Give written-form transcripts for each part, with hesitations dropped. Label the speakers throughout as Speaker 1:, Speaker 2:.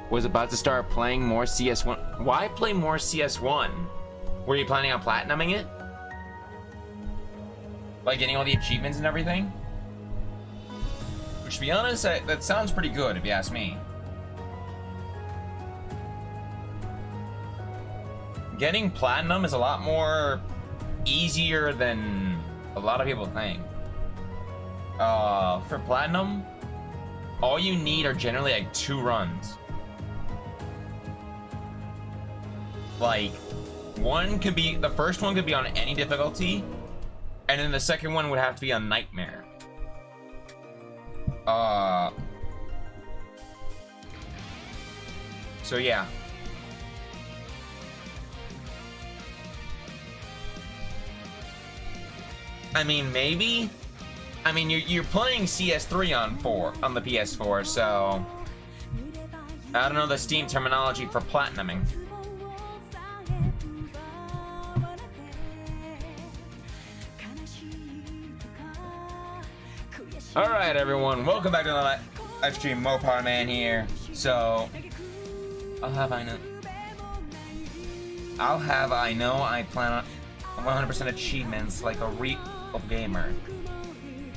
Speaker 1: Was about to start playing more CS1. Why play more CS1? Were you planning on platinuming it? Like getting all the achievements and everything? Which, to be honest, that sounds pretty good if you ask me. Getting platinum is a lot more easier than a lot of people think. For platinum, all you need are generally like 2 runs. Like, the first one could be on any difficulty, and then the second one would have to be on Nightmare. So yeah. I mean, maybe. I mean, you're playing CS3 on the PS4, so I don't know the Steam terminology for platinuming. Alright everyone, welcome back to the live stream. Mopar Man here. So, I'll have I know I plan on 100% achievements like a real gamer.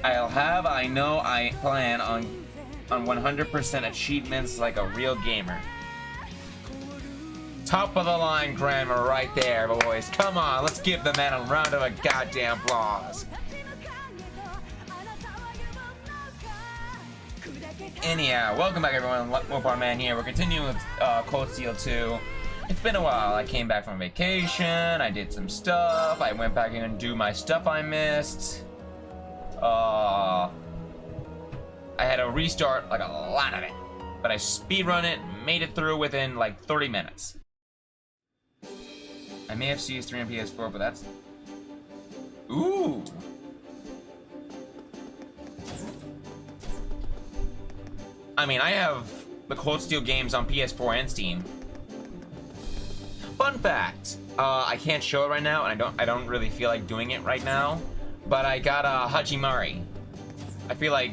Speaker 1: I know I plan on 100% achievements like a real gamer. Top of the line grammar right there, boys. Come on, let's give the man a round of goddamn applause. Anyhow, welcome back everyone, Mopar Man here. We're continuing with Cold Steel 2. It's been a while. I came back from vacation, I did some stuff, I went back in and do my stuff I missed. I had to restart like a lot of it, but I speedrun it, made it through within like 30 minutes. I may have CS3 and PS4, but that's... Ooh! I mean, I have the Cold Steel games on PS4 and Steam. Fun fact, I can't show it right now, and I don't really feel like doing it right now, but I got Hajimari. I feel like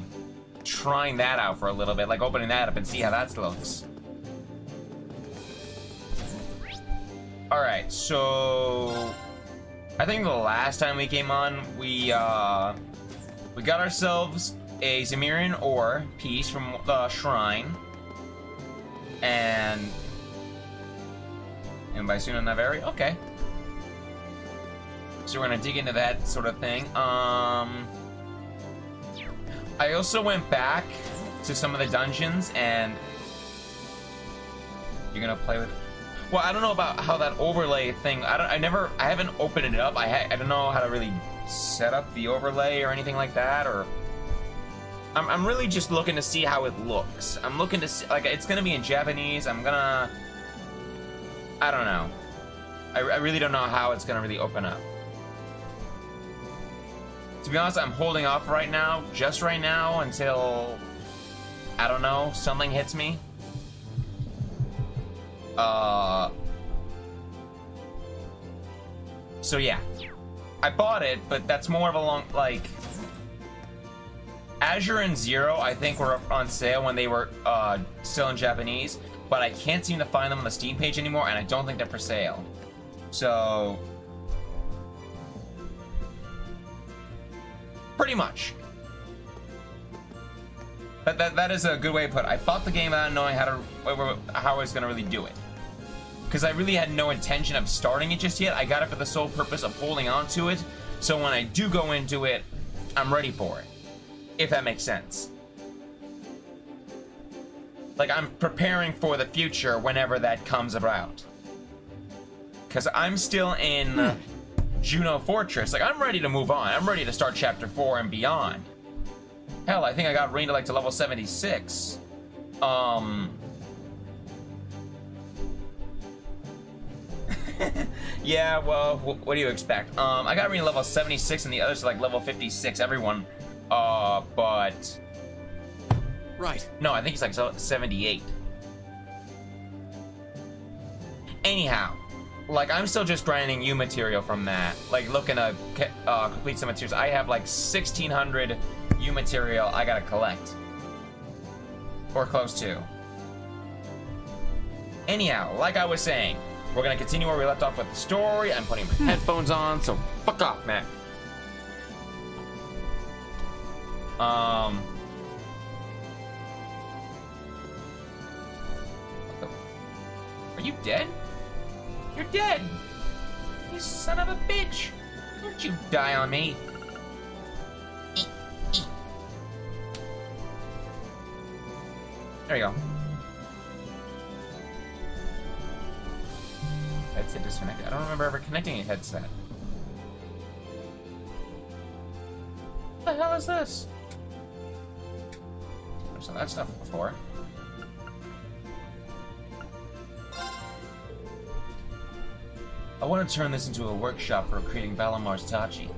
Speaker 1: trying that out for a little bit, like opening that up and see how that looks. Alright, so I think the last time we came on, we got ourselves a Zemirian ore piece from the shrine, and by Suna Naveri. Okay, so we're gonna dig into that sort of thing. I also went back to some of the dungeons, and you're gonna play with. Well, I don't know about how that overlay thing. I haven't opened it up. I don't know how to really set up the overlay or anything like that, or. I'm really just looking to see how it looks. I'm looking to see, like, it's gonna be in Japanese. I don't know. I really don't know how it's gonna really open up. To be honest, I'm holding off right now, just right now, until, I don't know, something hits me. So yeah. I bought it, but that's more of a long, like... Azure and Zero, I think, were on sale when they were still in Japanese, but I can't seem to find them on the Steam page anymore, and I don't think they're for sale. So, pretty much. That is a good way to put it. I bought the game without knowing how I was gonna really do it, because I really had no intention of starting it just yet. I got it for the sole purpose of holding on to it, so when I do go into it, I'm ready for it. If that makes sense. Like, I'm preparing for the future whenever that comes about. Because I'm still in Juno Fortress. Like, I'm ready to move on. I'm ready to start Chapter 4 and beyond. Hell, I think I got rated like to level 76. Yeah, well, what do you expect? I got rated level 76 and the others are like level 56, everyone. But... Right. No, I think he's like 78. Anyhow, Like, I'm still just grinding U material from that. Like, looking to complete some materials. I have like 1,600 U material I gotta collect. Or close to. Anyhow, like I was saying, we're gonna continue where we left off with the story. I'm putting my headphones on, so fuck off, Matt. Are you dead? You're dead! You son of a bitch! Don't you die on me! There you go. Headset disconnected. I don't remember ever connecting a headset. What the hell is this? I've seen that stuff before. I want to turn this into a workshop for creating Valamar's Tachi.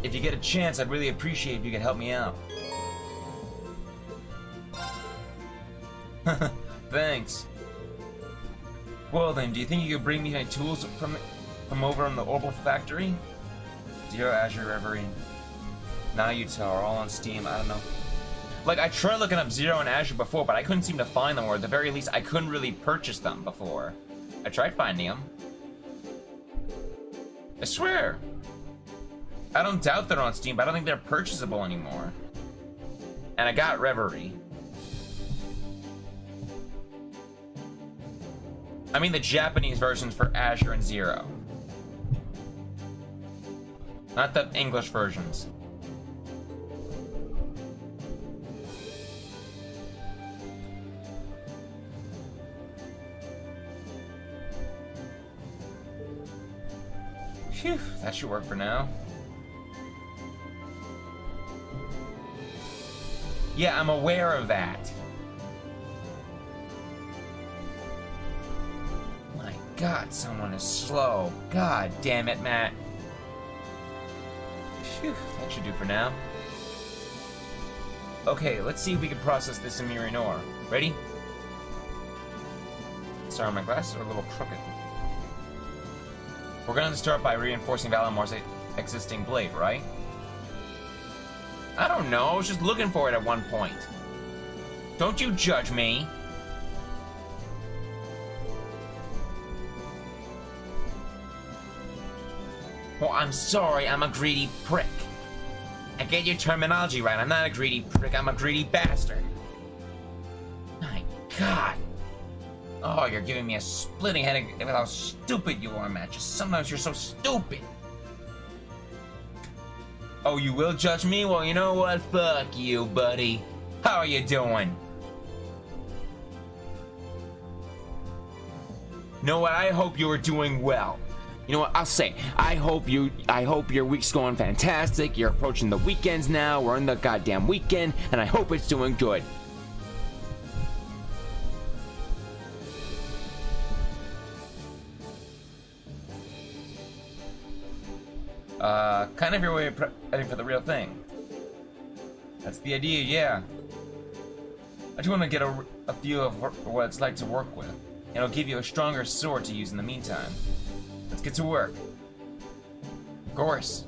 Speaker 1: If you get a chance, I'd really appreciate if you could help me out. Thanks. Well then, do you think you could bring me my tools from over in the Orbital Factory? Zero, Azure, Reverie. Now you tell, are all on Steam, I don't know. Like, I tried looking up Zero and Azure before, but I couldn't seem to find them, or at the very least, I couldn't really purchase them before. I tried finding them. I swear. I don't doubt they're on Steam, but I don't think they're purchasable anymore. And I got Reverie. I mean the Japanese versions for Azure and Zero. Not the English versions. Phew, that should work for now. Yeah, I'm aware of that. My God, someone is slow. God damn it, Matt. Phew, that should do for now. Okay, let's see if we can process this in Mirinor. Ready? Sorry, my glasses are a little crooked. We're going to start by reinforcing Valamar's existing blade, right? I don't know, I was just looking for it at one point. Don't you judge me. Well, I'm sorry, I'm a greedy prick. I get your terminology right, I'm not a greedy prick, I'm a greedy bastard. My God. Oh, you're giving me a splitting headache with how stupid you are, Matt. Just sometimes you're so stupid. Oh, you will judge me? Well, you know what? Fuck you, buddy. How are you doing? You know what? I hope you are doing well. You know what? I'll say, I hope your week's going fantastic. You're approaching the weekends now. We're in the goddamn weekend, and I hope it's doing good. Kind of your way of prepping for the real thing. That's the idea, yeah. I just want to get a feel of what it's like to work with. And it'll give you a stronger sword to use in the meantime. Let's get to work. Of course.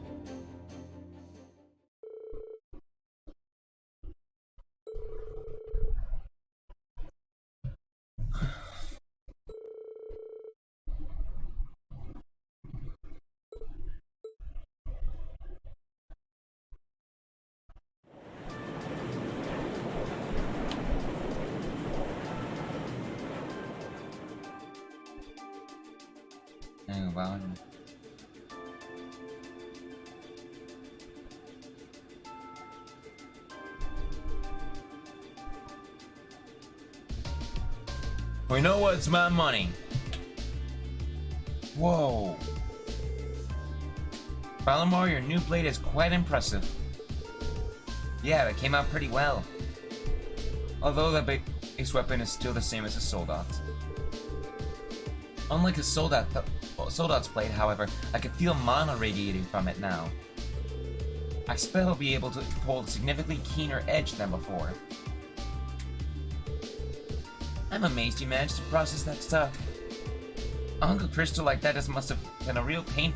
Speaker 1: Wow. We know what's my money. Whoa. Valamar, your new blade is quite impressive. Yeah, it came out pretty well. Although the base weapon is still the same as a Soldat's. Unlike a Soldat's blade, however, I can feel mana radiating from it now. I expect it'll be able to hold a significantly keener edge than before. I'm amazed you managed to process that stuff. Uncle Crystal like that just must have been a real pain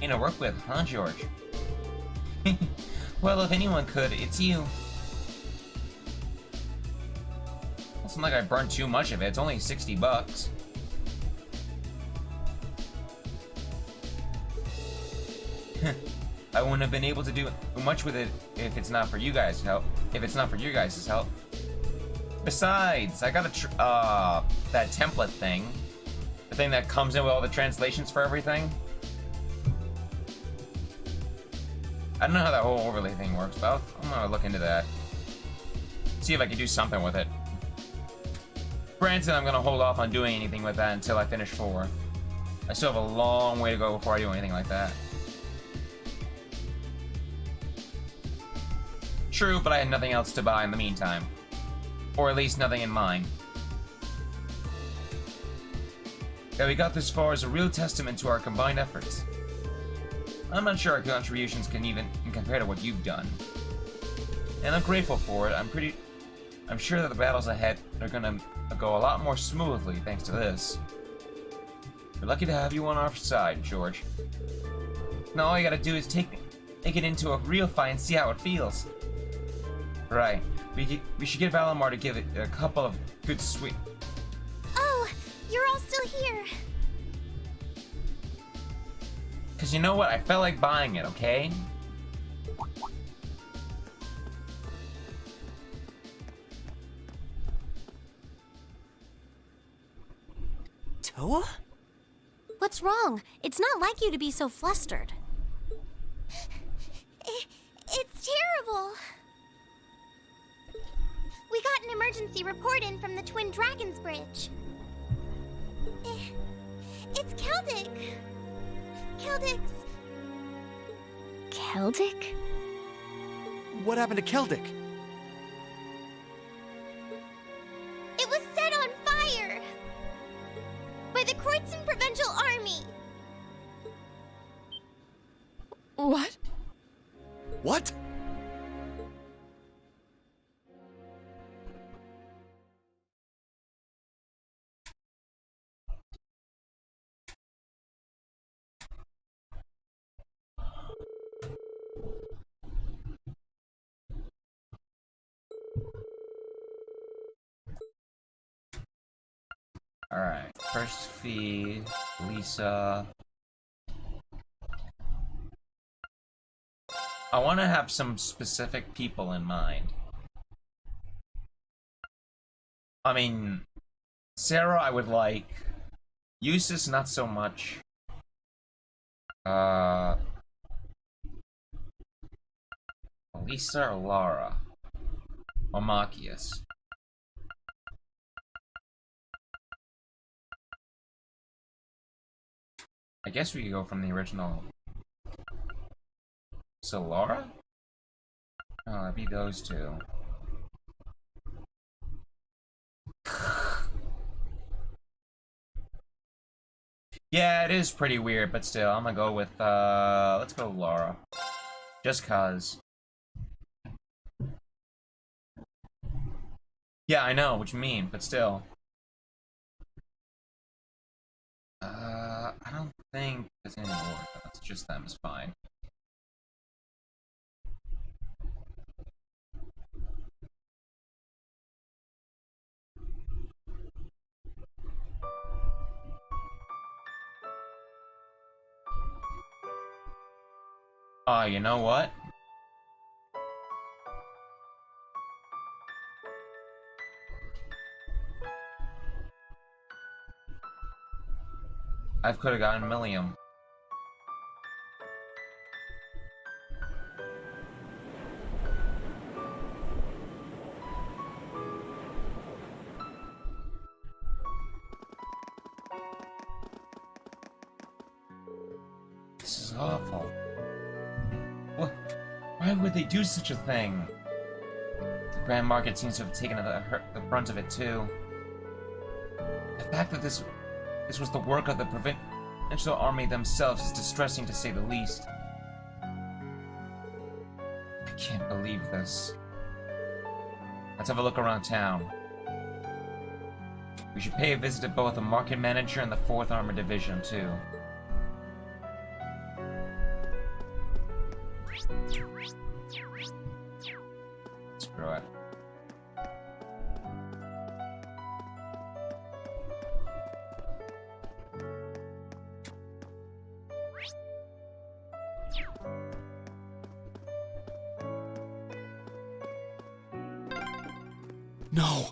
Speaker 1: to work with, huh, George? Well, if anyone could, it's you. It's not like I burned too much of it. It's only 60 bucks. I wouldn't have been able to do much with it if it's not for you guys' help. If it's not for your guys' help. Besides, I got that template thing. The thing that comes in with all the translations for everything. I don't know how that whole overlay thing works, but I'm gonna look into that. See if I can do something with it. Granted, I'm gonna hold off on doing anything with that until I finish 4. I still have a long way to go before I do anything like that. True, but I had nothing else to buy in the meantime. Or at least nothing in mind. That we got this far is a real testament to our combined efforts. I'm not sure our contributions can even compare to what you've done. And I'm grateful for it. I'm sure that the battles ahead are gonna go a lot more smoothly thanks to this. We're lucky to have you on our side, George. Now all you gotta do is take it into a real fight and see how it feels. Right. We should get Valimar to give it a couple of good sweet.
Speaker 2: Oh, you're all still here.
Speaker 1: Cause you know what? I felt like buying it, okay?
Speaker 3: Toa?
Speaker 2: What's wrong? It's not like you to be so flustered. It's terrible. We got an emergency report in from the Twin Dragons Bridge. It's Keldic. Keldic's...
Speaker 4: Keldic?
Speaker 3: What happened to Keldic?
Speaker 2: It was set on fire! By the Kreutzen Provincial Army!
Speaker 4: What?
Speaker 3: What?
Speaker 1: Alright, first feed, Lisa. I want to have some specific people in mind. I mean, Sarah I would like. Eustace not so much. Lisa or Lara? Or Machias? I guess we could go from the original. So Laura? Oh, it'd be those two. Yeah, it is pretty weird, but still, I'm gonna go with, let's go Laura. Just cause. Yeah, I know what you mean, but still. I don't think there's any more. It's just them, it's fine. You know what? I could have gotten Millium. This is awful. What? Why would they do such a thing? The Grand Market seems to have taken the brunt of it too. The fact that this was the work of the provincial army themselves is distressing to say the least. I can't believe this. Let's have a look around town. We should pay a visit to both the Market Manager and the 4th Armored Division, too. Screw it.
Speaker 3: No!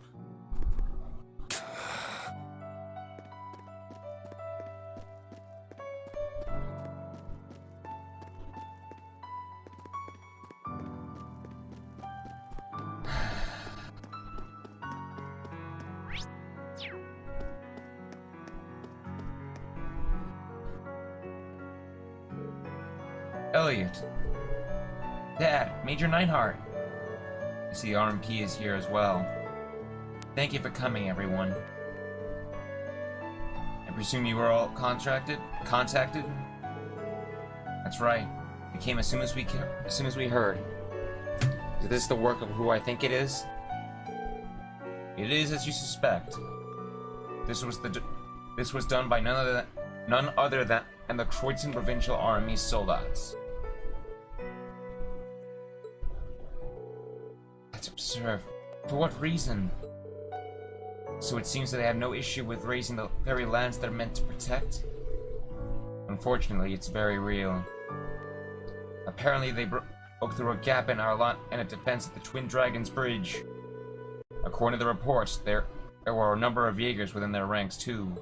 Speaker 1: Elliot. Dad, Major Neinhardt. I see RMP is here as well. Thank you for coming, everyone. I presume you were all contacted? That's right. We came as soon as we heard. Is this the work of who I think it is? It is as you suspect. This was done by none other than the Croydon Provincial Army soldats. That's absurd. For what reason? So it seems that they have no issue with raising the very lands they're meant to protect? Unfortunately, it's very real. Apparently they broke through a gap in our line and a defense at the Twin Dragons Bridge. According to the reports, there were a number of Jaegers within their ranks too.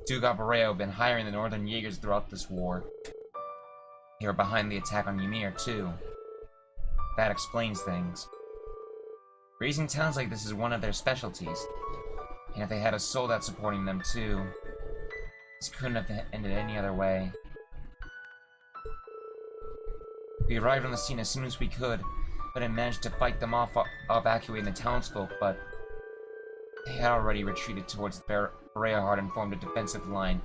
Speaker 1: Duke Abareo have been hiring the Northern Jaegers throughout this war. They were behind the attack on Ymir too. That explains things. Raising towns like this is one of their specialties, and if they had a soldat supporting them too, this couldn't have ended any other way. We arrived on the scene as soon as we could, but had managed to fight them off, evacuating the townsfolk, but they had already retreated towards Bereahard and formed a defensive line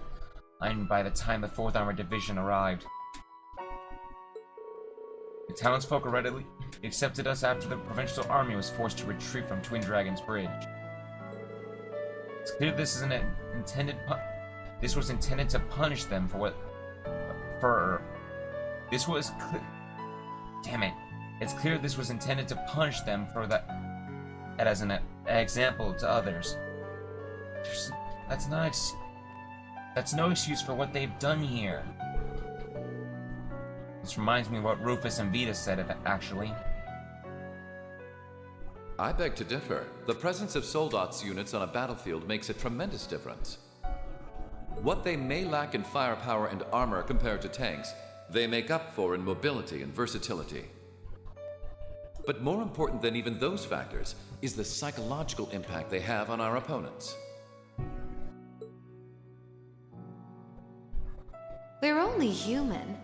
Speaker 1: by the time the 4th Armored Division arrived. The townsfolk readily accepted us after the Provincial Army was forced to retreat from Twin Dragons Bridge. It's clear this was intended to punish them damn it. It's clear this was intended to punish them for that as an example to others. That's no excuse for what they've done here. This reminds me of what Rufus and Vita said, actually.
Speaker 5: I beg to differ. The presence of soldats units on a battlefield makes a tremendous difference. What they may lack in firepower and armor compared to tanks, they make up for in mobility and versatility. But more important than even those factors is the psychological impact they have on our opponents.
Speaker 6: We're only human.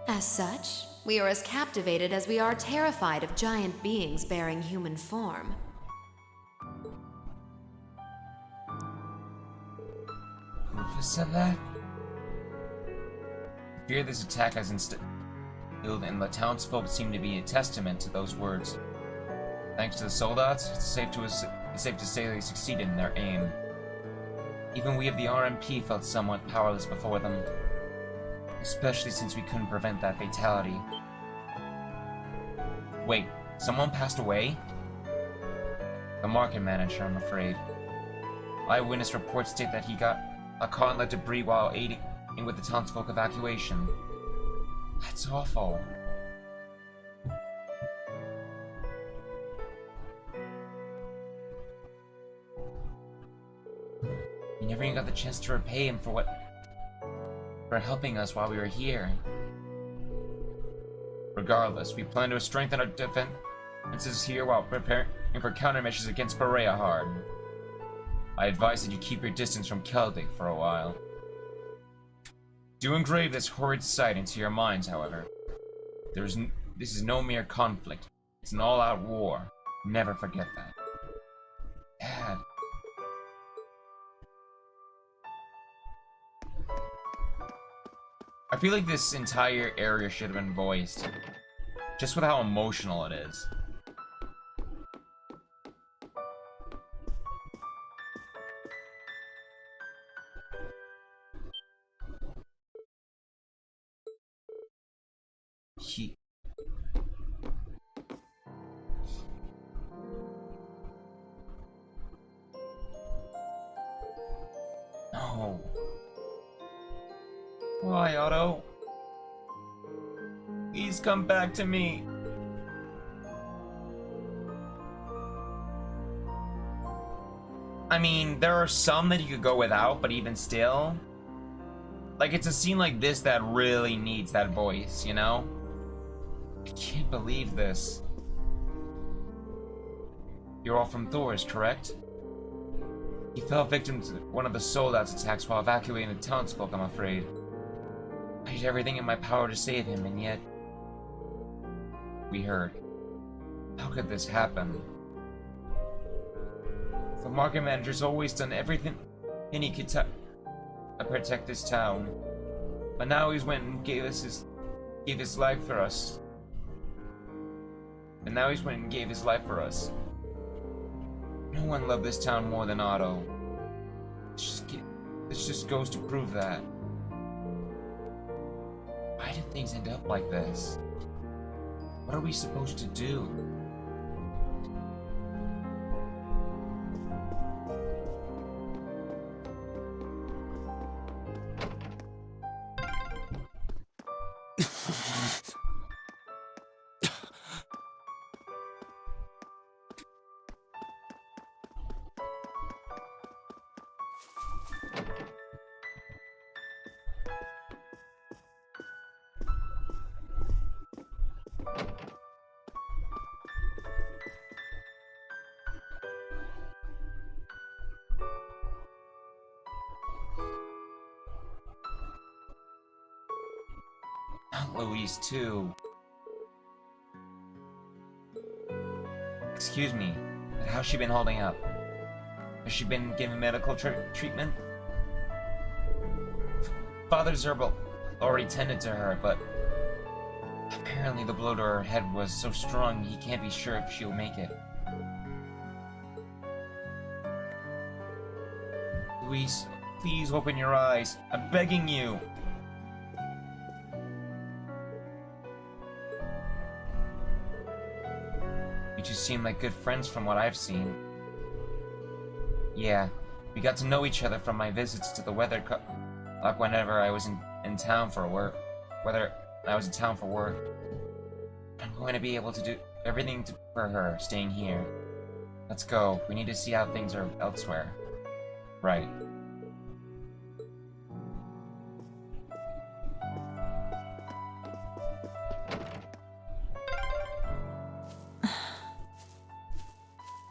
Speaker 6: As such, we are as captivated as we are terrified of giant beings bearing human form.
Speaker 1: Rufus said that? I fear this attack has instilled, and the townsfolk seem to be a testament to those words. Thanks to the soldats, it's safe to say they succeeded in their aim. Even we of the RMP felt somewhat powerless before them, especially since we couldn't prevent that fatality. Wait, someone passed away? The Market Manager, I'm afraid. Eyewitness reports state that he got caught in the debris while aiding with the townsfolk evacuation. That's awful. We never even got the chance to repay him for helping us while we were here. Regardless, we plan to strengthen our defenses here while preparing for countermeasures against Bereahard. I advise that you keep your distance from Celtic for a while. Do engrave this horrid sight into your minds, however. This is no mere conflict. It's an all-out war. Never forget that. Dad. I feel like this entire area should have been voiced. Just with how emotional it is. Why, Otto? Please come back to me. I mean, there are some that you could go without, but even still, like, it's a scene like this that really needs that voice, you know? I can't believe this. You're all from Thor's, correct? He fell victim to one of the Soldats' attacks while evacuating the townsfolk, I'm afraid. I did everything in my power to save him, and yet... we heard. How could this happen? The market manager's always done everything he could to protect this town. But now he's went and gave his life for us. And now he's went and gave his life for us. No one loved this town more than Otto. This just goes to prove that. Why did things end up like this? What are we supposed to do? Louise, too. Excuse me, but how's she been holding up? Has she been given medical treatment? Father Zerbal already tended to her, but apparently the blow to her head was so strong he can't be sure if she'll make it. Louise, please open your eyes. I'm begging you. You two seem like good friends from what I've seen. Yeah, we got to know each other from my visits to the weather like whenever I was in town for work. I'm going to be able to do everything for her staying here. Let's go. We need to see how things are elsewhere. Right.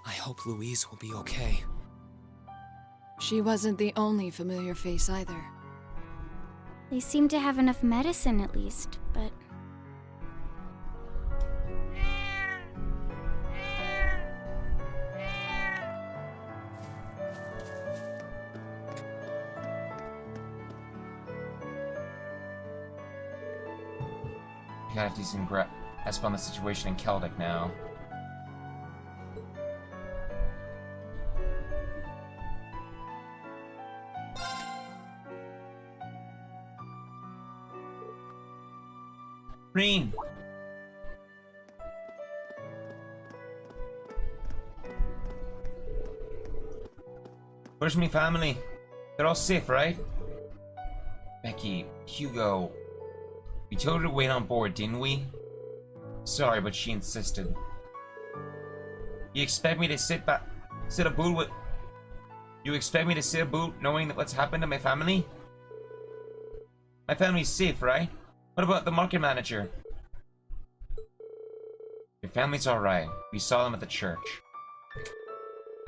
Speaker 3: I hope Louise will be okay.
Speaker 4: She wasn't the only familiar face either.
Speaker 2: They seem to have enough medicine at least, but...
Speaker 1: We got a decent grasp on the situation in Celtic now. Green! Where's my family? They're all safe, right? Becky, Hugo. We told her to wait on board, didn't we? Sorry, but she insisted. You expect me to sit a boot with... You expect me to sit a boot knowing that what's happened to my family? My family's safe, right? What about the market manager? Your family's alright. We saw them at the church.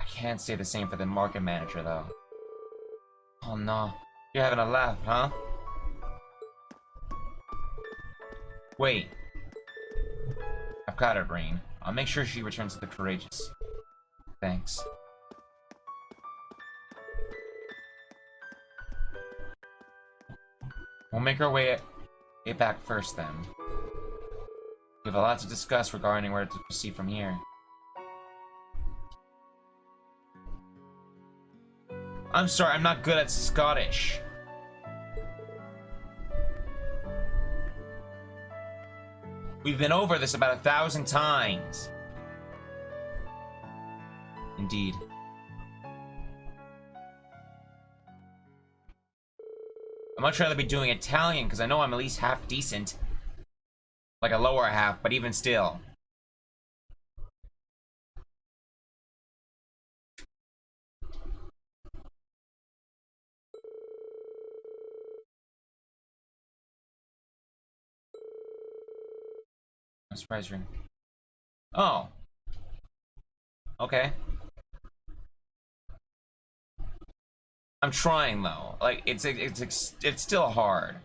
Speaker 1: I can't say the same for the market manager, though. Oh no. You're having a laugh, huh? Wait. I've got it, Rain. I'll make sure she returns to the Courageous. Thanks. We'll make our way back first, then. We have a lot to discuss regarding where to proceed from here. I'm sorry, I'm not good at Scottish. We've been over this about 1,000 times. Indeed. I'd much rather be doing Italian because I know I'm at least half decent. Like a lower half, but even still. A surprise ring. Oh. Okay. I'm trying though. Like it's still hard.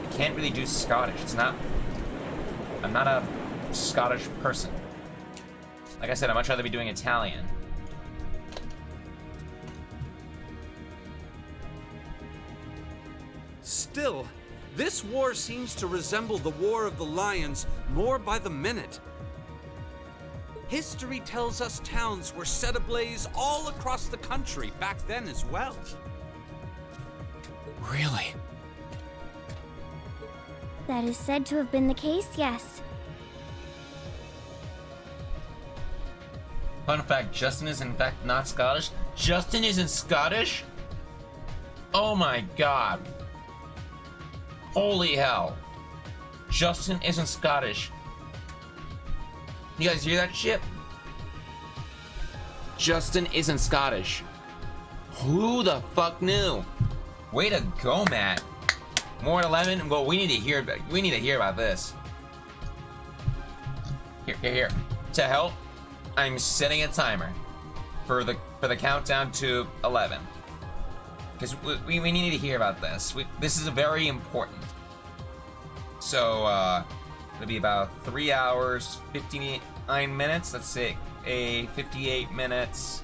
Speaker 1: I can't really do Scottish. I'm not a Scottish person. Like I said, I'd much rather be doing Italian.
Speaker 7: Still, this war seems to resemble the War of the Lions more by the minute. History tells us towns were set ablaze all across the country back then as well.
Speaker 3: Really?
Speaker 2: That is said to have been the case, yes.
Speaker 1: Fun fact, Justin is in fact not Scottish. Justin isn't Scottish? Oh my god. Holy hell. Justin isn't Scottish. You guys hear that shit? Justin isn't Scottish. Who the fuck knew? Way to go, Matt. More than 11. Well, we need to hear about this. Here. To help, I'm setting a timer for the countdown to 11. Because we need to hear about this. This is very important. So, it'll be about 3 hours, 59 minutes. Let's say 58 minutes.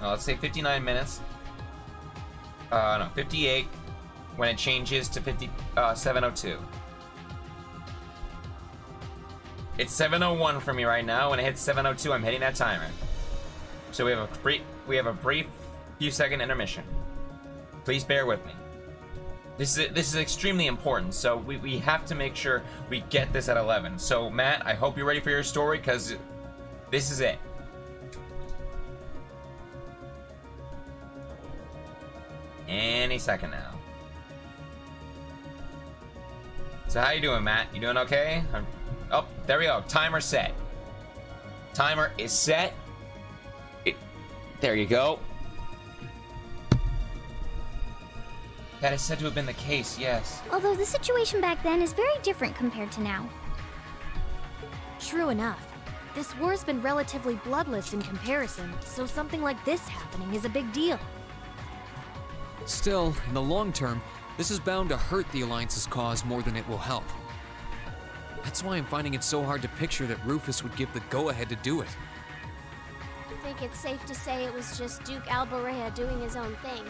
Speaker 1: Let's say 59 minutes. No, 58 when it changes to 7:02. It's 7:01 for me right now. When it hits 7:02, I'm hitting that timer. So we have a brief few second intermission. Please bear with me. This is extremely important, so we have to make sure we get this at 11. So Matt, I hope you're ready for your story, because this is it. Any second now. So how you doing, Matt? You doing okay? Oh, there we go. Timer set. Timer is set. There you go. That is said to have been the case, yes.
Speaker 2: Although the situation back then is very different compared to now.
Speaker 8: True enough. This war's been relatively bloodless in comparison, so something like this happening is a big deal.
Speaker 3: Still, in the long term, this is bound to hurt the Alliance's cause more than it will help. That's why I'm finding it so hard to picture that Rufus would give the go-ahead to do it.
Speaker 2: I think it's safe to say it was just Duke Alborea doing his own thing.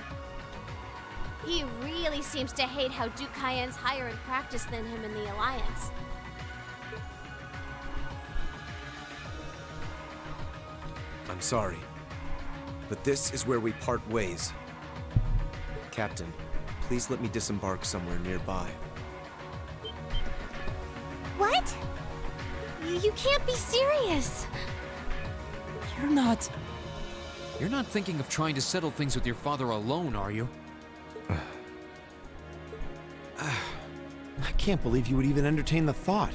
Speaker 2: He really seems to hate how Duke Cayenne's higher in practice than him in the Alliance.
Speaker 9: I'm sorry, but this is where we part ways. Captain, please let me disembark somewhere nearby.
Speaker 2: What? You can't be serious.
Speaker 3: You're not thinking of trying to settle things with your father alone, are you?
Speaker 9: I can't believe you would even entertain the thought.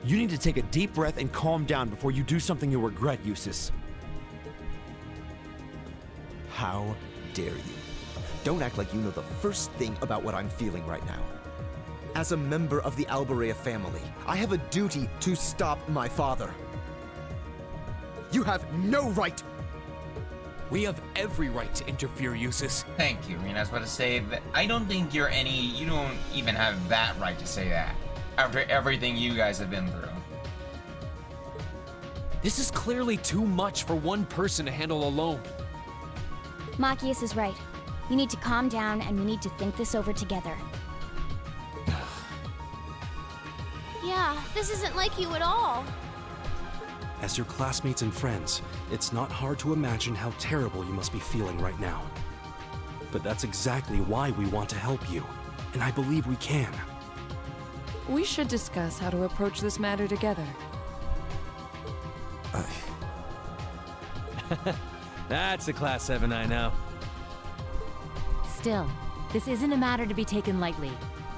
Speaker 9: You need to take a deep breath and calm down before you do something you'll regret, Eustace. How dare you? Don't act like you know the first thing about what I'm feeling right now. As a member of the Alborea family, I have a duty to stop my father. You have no right.
Speaker 3: We have every right to interfere, Eustace.
Speaker 1: Thank you, Rena. I was about to say that I don't think you don't even have that right to say that. After everything you guys have been through.
Speaker 3: This is clearly too much for one person to handle alone.
Speaker 2: Machias is right. You need to calm down and we need to think this over together. Yeah, this isn't like you at all.
Speaker 10: As your classmates and friends, it's not hard to imagine how terrible you must be feeling right now. But that's exactly why we want to help you, and I believe we can.
Speaker 4: We should discuss how to approach this matter together.
Speaker 10: That's a Class 7 I know.
Speaker 11: Still, this isn't a matter to be taken lightly.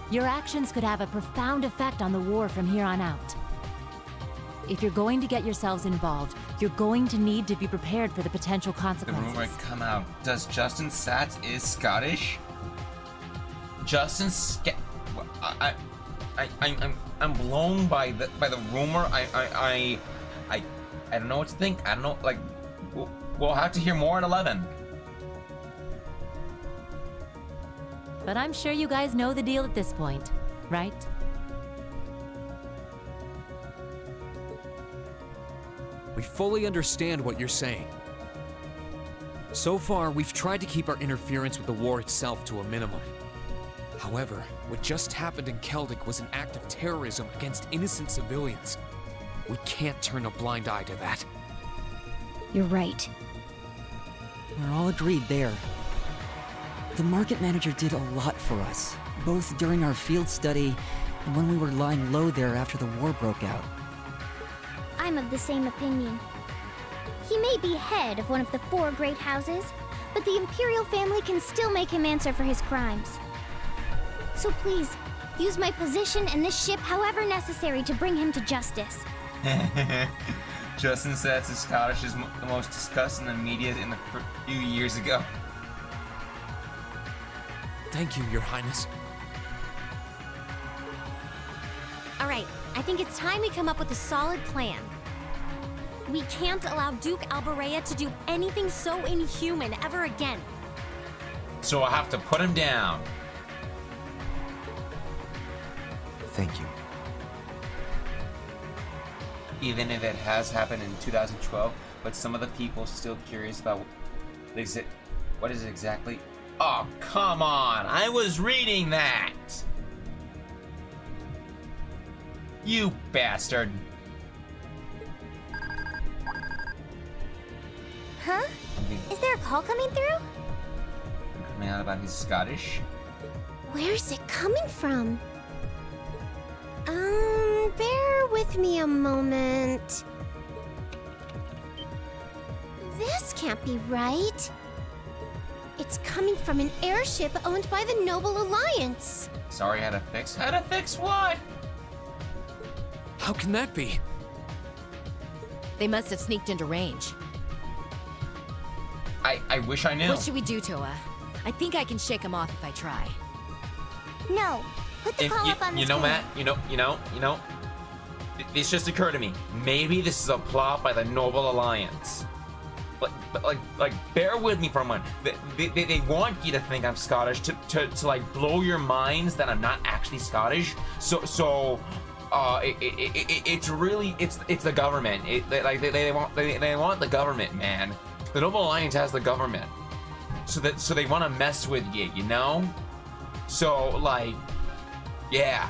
Speaker 11: Your actions could have a profound effect on the war from here on out. If you're going to get yourselves involved, you're going to need to be prepared for the potential
Speaker 1: The
Speaker 11: consequences.
Speaker 1: rumor come out. Does Justin Sats is Scottish? I'm blown by the rumor. I don't know what to think. I don't know. Like, we'll have to hear more at 11.
Speaker 11: But I'm sure you guys know the deal at this point, right?
Speaker 3: We fully understand what you're saying. So far, we've tried to keep our interference with the war itself to a minimum. However, what just happened in Keldic was an act of terrorism against innocent civilians. We can't turn a blind eye to that.
Speaker 8: You're right.
Speaker 12: We're all agreed there. The market manager did a lot for us, both during our field study and when we were lying low there after the war broke out.
Speaker 2: I'm of the same opinion. He may be head of one of the 4 great houses, but the Imperial family can still make him answer for his crimes. So please, use my position and this ship however necessary to bring him to justice.
Speaker 1: Justin Sats is Scottish is the most discussed in the media in the few years ago.
Speaker 3: Thank you, Your Highness.
Speaker 8: All right, I think it's time we come up with a solid plan. We can't allow Duke Alberea to do anything so inhuman ever again.
Speaker 1: So I have to put him down.
Speaker 9: Thank you.
Speaker 1: Even if it has happened in 2012, but some of the people still curious about what is it exactly? Oh, come on! I was reading that! You bastard!
Speaker 2: Huh? Is there a call coming through?
Speaker 1: Coming out about his Scottish?
Speaker 2: Where's it coming from? Bear with me a moment. This can't be right. It's coming from an airship owned by the Noble Alliance.
Speaker 1: Sorry, how to fix? How to fix what?
Speaker 3: How can that be?
Speaker 11: They must have sneaked into range.
Speaker 1: I wish I knew.
Speaker 11: What should we do, Toa? I think I can shake them off if I try.
Speaker 2: No. Put the call up on the
Speaker 1: You know,
Speaker 2: screen.
Speaker 1: Matt, this just occurred to me. Maybe this is a plot by the Noble Alliance. But bear with me for a moment. They want you to think I'm Scottish to like blow your minds that I'm not actually Scottish. It's really it's the government. They want the government, man. The Noble Alliance has the government, so they want to mess with you, you know. So like, yeah,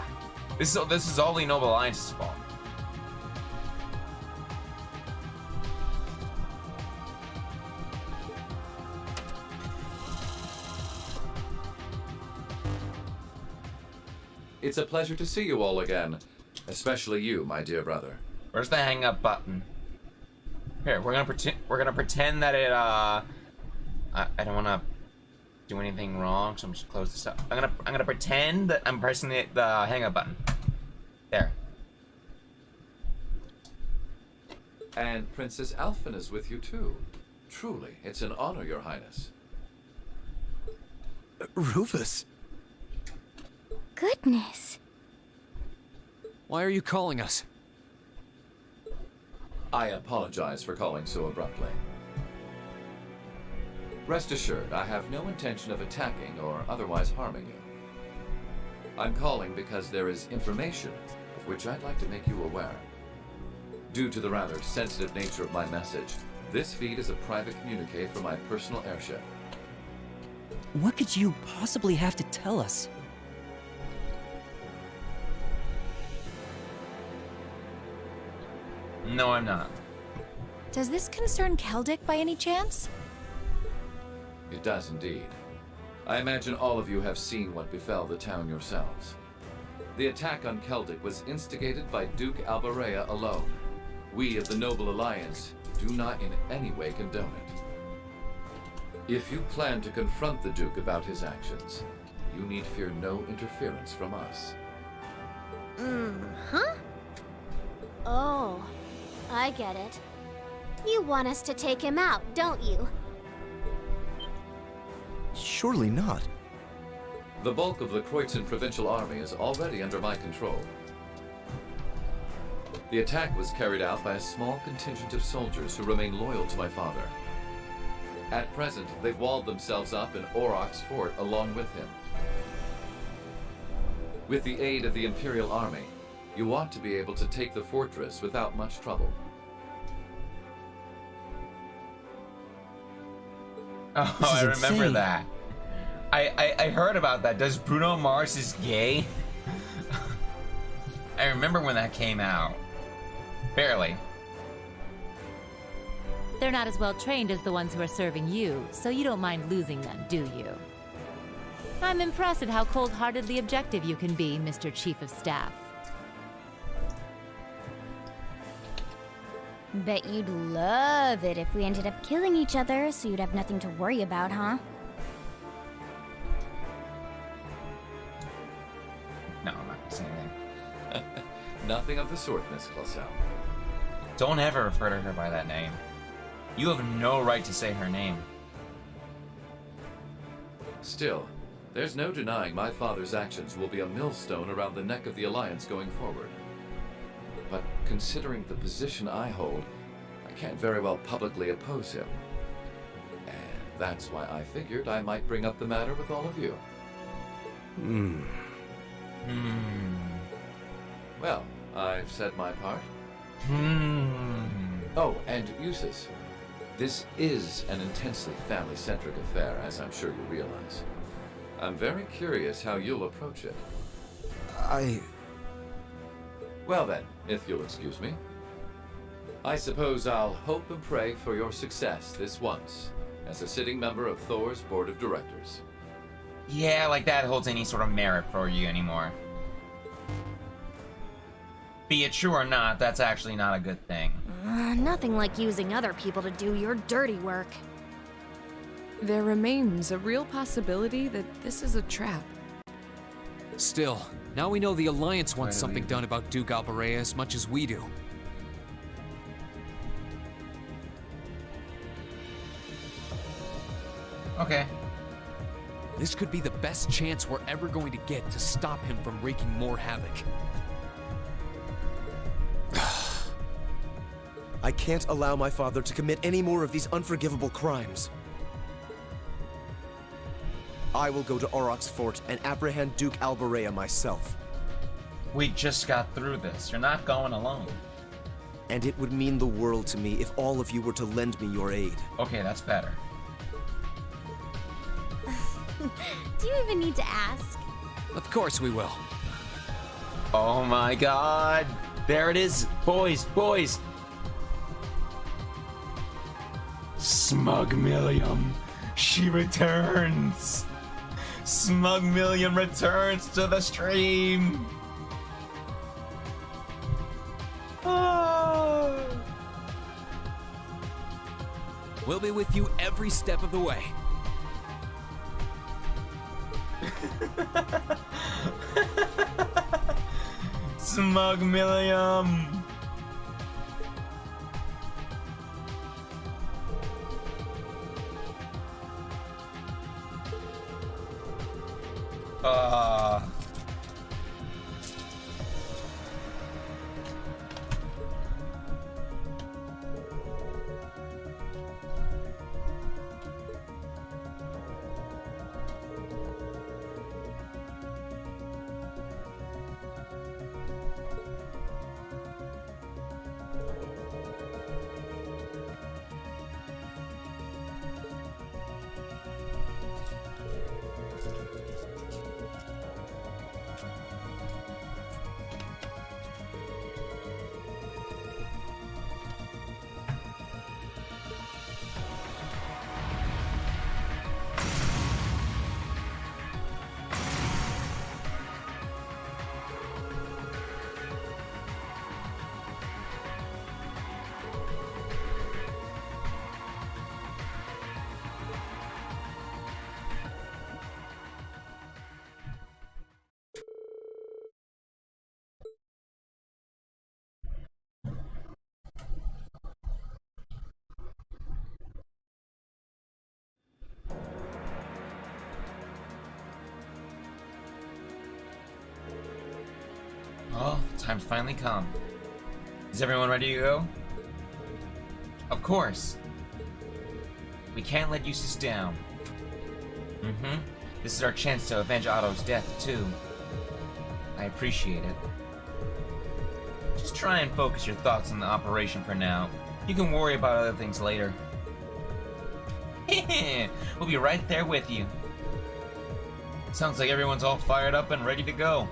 Speaker 1: this is all the Noble Alliance's fault.
Speaker 5: It's a pleasure to see you all again. Especially you, my dear brother.
Speaker 1: Where's the hang up button? Here, we're gonna pretend that it I don't wanna do anything wrong, so I'm just close this up. I'm gonna pretend that I'm pressing the hang up button. There.
Speaker 5: And Princess Alphen is with you too. Truly, it's an honor, Your Highness.
Speaker 9: Rufus.
Speaker 2: Goodness.
Speaker 3: Why are you calling us?
Speaker 5: I apologize for calling so abruptly. Rest assured, I have no intention of attacking or otherwise harming you. I'm calling because there is information of which I'd like to make you aware. Due to the rather sensitive nature of my message, this feed is a private communique for my personal airship.
Speaker 12: What could you possibly have to tell us?
Speaker 1: No, I'm not.
Speaker 11: Does this concern Keldic by any chance?
Speaker 5: It does indeed. I imagine all of you have seen what befell the town yourselves. The attack on Keldic was instigated by Duke Alberea alone. We of the Noble Alliance do not in any way condone it. If you plan to confront the Duke about his actions, you need fear no interference from us.
Speaker 2: Huh? Oh, I get it. You want us to take him out, don't you?
Speaker 9: Surely not.
Speaker 5: The bulk of the Kreutzen Provincial Army is already under my control. The attack was carried out by a small contingent of soldiers who remain loyal to my father. At present, they've walled themselves up in Aurochs Fort along with him. With the aid of the Imperial Army, you ought to be able to take the fortress without much trouble.
Speaker 1: Oh,
Speaker 12: This is
Speaker 1: I remember
Speaker 12: insane.
Speaker 1: that. I heard about that. Does Bruno Mars is gay? I remember when that came out. Barely.
Speaker 11: They're not as well trained as the ones who are serving you, so you don't mind losing them, do you? I'm impressed at how cold-heartedly objective you can be, Mr. Chief of Staff.
Speaker 2: Bet you'd love it if we ended up killing each other, so you'd have nothing to worry about, huh?
Speaker 1: No, I'm not gonna say anything.
Speaker 5: Nothing of the sort, Miss Clausel.
Speaker 1: Don't ever refer to her by that name. You have no right to say her name.
Speaker 5: Still, there's no denying my father's actions will be a millstone around the neck of the Alliance going forward. But considering the position I hold, I can't very well publicly oppose him. And that's why I figured I might bring up the matter with all of you. Well, I've said my part. Oh, and Eustace, this is an intensely family-centric affair, as I'm sure you realize. I'm very curious how you'll approach it. Well then, if you'll excuse me. I suppose I'll hope and pray for your success this once, as a sitting member of Thor's Board of Directors.
Speaker 1: Yeah, like that holds any sort of merit for you anymore. Be it true or not, that's actually not a good thing.
Speaker 8: Nothing like using other people to do your dirty work.
Speaker 4: There remains a real possibility that this is a trap.
Speaker 3: Still, now we know the Alliance wants something done about Duke Alberea as much as we do.
Speaker 1: Okay.
Speaker 3: This could be the best chance we're ever going to get to stop him from wreaking more havoc.
Speaker 9: I can't allow my father to commit any more of these unforgivable crimes. I will go to Aurochs Fort and apprehend Duke Alberea myself.
Speaker 1: We just got through this. You're not going alone.
Speaker 9: And it would mean the world to me if all of you were to lend me your aid.
Speaker 1: Okay, that's better.
Speaker 2: Do you even need to ask?
Speaker 3: Of course we will.
Speaker 1: Oh my god. There it is. Boys, boys. Smug Millium. She returns. Smug Millium returns to the stream. Oh.
Speaker 3: We'll be with you every step of the way.
Speaker 1: Smug Millium. Oh, the time's finally come. Is everyone ready to go? Of course. We can't let Eustace down. This is our chance to avenge Otto's death, too. I appreciate it. Just try and focus your thoughts on the operation for now. You can worry about other things later. We'll be right there with you. Sounds like everyone's all fired up and ready to go.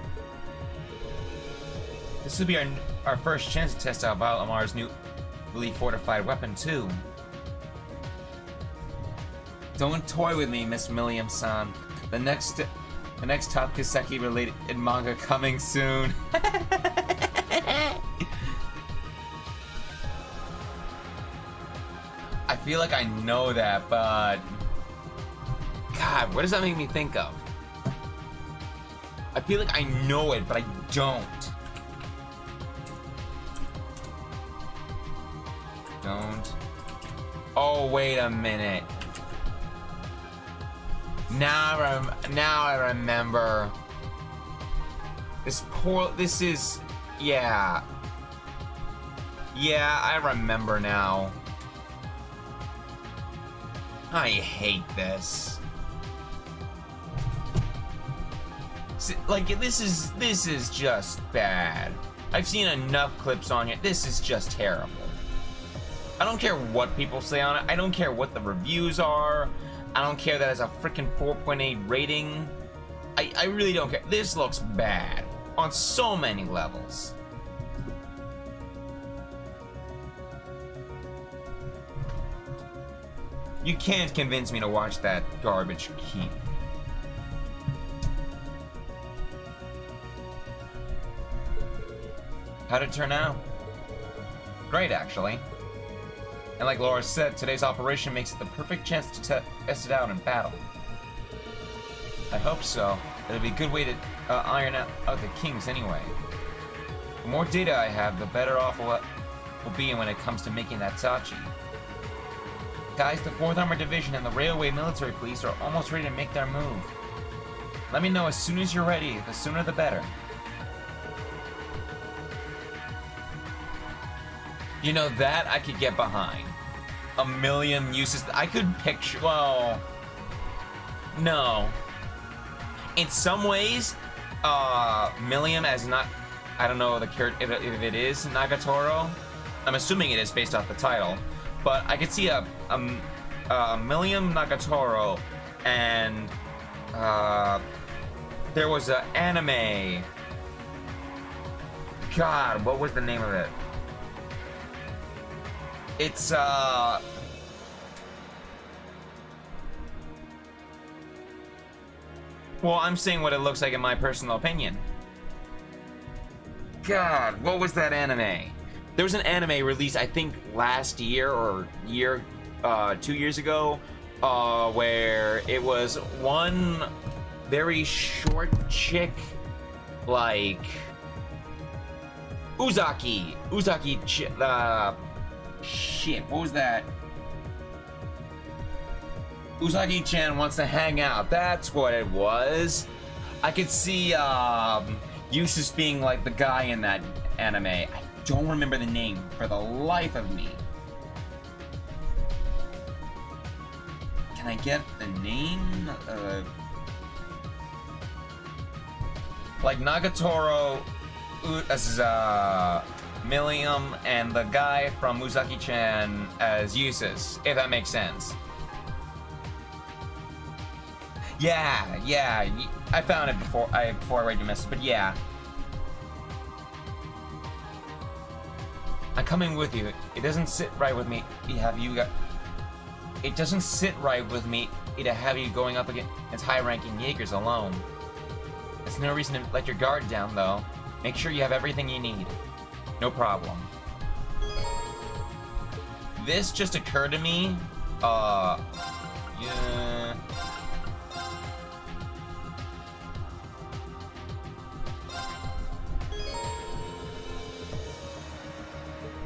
Speaker 1: This will be our first chance to test out Valdemar's newly fortified weapon, too. Don't toy with me, Miss Milliam-san. The next Top Kiseki related manga coming soon. I feel like I know that, but God, what does that make me think of? I feel like I know it, but I don't. Oh, wait a minute. Now I remember. Yeah. Yeah, I remember now. I hate this. Like, this is just bad. I've seen enough clips on it. This is just terrible. I don't care what people say on it. I don't care what the reviews are. I don't care that it's a freaking 4.8 rating. I really don't care. This looks bad on so many levels. You can't convince me to watch that garbage heap. How'd it turn out? Great, actually. And like Laura said, today's operation makes it the perfect chance to test it out in battle. I hope so. It'll be a good way to iron out the kings anyway. The more data I have, the better off we'll be when it comes to making that Sachi. Guys, the 4th Armored Division and the Railway Military Police are almost ready to make their move. Let me know as soon as you're ready. The sooner the better. You know, that I could get behind. A million uses. I could picture. Well, no. In some ways, Milliam as not. I don't know the character if it is Nagatoro. I'm assuming it is based off the title, but I could see a Milliam Nagatoro, and there was an anime. God, what was the name of it? It's well, I'm saying what it looks like in my personal opinion. God, what was that anime? There was an anime released, I think, last year or 2 years ago, where it was one very short chick, like Uzaki, shit, what was that? Uzaki-chan wants to hang out. That's what it was. I could see Eustace being like the guy in that anime. I don't remember the name for the life of me. Can I get the name? Like Nagatoro as Milliam and the guy from Uzaki-chan as Eustace, if that makes sense. Yeah, I found it before I read your message, but yeah. I'm coming with you. It doesn't sit right with me to have you going up against high-ranking Jaegers alone. There's no reason to let your guard down, though. Make sure you have everything you need. No problem. This just occurred to me. Yeah.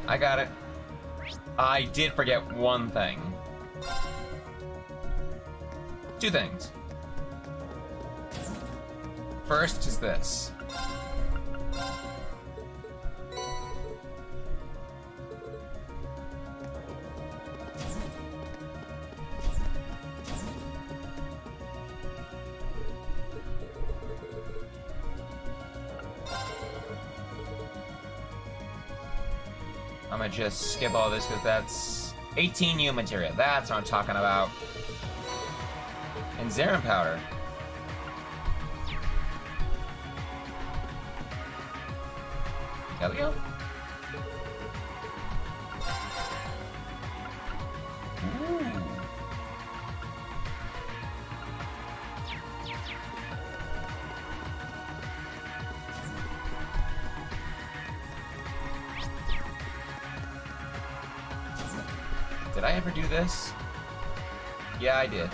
Speaker 1: I got it. I did forget one thing. 2 things. First is this. I'm gonna just skip all this because that's 18 new material. That's what I'm talking about. And Zarin powder. There we go. Ooh. Did I ever do this? Yeah, I did.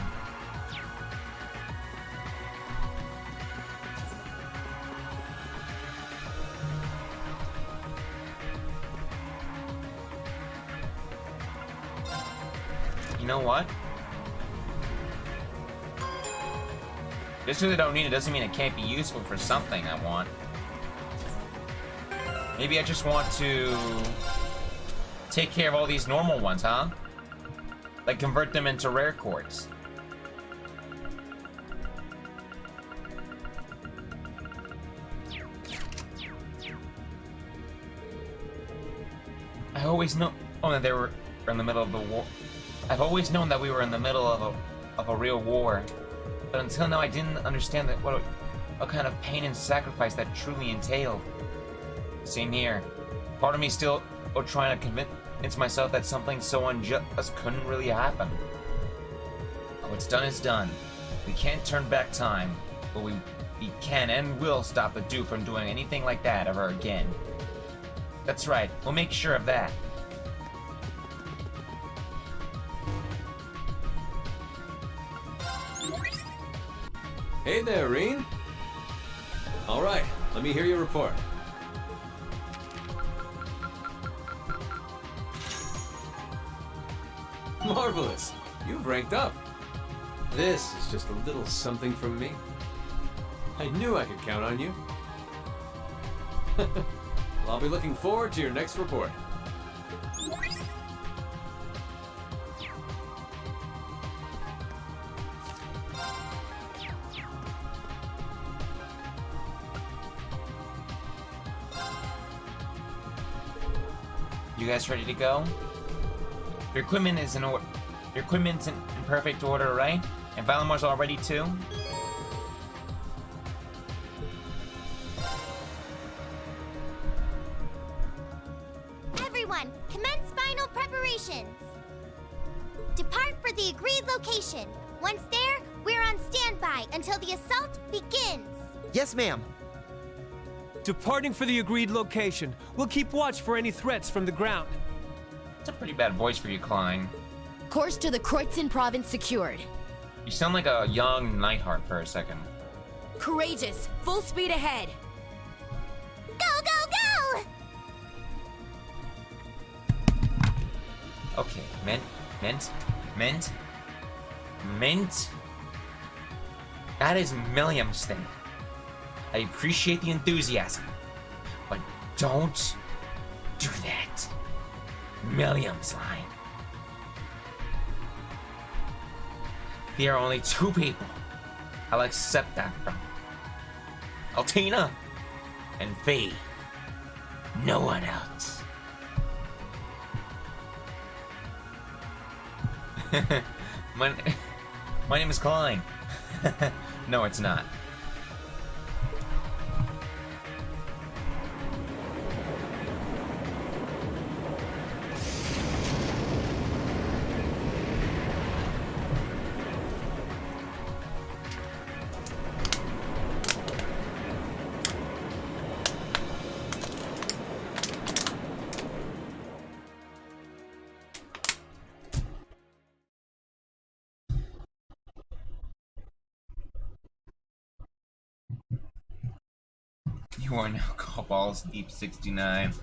Speaker 1: You know what? Just because I don't need it doesn't mean it can't be useful for something I want. Maybe I just want to take care of all these normal ones, huh? Like convert them into rare quartz. I always know that they were in the middle of the war. I've always known that we were in the middle of a real war, but until now I didn't understand that what kind of pain and sacrifice that truly entailed. Same here. Part of me still trying to convince myself that something so unjust couldn't really happen. What's done is done. We can't turn back time, but we can and will stop the Duke from doing anything like that ever again. That's right, we'll make sure of that.
Speaker 13: Hey there, Reen. All right, let me hear your report. Marvelous. You've ranked up. This is just a little something from me. I knew I could count on you. Well, I'll be looking forward to your next report.
Speaker 1: You guys ready to go? Your equipment is your equipment's in perfect order, right? And Valamore's all ready too?
Speaker 2: Everyone, commence final preparations. Depart for the agreed location. Once there, we're on standby until the assault begins.
Speaker 9: Yes, ma'am.
Speaker 14: Departing for the agreed location. We'll keep watch for any threats from the ground.
Speaker 1: That's a pretty bad voice for you, Klein.
Speaker 8: Course to the Kreutzen province secured.
Speaker 1: You sound like a young Nightheart for a second.
Speaker 8: Courageous. Full speed ahead.
Speaker 2: Go, go, go!
Speaker 1: Okay, mint. That is Milliam's thing. I appreciate the enthusiasm, but don't do that. Milliam's line. There are only two people I'll accept that from. Altina and Faye. No one else. My name is Klein. No, it's not. You are now Cabal's Deep 69.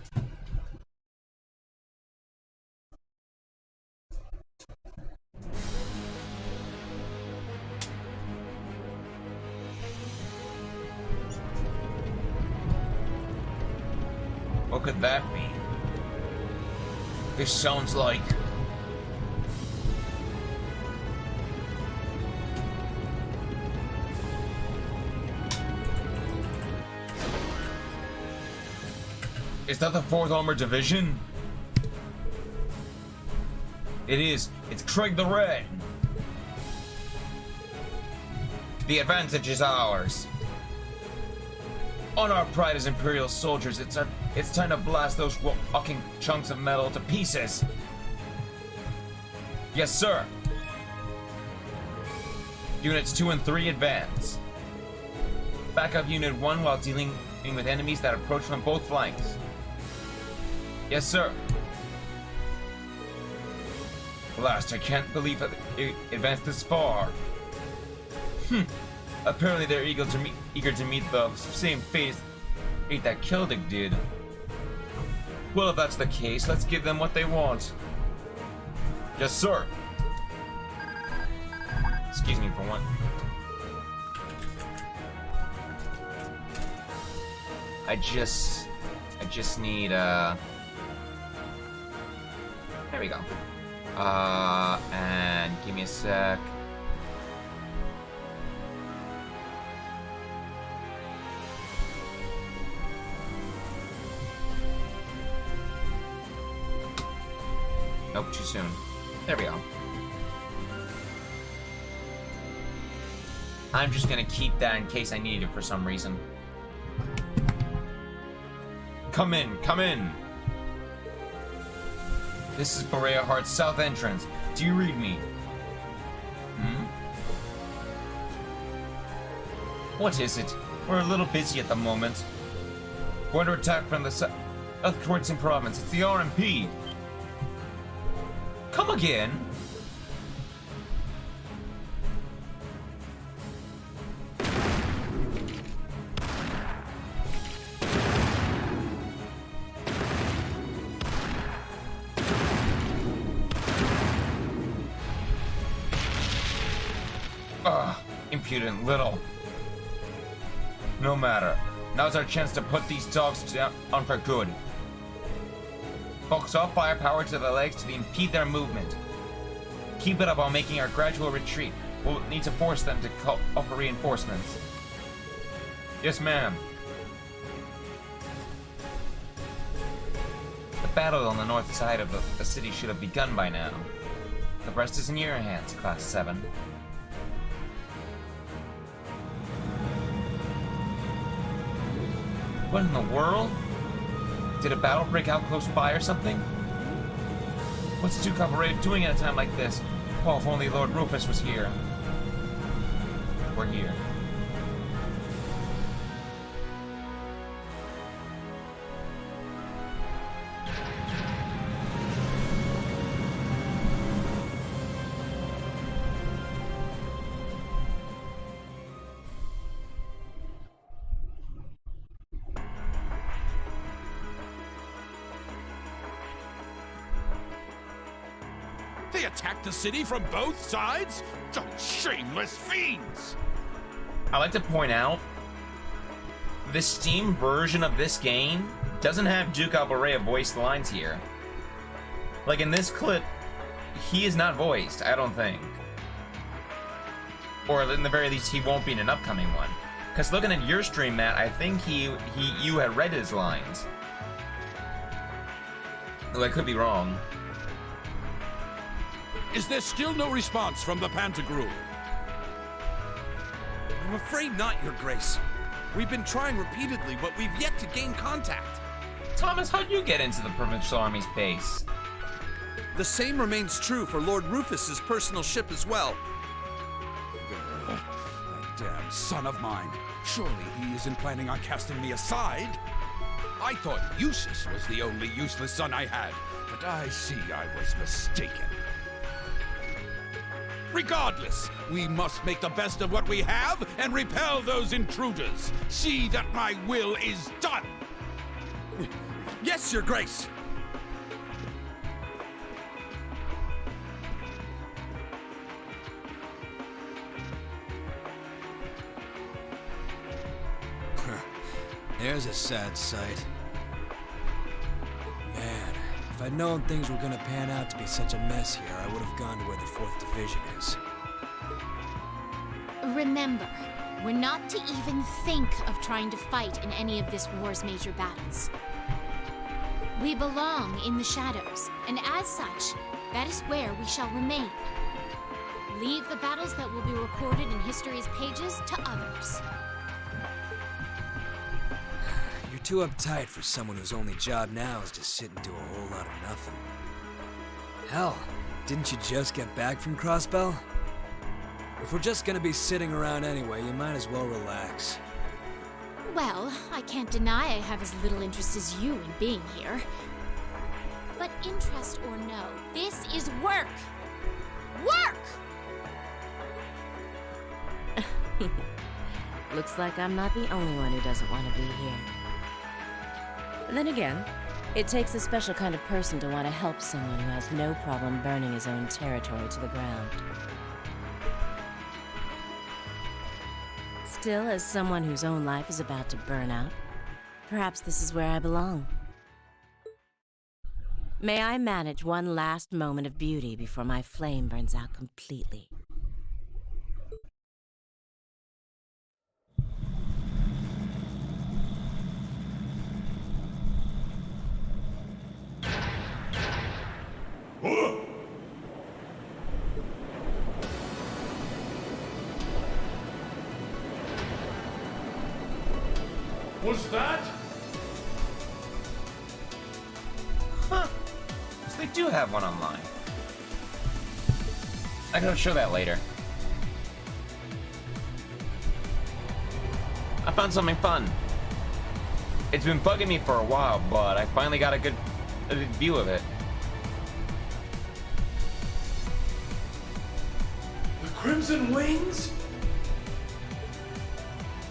Speaker 1: What could that be? This sounds like... Is that the 4th Armored Division? It is. It's Craig the Red. The advantage is ours. On our pride as Imperial soldiers, it's time to blast those walking chunks of metal to pieces. Yes, sir. Units 2 and 3 advance. Back up Unit 1 while dealing with enemies that approach from both flanks. Yes, sir. Blast, I can't believe it advanced this far. Apparently they're eager to meet the same fate that Keldig did. Well, if that's the case, let's give them what they want. Yes, sir. Excuse me for one. I just need there we go. And give me a sec. Nope, too soon. There we go. I'm just gonna keep that in case I need it for some reason. Come in, come in! This is Berea Heart's south entrance. Do you read me? What is it? We're a little busy at the moment. We're under attack from the south towards province. It's the RMP. Come again? Impudent little. No matter. Now's our chance to put these dogs down for good. Focus all firepower to the legs to impede their movement. Keep it up while making our gradual retreat. We'll need to force them to call for reinforcements. Yes, ma'am. The battle on the north side of the city should have begun by now. The rest is in your hands, Class 7. What in the world? Did a battle break out close by or something? What's Duke Alvarez doing at a time like this? Oh, if only Lord Rufus was here. We're here.
Speaker 15: They attacked the city from both sides? Those shameless fiends!
Speaker 1: I like to point out, the Steam version of this game doesn't have Duke Alvarez voiced lines here. Like in this clip, he is not voiced, I don't think. Or in the very least, he won't be in an upcoming one. Because looking at your stream, Matt, I think you had read his lines. Though I could be wrong.
Speaker 15: Is there still no response from the Pantagruel?
Speaker 7: I'm afraid not, Your Grace. We've been trying repeatedly, but we've yet to gain contact.
Speaker 1: Thomas, how'd you get into the Provincial Army's base?
Speaker 7: The same remains true for Lord Rufus's personal ship as well.
Speaker 15: That damn son of mine. Surely he isn't planning on casting me aside. I thought Eustace was the only useless son I had, but I see I was mistaken. Regardless, we must make the best of what we have and repel those intruders. See that my will is done.
Speaker 7: Yes, Your Grace.
Speaker 16: There's a sad sight. Man, if I'd known things were gonna pan out to be such a mess here, I would have gone to where the 4th Division is.
Speaker 17: Remember, we're not to even think of trying to fight in any of this war's major battles. We belong in the shadows, and as such, That is where we shall remain. Leave the battles that will be recorded in history's pages to others.
Speaker 16: You're too uptight for someone whose only job now is to sit and do a whole lot of nothing. Hell, didn't you just get back from Crossbell? If we're just gonna be sitting around anyway, you might as well relax.
Speaker 17: Well, I can't deny I have as little interest as you in being here. But interest or no, this is work! Work!
Speaker 11: Looks like I'm not the only one who doesn't want to be here. Then again, it takes a special kind of person to want to help someone who has no problem burning his own territory to the ground. Still, as someone whose own life is about to burn out, perhaps this is where I belong. May I manage one last moment of beauty before my flame burns out completely.
Speaker 18: Was that?
Speaker 1: Huh. So they do have one online. I can show that later. I found something fun. It's been bugging me for a while, but I finally got a good view of it.
Speaker 18: The Crimson Wings?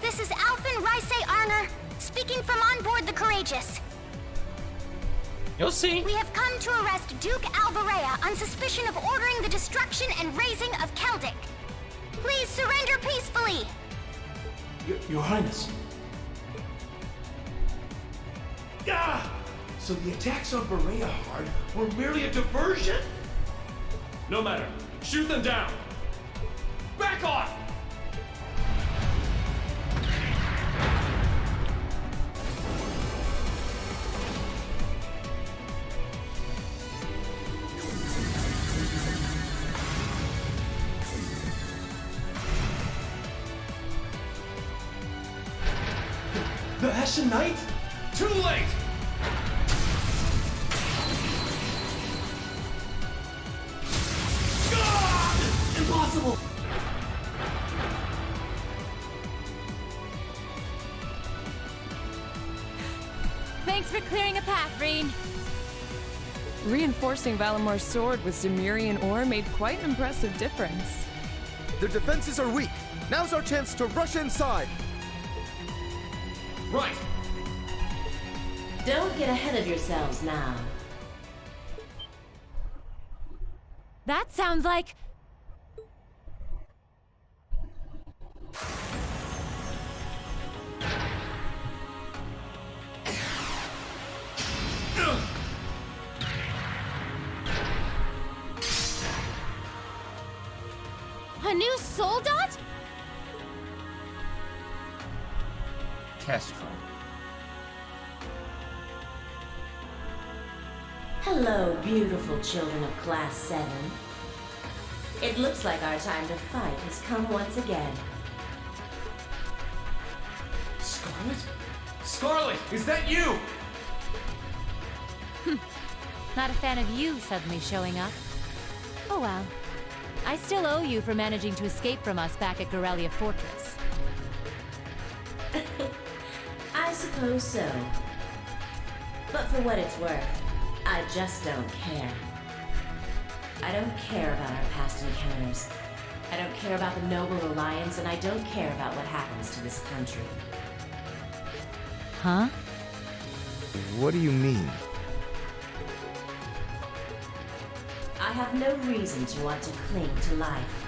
Speaker 2: This is Alphen Rysei Arner, speaking from on board the Courageous.
Speaker 1: You'll see.
Speaker 2: We have come to arrest Duke Alberea on suspicion of ordering the destruction and razing of Keldic. Please surrender peacefully.
Speaker 18: Your Highness. Ah! So the attacks on Berea Hard were merely a diversion? No matter. Shoot them down! Back off! The Ashen Knight? Too late! God! Impossible!
Speaker 11: Thanks for clearing a path, Reen.
Speaker 4: Reinforcing Valamore's sword with Zemirian ore made quite an impressive difference.
Speaker 9: Their defenses are weak. Now's our chance to rush inside.
Speaker 18: Right!
Speaker 11: Don't get ahead of yourselves now. That sounds like...
Speaker 17: A new soul dot?
Speaker 1: Kestrel.
Speaker 11: Hello, beautiful children of Class 7. It looks like our time to fight has come once again.
Speaker 18: Scarlet? Scarlet, is that you?
Speaker 11: Not a fan of you suddenly showing up. Oh well. I still owe you for managing to escape from us back at Gorelia Fortress. I suppose so. But for what it's worth, I just don't care. I don't care about our past encounters. I don't care about the Noble Alliance, and I don't care about what happens to this country. Huh?
Speaker 9: What do you mean?
Speaker 11: I have no reason to want to cling to life.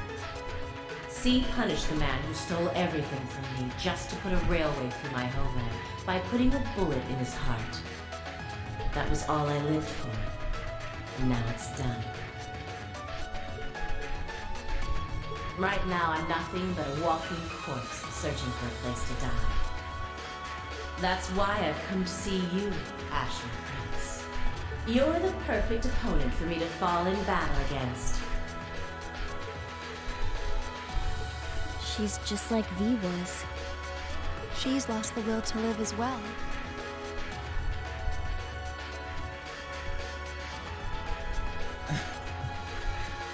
Speaker 11: See punish the man who stole everything from me just to put a railway through my homeland by putting a bullet in his heart. That was all I lived for. And now it's done. Right now I'm nothing but a walking corpse searching for a place to die. That's why I've come to see you, Ashen Prince.
Speaker 19: You're the perfect opponent for me to fall in battle against.
Speaker 2: She's just like V was.
Speaker 20: She's lost the will to live as well.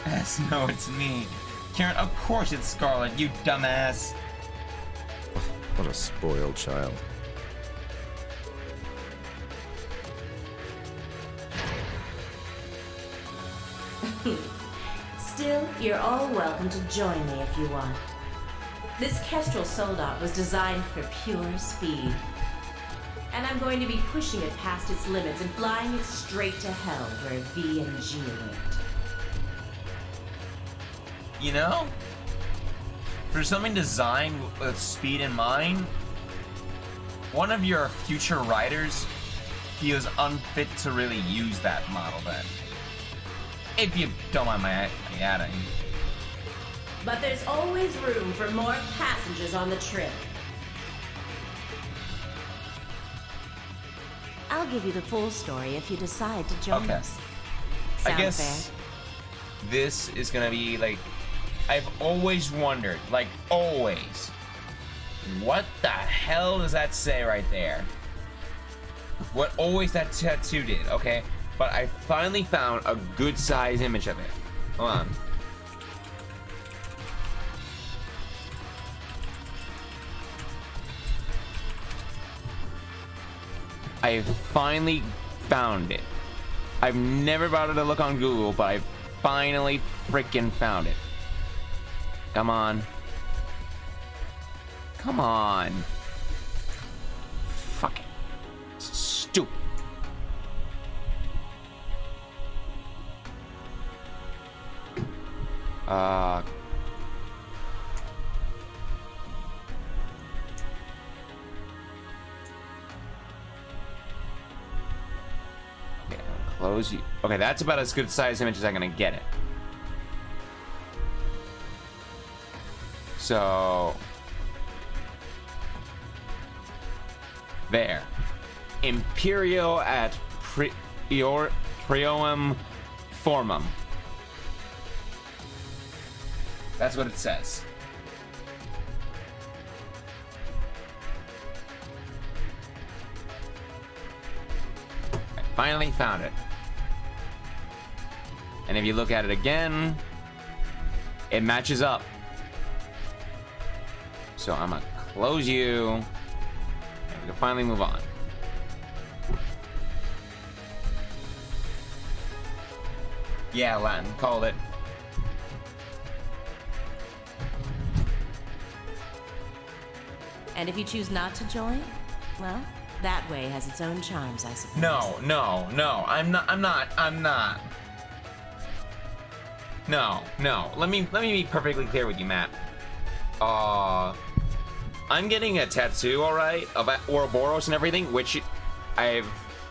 Speaker 1: Yes, no, it's me. Karen, of course it's Scarlet, you dumbass.
Speaker 9: What a spoiled child.
Speaker 19: Still, you're all welcome to join me if you want. This Kestrel Soldat was designed for pure speed. And I'm going to be pushing it past its limits and flying it straight to hell where V and G await.
Speaker 1: You know? For something designed with speed in mind, one of your future riders feels unfit to really use that model then. If you don't mind my adding.
Speaker 19: But there's always room for more passengers on the trip. I'll give you the full story if you decide to join us. Sound
Speaker 1: I guess this is gonna be like, I've always wondered, like always, what the hell does that say right there? What always that tattoo did, okay? But I finally found a good size image of it. Hold on. I finally found it. I've never bothered to look on Google, but I finally freaking found it. Come on. Come on. Fuck it. Stupid. Okay, close you. Okay, that's about as good size image as I'm gonna get it. So there. Imperial at Priorum Formum. That's what it says. I finally found it. And if you look at it again, it matches up. So I'm gonna close you. And we can finally move on. Yeah, Latin, called it.
Speaker 19: And if you choose not to join, well, that way has its own charms, I suppose.
Speaker 1: No, I'm not. No. Let me be perfectly clear with you, Matt. I'm getting a tattoo, alright, of Ouroboros and everything, which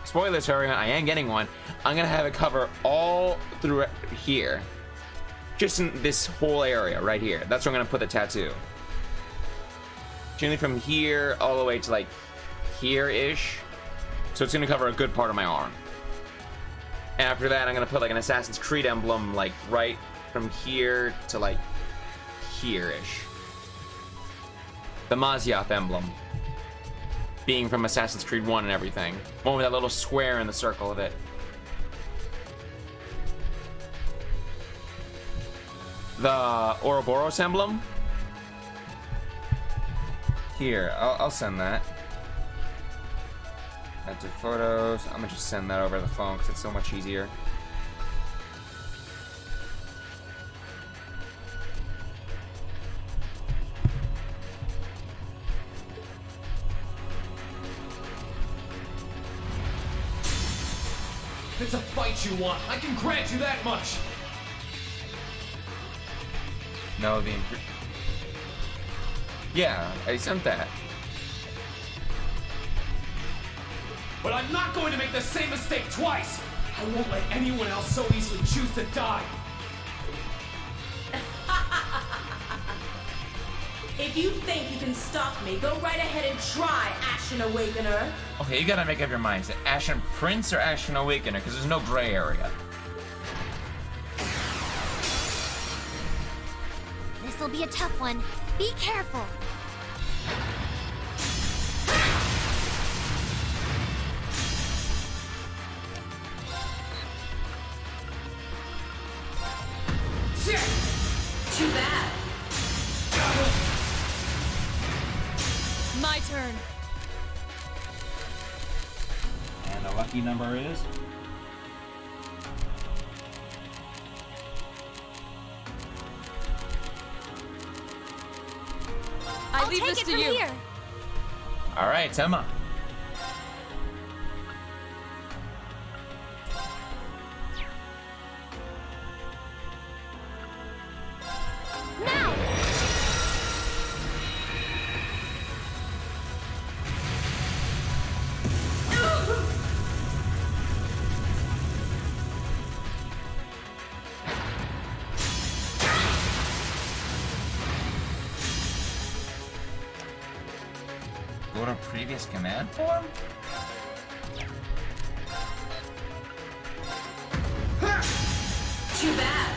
Speaker 1: spoilers for everyone, I am getting one. I'm gonna have it cover all through here. Just in this whole area right here. That's where I'm gonna put the tattoo. Generally from here all the way to like here-ish. So it's gonna cover a good part of my arm. And after that, I'm gonna put like an Assassin's Creed emblem like right from here to like here-ish. The Mazioth emblem. Being from Assassin's Creed 1 and everything. One with that little square in the circle of it. The Ouroboros emblem. Here, I'll send that. Add to photos. I'm gonna just send that over the phone because it's so much easier.
Speaker 18: If it's a fight you want, I can grant you that much.
Speaker 1: No, yeah, I sent that.
Speaker 18: But I'm not going to make the same mistake twice. I won't let anyone else so easily choose to
Speaker 19: If you think you can stop me, go right ahead and try, Ashen Awakener.
Speaker 1: Okay, you gotta make up your mind. Is it Ashen Prince or Ashen Awakener? Because there's no gray area.
Speaker 8: This'll be a tough one. Be careful.
Speaker 19: Too bad.
Speaker 4: My turn.
Speaker 21: And the lucky number is?
Speaker 4: I leave
Speaker 8: take
Speaker 4: this
Speaker 8: it
Speaker 4: to
Speaker 8: from
Speaker 4: you.
Speaker 8: Here.
Speaker 1: All right, Emma.
Speaker 8: Now.
Speaker 1: Go to previous command form?
Speaker 19: Too bad.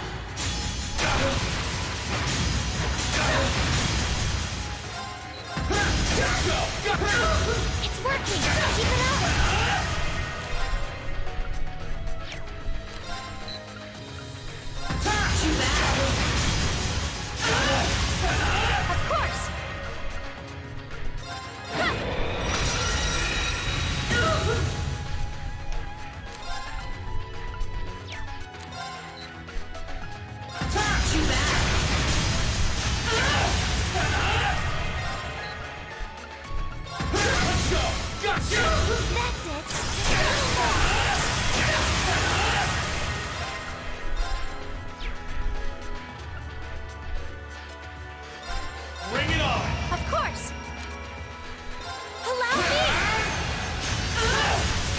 Speaker 8: It's working. Keep it up.
Speaker 19: Too bad.
Speaker 8: Of course.
Speaker 19: Too bad.
Speaker 18: Let's go! Gotcha!
Speaker 8: That's it.
Speaker 18: Bring it on!
Speaker 8: Of course. Allow me.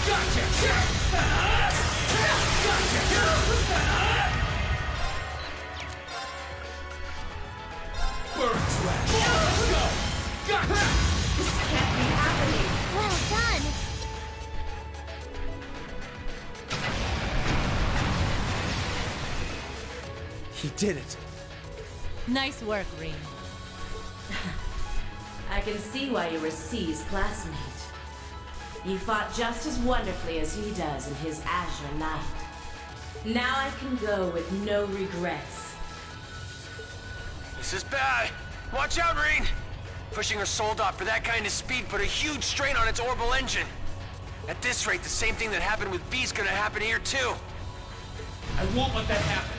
Speaker 18: Gotcha! We're a trap. Let's go! Gotcha!
Speaker 19: This can't be happening.
Speaker 8: Well done.
Speaker 9: He did it.
Speaker 11: Nice work, Rean.
Speaker 19: I can see why you were C's classmate. You fought just as wonderfully as he does in his Azure Knight. Now I can go with no regrets.
Speaker 22: This is bad. Watch out, Rean! Pushing her Soldot for that kind of speed put a huge strain on its orbital engine. At this rate, the same thing that happened with B's gonna happen here, too.
Speaker 18: I won't let that happen.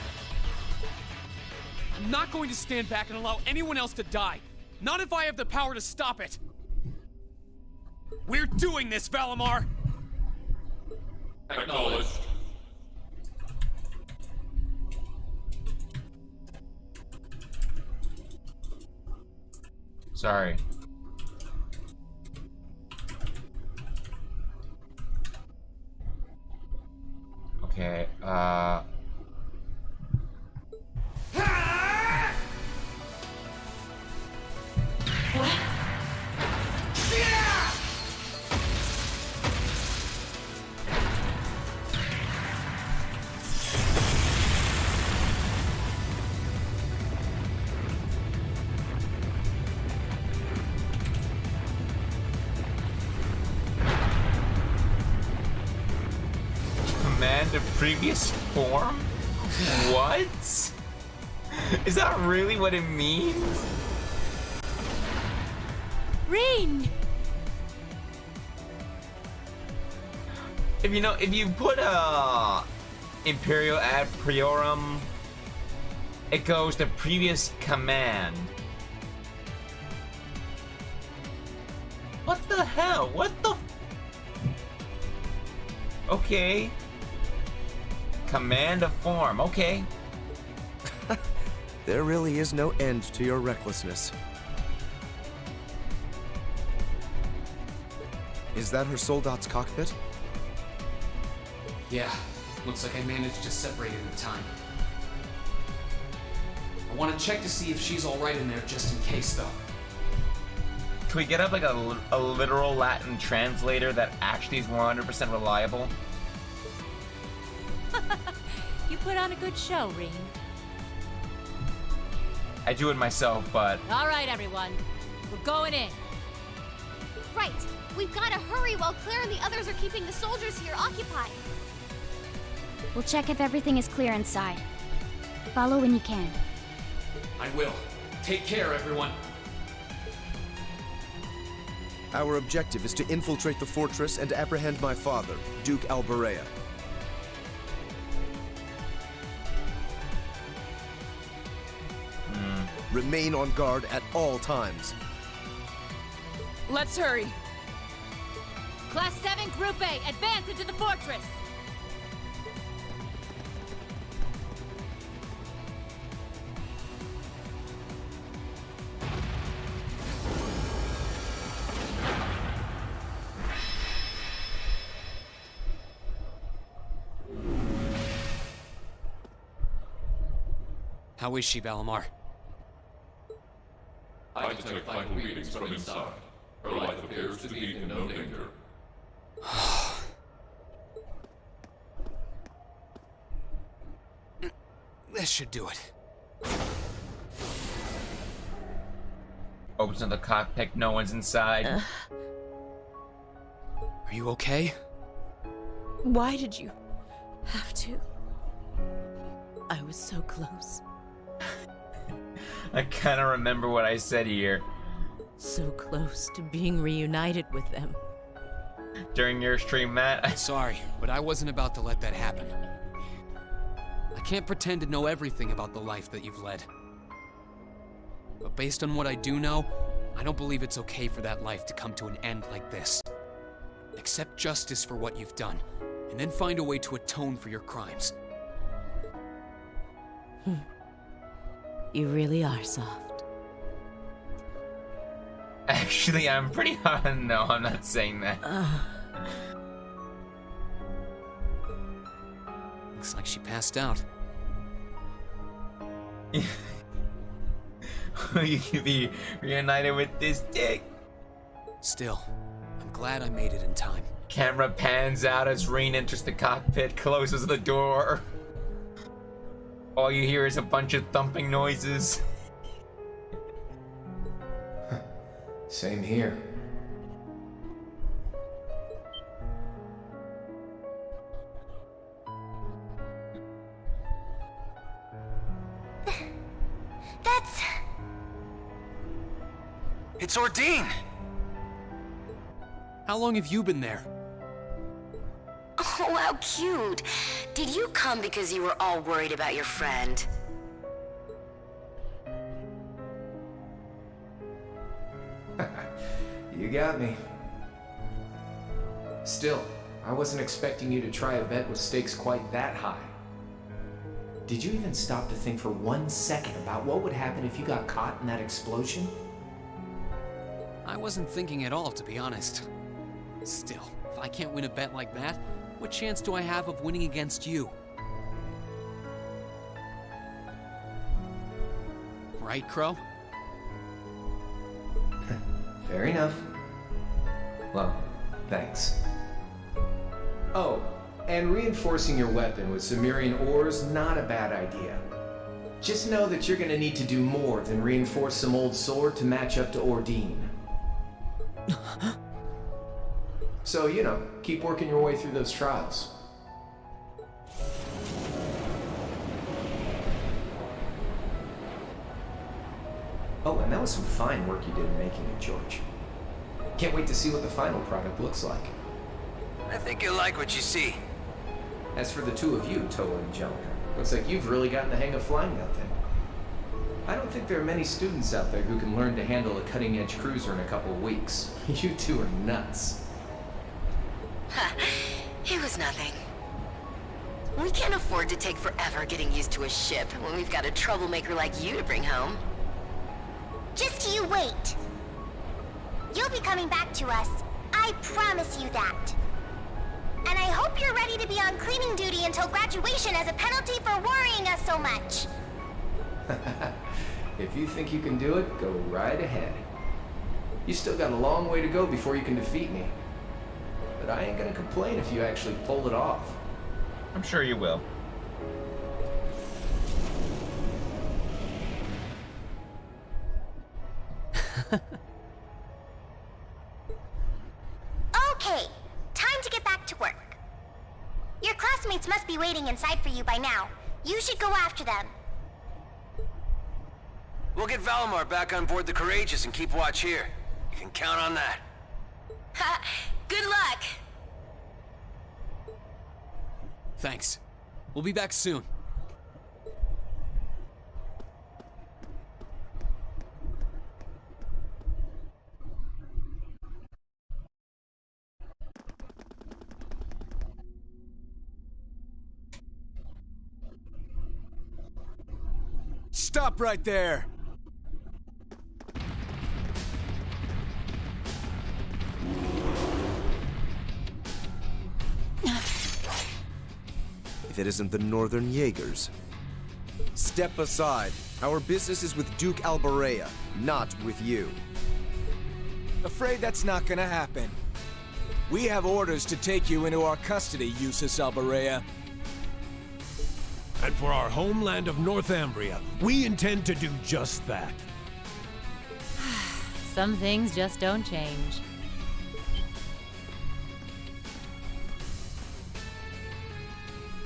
Speaker 3: I'm not going to stand back and allow anyone else to die. Not if I have the power to stop it. We're doing this, Valimar!
Speaker 18: Acknowledged.
Speaker 1: Sorry. Okay, command of previous form? What? Is that really what it means?
Speaker 11: Rean!
Speaker 1: If you put a Imperial ad priorum, it goes to previous command. What the hell? What the? Okay. Command of form. Okay.
Speaker 9: There really is no end to your recklessness. Is that her Soldot's cockpit?
Speaker 3: Yeah, looks like I managed to separate it in time. I want to check to see if she's alright in there just in case, though.
Speaker 1: Can we get up like a literal Latin translator that actually is 100% reliable?
Speaker 11: You put on a good show, Reen.
Speaker 1: I do it myself, but...
Speaker 11: All right, everyone. We're going in.
Speaker 8: Right. We've got to hurry while Claire and the others are keeping the soldiers here occupied.
Speaker 2: We'll check if everything is clear inside. Follow when you can.
Speaker 3: I will. Take care, everyone.
Speaker 9: Our objective is to infiltrate the fortress and apprehend my father, Duke Alberea. Remain on guard at all times.
Speaker 4: Let's hurry.
Speaker 11: Class 7, Group A, advance into the fortress!
Speaker 3: How is she, Valimar?
Speaker 5: I detect vital readings from inside. Her life appears to be in no danger.
Speaker 3: This should do it.
Speaker 1: Opens to the cockpit, no one's inside.
Speaker 3: Are you okay?
Speaker 6: Why did you have to? I was so close.
Speaker 1: I kind of remember what I said here.
Speaker 6: So close to being reunited with them.
Speaker 1: During your stream, Matt.
Speaker 3: Sorry, but I wasn't about to let that happen. I can't pretend to know everything about the life that you've led. But based on what I do know, I don't believe it's okay for that life to come to an end like this. Accept justice for what you've done, and then find a way to atone for your crimes.
Speaker 6: You really are soft.
Speaker 1: Actually, I'm pretty hard. No, I'm not saying that.
Speaker 3: Looks like she passed out.
Speaker 1: You can be reunited with this dick.
Speaker 3: Still, I'm glad I made it in time.
Speaker 1: Camera pans out as Reen enters the cockpit, closes the door. All you hear is a bunch of thumping noises.
Speaker 10: Same here.
Speaker 8: That's...
Speaker 22: It's Ordine!
Speaker 3: How long have you been there?
Speaker 23: Oh, how cute. Did you come because you were all worried about your friend?
Speaker 10: You got me. Still, I wasn't expecting you to try a bet with stakes quite that high. Did you even stop to think for 1 second about what would happen if you got caught in that explosion?
Speaker 3: I wasn't thinking at all, to be honest. Still, if I can't win a bet like that, what chance do I have of winning against you? Right, Crow?
Speaker 10: Fair enough. Well, thanks. Oh, and reinforcing your weapon with Cimmerian ores, not a bad idea. Just know that you're gonna need to do more than reinforce some old sword to match up to Ordine. So, you know, keep working your way through those trials. Oh, and that was some fine work you did in making it, George. Can't wait to see what the final product looks like.
Speaker 22: I think you'll like what you see.
Speaker 10: As for the two of you, Toa and Angelica, looks like you've really gotten the hang of flying that thing. I don't think there are many students out there who can learn to handle a cutting-edge cruiser in a couple of weeks. You two are nuts.
Speaker 23: It was nothing. We can't afford to take forever getting used to a ship when we've got a troublemaker like you to bring home.
Speaker 2: Just you wait. You'll be coming back to us. I promise you that. And I hope you're ready to be on cleaning duty until graduation as a penalty for worrying us so much.
Speaker 10: If you think you can do it, go right ahead. You still got a long way to go before you can defeat me. But I ain't gonna complain if you actually pull it off.
Speaker 1: I'm sure you will.
Speaker 2: Okay, time to get back to work. Your classmates must be waiting inside for you by now. You should go after them.
Speaker 22: We'll get Valimar back on board the Courageous and keep watch here. You can count on that.
Speaker 23: Ha! Good luck!
Speaker 3: Thanks. We'll be back soon.
Speaker 16: Stop right there!
Speaker 9: If it isn't the Northern Jaegers. Step aside. Our business is with Duke Alberea, not with you.
Speaker 16: Afraid that's not gonna happen. We have orders to take you into our custody, Eustace Alberea.
Speaker 18: And for our homeland of Northumbria, we intend to do just that.
Speaker 11: Some things just don't change.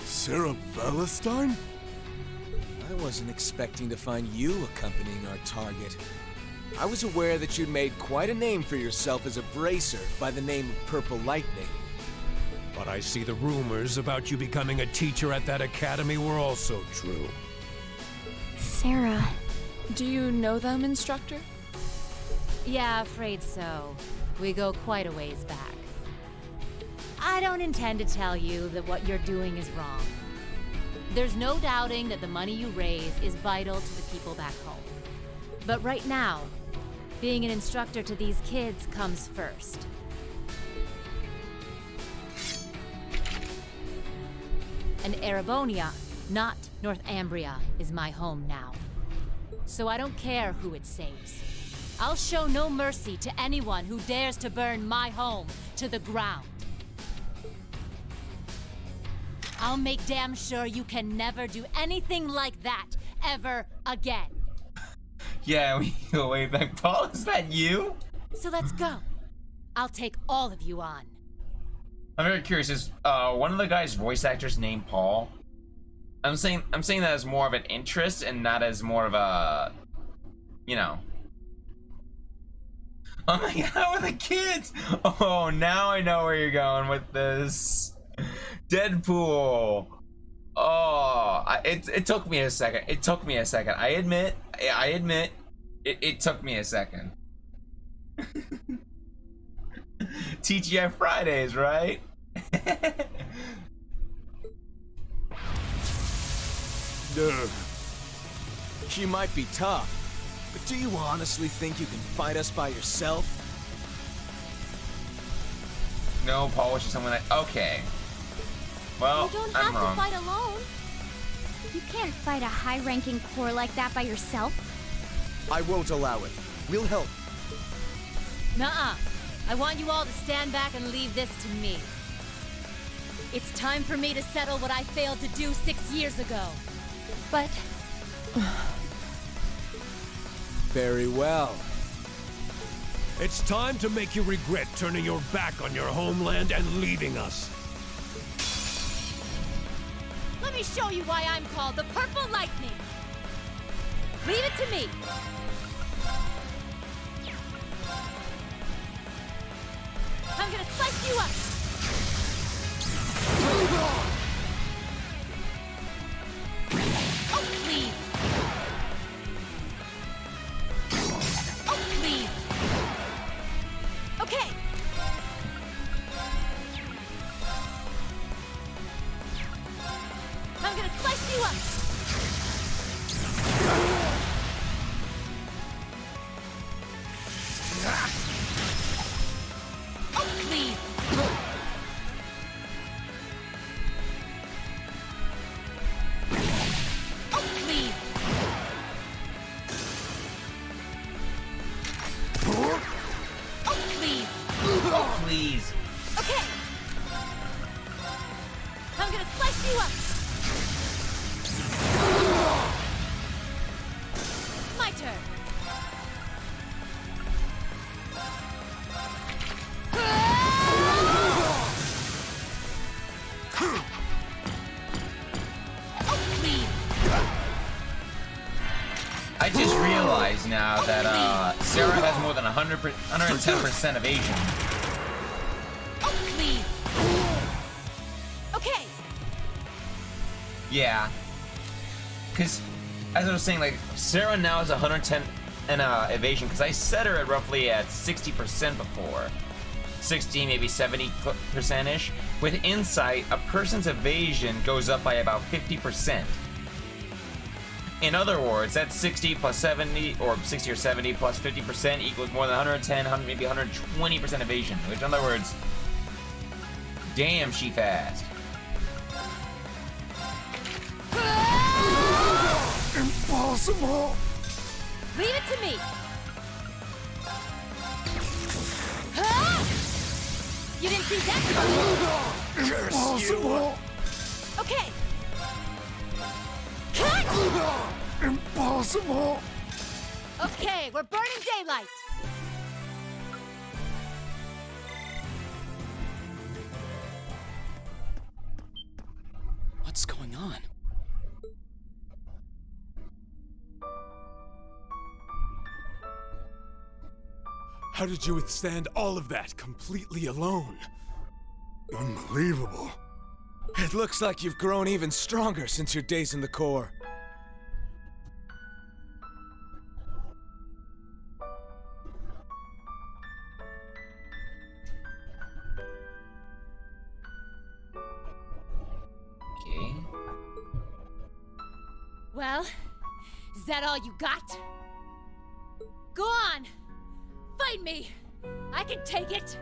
Speaker 16: Sarah Valentine? I wasn't expecting to find you accompanying our target. I was aware that you'd made quite a name for yourself as a bracer by the name of Purple Lightning.
Speaker 18: But I see the rumors about you becoming a teacher at that academy were also true.
Speaker 4: Sarah. Do you know them, Instructor?
Speaker 11: Yeah, afraid so. We go quite a ways back. I don't intend to tell you that what you're doing is wrong. There's no doubting that the money you raise is vital to the people back home. But right now, being an instructor to these kids comes first. And Erebonia, not Northumbria, is my home now. So I don't care who it saves. I'll show no mercy to anyone who dares to burn my home to the ground. I'll make damn sure you can never do anything like that ever again.
Speaker 1: Yeah, we go way back. Paul, is that you?
Speaker 11: So let's go. I'll take all of you on.
Speaker 1: I'm very curious. Is one of the guys' voice actors named Paul? I'm saying that as more of an interest and not as more of a, you know. Oh my god, how are the kids? Oh, now I know where you're going with this. Deadpool. Oh, it took me a second. It took me a second. I admit. It took me a second. TGI Fridays, right?
Speaker 16: She might be tough, but do you honestly think you can fight us by yourself?
Speaker 1: No, Paul, she's someone that. Okay. Well,
Speaker 2: You don't
Speaker 1: I'm
Speaker 2: have
Speaker 1: wrong.
Speaker 2: to fight alone. You can't fight a high-ranking corps like that by yourself.
Speaker 9: I won't allow it. We'll help.
Speaker 11: Nuh-uh. I want you all to stand back and leave this to me. It's time for me to settle what I failed to do 6 years ago. But...
Speaker 16: Very well.
Speaker 18: It's time to make you regret turning your back on your homeland and leaving us.
Speaker 11: let me show you why I'm called the Purple Lightning. Leave it to me. I'm gonna slice you up! Oh, please! Oh, please! Okay! I'm gonna slice you up! Oh, please! Oh, please!
Speaker 17: Okay! I'm gonna slice you up! My turn!
Speaker 1: I just realized now that Sarah has more than 110% evasion.
Speaker 17: Oh, please! Okay!
Speaker 1: Yeah. Because, as I was saying, like, Sarah now has 110 in evasion, because I set her at roughly at 60% before. 60, maybe 70%-ish. With Insight, a person's evasion goes up by about 50%. In other words, that's 60 plus 70, or 60 or 70 plus 50% equals more than 110, maybe 120% evasion. Which, in other words, damn, she fast.
Speaker 18: Impossible!
Speaker 17: Leave it to me! Ah! You didn't see that coming!
Speaker 18: Impossible!
Speaker 17: Okay! Cut!
Speaker 18: Impossible!
Speaker 17: Okay, we're burning daylight!
Speaker 3: What's going on?
Speaker 18: How did you withstand all of that completely alone? Unbelievable.
Speaker 16: It looks like you've grown even stronger since your days in the Corps.
Speaker 1: Okay.
Speaker 17: Well, is that all you got? Go on! Fight me! I can take it!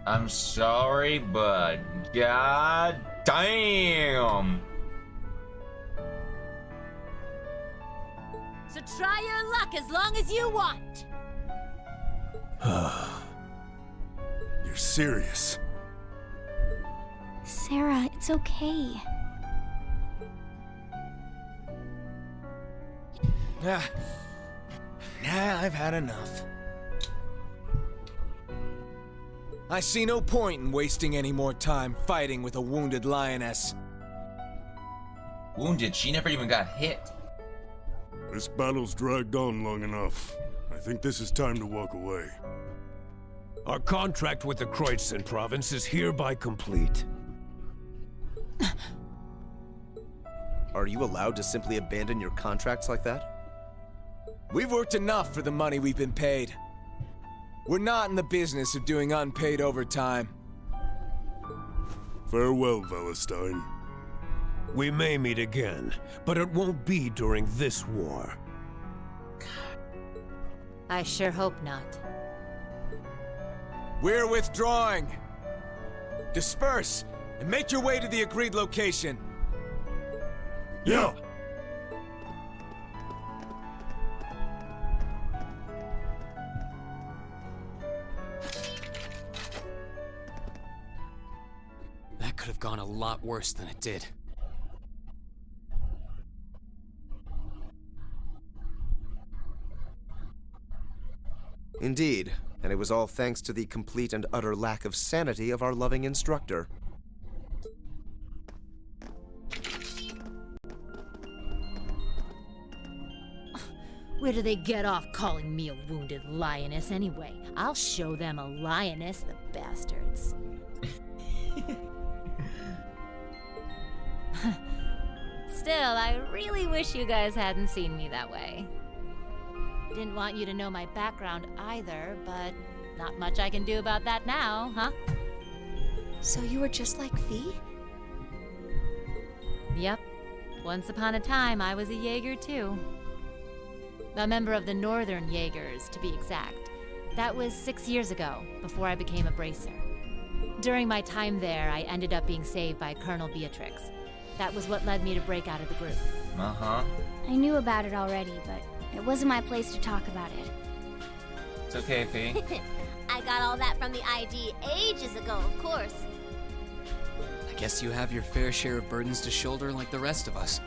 Speaker 1: I'm sorry, but god damn!
Speaker 17: So try your luck as long as you want!
Speaker 18: You're serious?
Speaker 2: Sarah, it's okay.
Speaker 16: Nah, I've had enough. I see no point in wasting any more time fighting with a wounded lioness.
Speaker 1: Wounded? She never even got hit.
Speaker 18: This battle's dragged on long enough. I think this is time to walk away.
Speaker 12: Our contract with the Kreutzen province is hereby complete.
Speaker 9: Are you allowed to simply abandon your contracts like that?
Speaker 16: We've worked enough for the money we've been paid. We're not in the business of doing unpaid overtime.
Speaker 18: Farewell, Valestein.
Speaker 12: We may meet again, but it won't be during this war.
Speaker 11: I sure hope not.
Speaker 16: We're withdrawing. Disperse and make your way to the agreed location.
Speaker 18: Yeah.
Speaker 3: That could have gone a lot worse than it did.
Speaker 9: Indeed, and it was all thanks to the complete and utter lack of sanity of our loving instructor.
Speaker 11: Where do they get off calling me a wounded lioness anyway? I'll show them a lioness, the bastards. Still, I really wish you guys hadn't seen me that way. Didn't want you to know my background either, but not much I can do about that now, huh?
Speaker 20: So you were just like V?
Speaker 11: Yep. Once upon a time, I was a Jaeger too. A member of the Northern Jaegers, to be exact. That was 6 years ago, before I became a bracer. During my time there, I ended up being saved by Colonel Beatrix. That was what led me to break out of the group.
Speaker 1: Uh-huh.
Speaker 2: I knew about it already, but it wasn't my place to talk about it.
Speaker 1: It's okay, P.
Speaker 2: I got all that from the ID ages ago, of course.
Speaker 3: I guess you have your fair share of burdens to shoulder like the rest of us.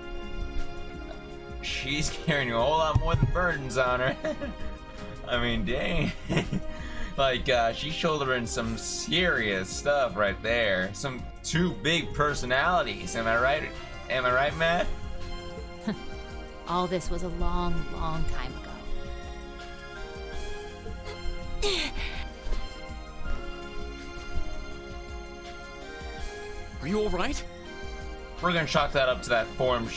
Speaker 1: She's carrying a whole lot more than burdens on her. I mean, dang. Like, she's shouldering some serious stuff right there. Some two big personalities. Am I right? Am I right, Matt?
Speaker 11: All this was a long, long time ago.
Speaker 3: Are you alright?
Speaker 1: We're gonna chalk that up to that form,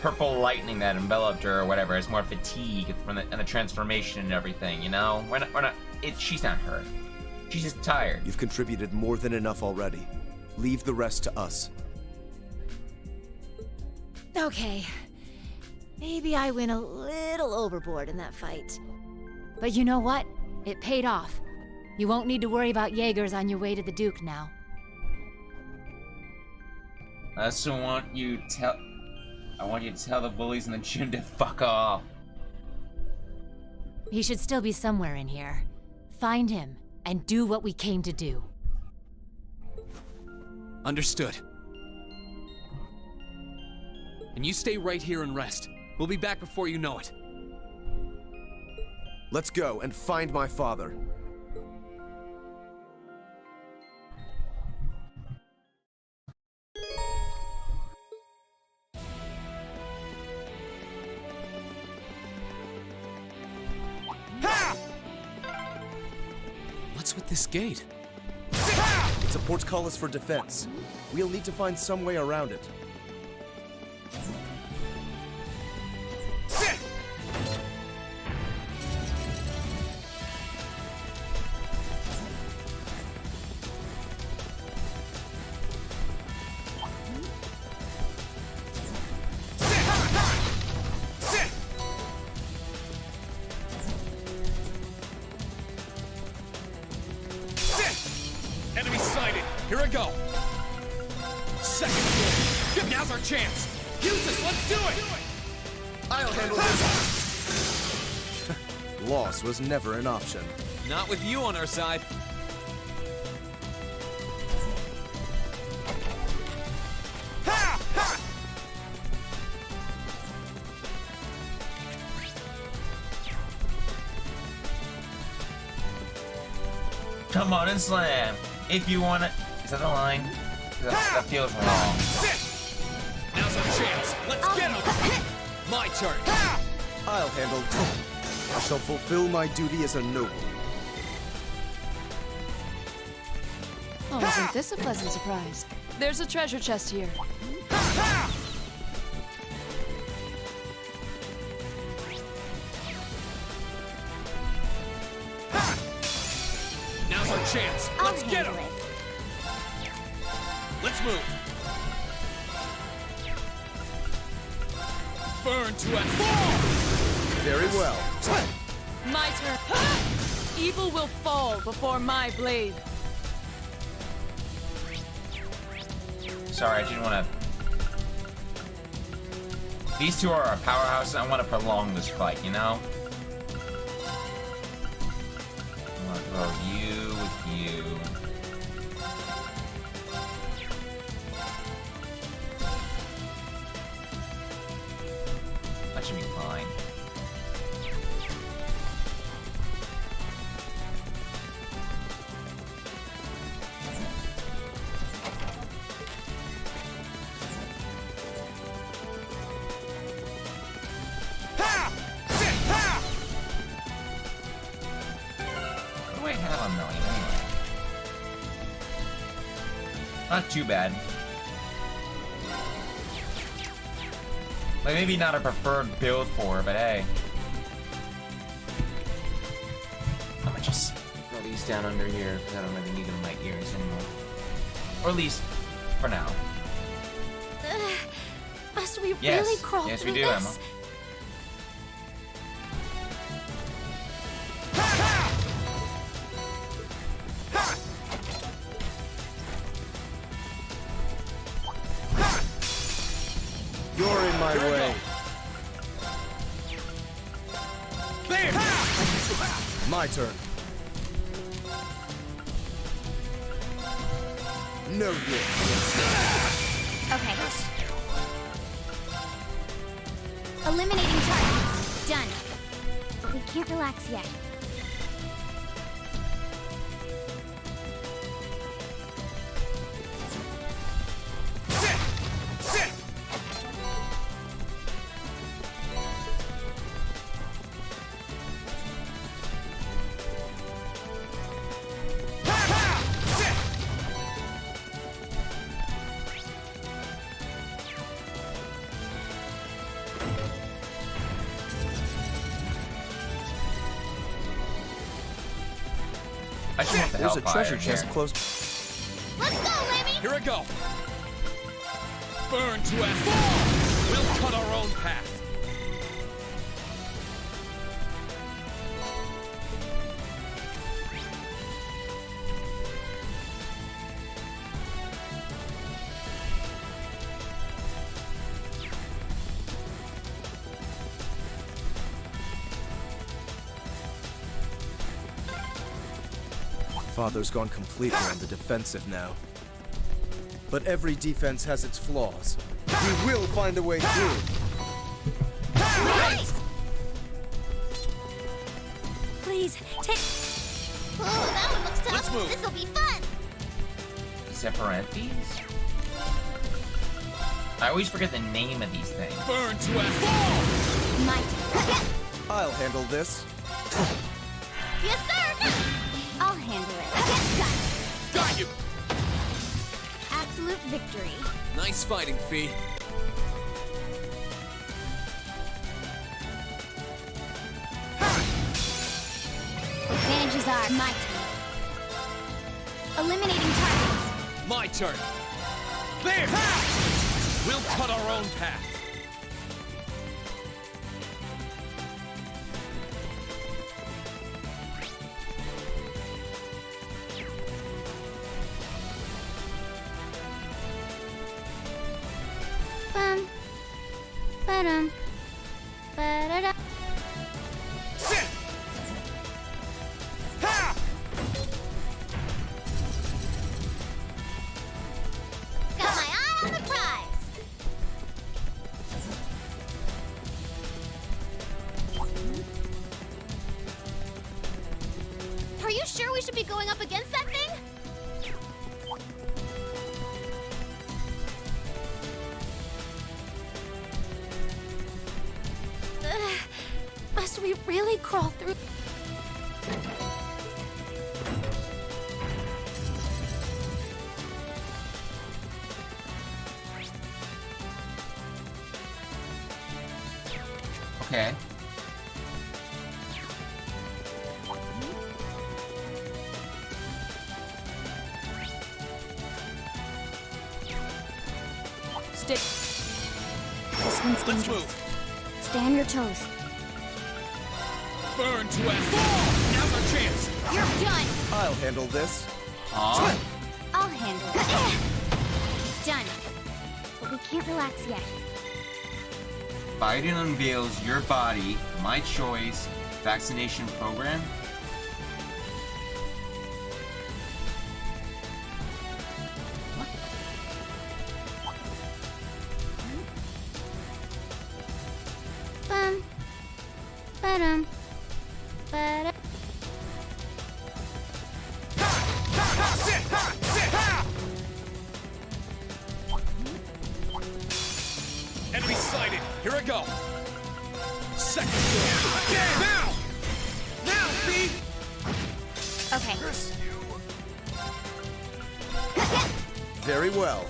Speaker 1: purple lightning that enveloped her or whatever. It's more fatigue from the transformation and everything, you know? We're not, she's not hurt. She's just tired.
Speaker 9: You've contributed more than enough already. Leave the rest to us.
Speaker 11: Okay. Maybe I went a little overboard in that fight. But you know what? It paid off. You won't need to worry about Jaegers on your way to the Duke now.
Speaker 1: I also want you to tell the bullies in the gym to fuck off.
Speaker 11: He should still be somewhere in here. Find him, and do what we came to do.
Speaker 3: Understood. And you stay right here and rest. We'll be back before you know it.
Speaker 9: Let's go and find my father.
Speaker 3: What's with this gate?
Speaker 9: It's a portcullis for defense. We'll need to find some way around it.
Speaker 3: Enemy sighted. Here I go. Second floor. Now's our chance. Use this. Let's do it.
Speaker 9: I'll handle this. Loss was never an option.
Speaker 3: Not with you on our side.
Speaker 1: Come on and slam. If you want it. Is that the line? That feels wrong.
Speaker 3: Now's our chance. Let's get him. My turn.
Speaker 9: I'll handle it. I shall fulfill my duty as a noble.
Speaker 4: Oh, isn't this a pleasant surprise? There's a treasure chest here.
Speaker 3: Now's our chance. Let's get him. Let's move. Burn to a fall.
Speaker 9: Very well.
Speaker 4: My turn. Evil will fall before my blade.
Speaker 1: Sorry, I didn't want to. These two are our powerhouses. I want to prolong this fight, you know? I want to throw you with you. That should be fine. What do I have on million anyway? Not too bad. Like, maybe not a preferred build for her, but hey. I'm gonna just throw these down under here because I don't really need them in my ears anymore. Or at least for now.
Speaker 2: Must we
Speaker 1: Yes.
Speaker 2: really crawl
Speaker 1: Yes,
Speaker 2: through
Speaker 1: we do,
Speaker 2: this?
Speaker 1: Emma.
Speaker 9: You're in my way.
Speaker 3: There!
Speaker 9: My turn. No good.
Speaker 2: Okay. Eliminating targets. Done. But we can't relax yet.
Speaker 1: I just want the
Speaker 9: There's a
Speaker 1: hellfire
Speaker 9: treasure chest
Speaker 1: here.
Speaker 9: close.
Speaker 2: Let's go, Lemmy!
Speaker 3: Here I go! Burn to ashes! We'll cut our own path.
Speaker 9: Father's gone completely on the defensive now. But every defense has its flaws. We will find a way through.
Speaker 2: Right!
Speaker 8: Please, take...
Speaker 2: Oh, that one looks tough.
Speaker 3: Let's move.
Speaker 2: This'll be fun.
Speaker 1: Separantes? I always forget the name of these things.
Speaker 3: Burn to ashes!
Speaker 2: Might.
Speaker 9: I'll handle this.
Speaker 2: Yes, sir! I'll handle it.
Speaker 3: Got you!
Speaker 2: Absolute victory.
Speaker 3: Nice fighting, Fee.
Speaker 2: Advantages are my turn. Eliminating targets.
Speaker 3: My turn. There! We'll cut our own path.
Speaker 2: Ba-dum. Ba-da-da.
Speaker 3: Sit! Ha!
Speaker 2: Got my eye on the prize. Are you sure we should be going up against that thing?
Speaker 8: Must we really crawl through?
Speaker 1: Okay.
Speaker 2: Stay. This one's dangerous. Stay on your toes.
Speaker 3: Burn to ashes! Now's our chance!
Speaker 2: You're done.
Speaker 9: I'll handle this.
Speaker 1: Huh?
Speaker 2: I'll handle it. Done. But we can't relax yet.
Speaker 1: Biden unveils your body, my choice, vaccination program.
Speaker 2: Bum. Ba-dum. Ba-da.
Speaker 3: Enemy sighted! Here I go! Second floor! Okay, now! Now, Fee!
Speaker 2: Okay.
Speaker 9: Very well.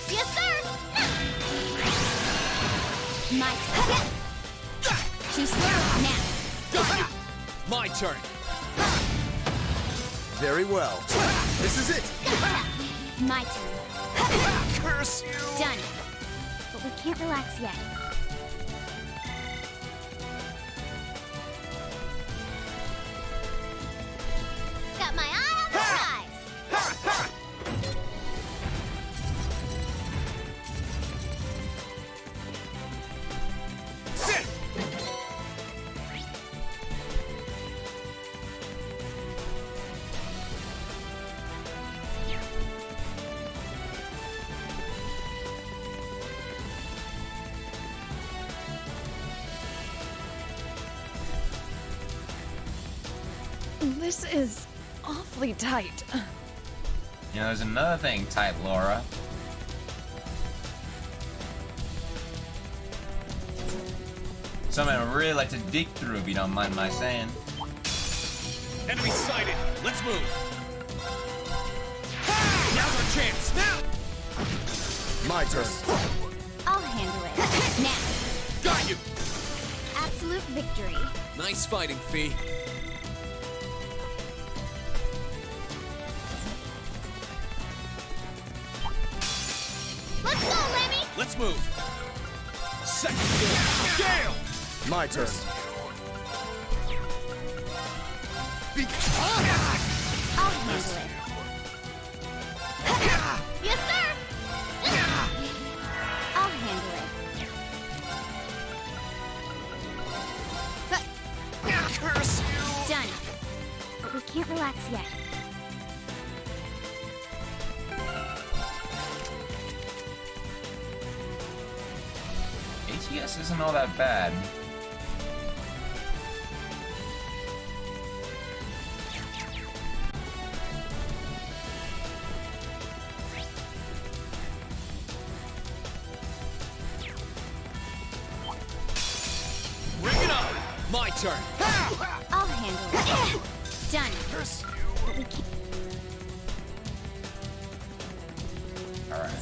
Speaker 2: Yes, sir. My turn. Too slow. Now.
Speaker 3: Got you! My turn!
Speaker 9: Very well. This is it.
Speaker 2: My turn.
Speaker 3: Curse you!
Speaker 2: Done. But we can't relax yet. Got my eye on the prize.
Speaker 3: Sit!
Speaker 4: This is awfully tight.
Speaker 1: You know, there's another thing tight, Laura. Something I'd really like to dig through, if you don't mind my saying.
Speaker 18: Enemy sighted. Let's move. Now's our chance. Now.
Speaker 9: My turn.
Speaker 2: I'll handle it. Now.
Speaker 18: Got you.
Speaker 2: Absolute victory.
Speaker 3: Nice fighting, Fee.
Speaker 2: Let's go, Lemmy!
Speaker 18: Let's move. Second floor. Gale.
Speaker 9: My turn.
Speaker 2: I'll handle it. Yes, sir! I'll handle it.
Speaker 18: Curse you.
Speaker 2: Done. But we can't relax yet.
Speaker 1: ATS isn't all that bad.
Speaker 18: Bring it on.
Speaker 3: My turn.
Speaker 2: I'll handle it. Done. But we can't.
Speaker 1: Alright.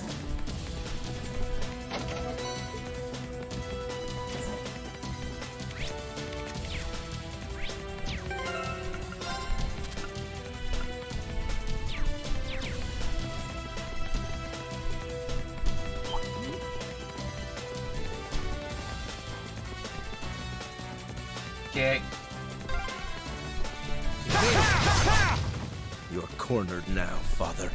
Speaker 1: Okay.
Speaker 9: You're cornered now, Father.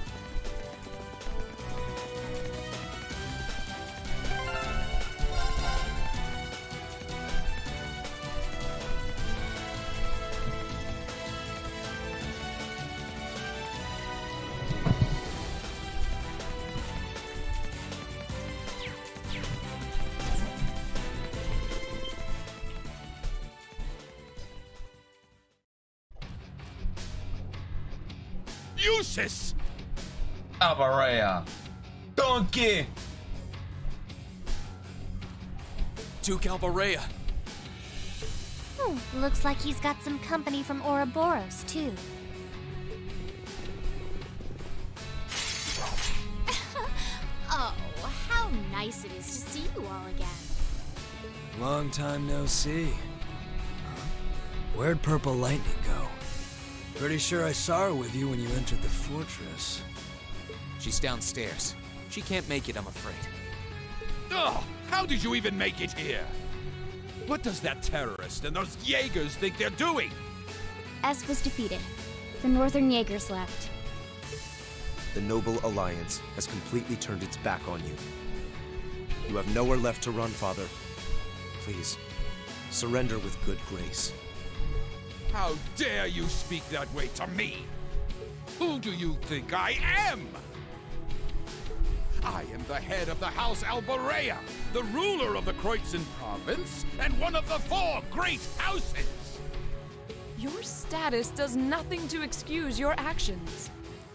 Speaker 18: Useless.
Speaker 1: Albaraya. Donkey.
Speaker 3: Duke Albaraya.
Speaker 2: Looks like he's got some company from Ouroboros, too.
Speaker 17: Oh, how nice it is to see you all again.
Speaker 16: Long time no see. Where'd Purple Lightning go? Pretty sure I saw her with you when you entered the fortress.
Speaker 3: She's downstairs. She can't make it, I'm afraid.
Speaker 18: Oh, how did you even make it here? What does that terrorist and those Jaegers think they're doing?
Speaker 2: S was defeated. The Northern Jaegers left.
Speaker 9: The Noble Alliance has completely turned its back on you. You have nowhere left to run, Father. Please, surrender with good grace.
Speaker 18: How dare you speak that way to me? Who do you think I am? I am the head of the House Albaraya, the ruler of the Kreutzen province, and one of the 4 great houses!
Speaker 4: Your status does nothing to excuse your actions.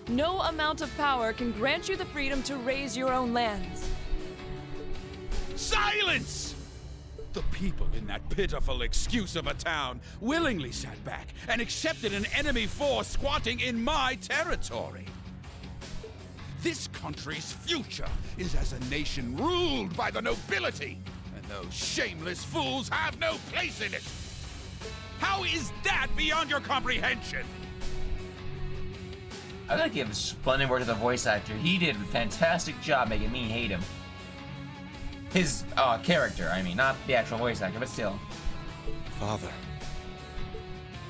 Speaker 4: No amount of power can grant you the freedom to raise your own lands.
Speaker 18: Silence! The people in that pitiful excuse of a town willingly sat back and accepted an enemy force squatting in my territory. This country's future is as a nation ruled by the nobility, and those shameless fools have no place in it. How is that beyond your comprehension?
Speaker 1: I gotta give splendid work to the voice actor. He did a fantastic job making me hate him. His character, I mean, not the actual voice actor, but still.
Speaker 9: Father.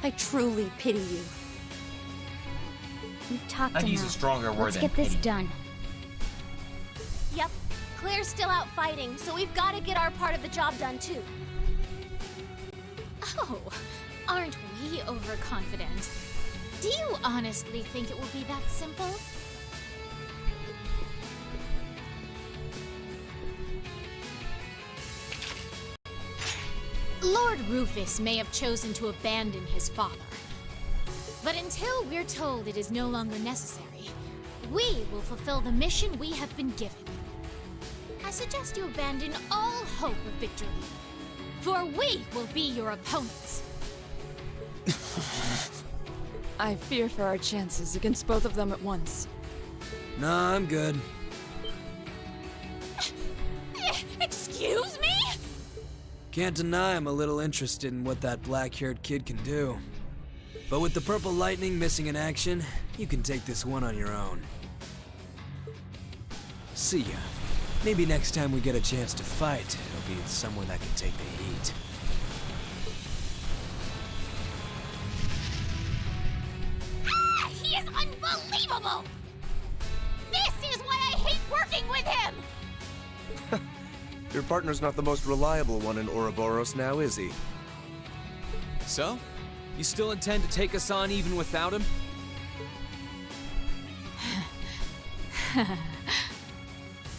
Speaker 11: I truly pity you.
Speaker 2: We've talked
Speaker 1: I'd
Speaker 2: enough.
Speaker 1: use a stronger word
Speaker 2: Let's
Speaker 1: than
Speaker 2: get this
Speaker 1: pity.
Speaker 2: done.
Speaker 8: Yep, Claire's still out fighting, so we've got to get our part of the job done too.
Speaker 17: Oh, aren't we overconfident? Do you honestly think it will be that simple? Lord Rufus may have chosen to abandon his father, but But until we're told it is no longer necessary, we will fulfill the mission we have been given. I suggest you abandon all hope of victory, for we will be your opponents.
Speaker 4: I fear for our chances against both of them at once.
Speaker 16: Nah, I'm good.
Speaker 17: Excuse me?
Speaker 16: Can't deny I'm a little interested in what that black-haired kid can do. But with the purple lightning missing in action, you can take this one on your own. See ya. Maybe next time we get a chance to fight, it'll be someone that can take the heat.
Speaker 17: Ah! He is unbelievable! This is why I hate working with him!
Speaker 9: Your partner's not the most reliable one in Ouroboros now, is he?
Speaker 3: So? You still intend to take us on even without him?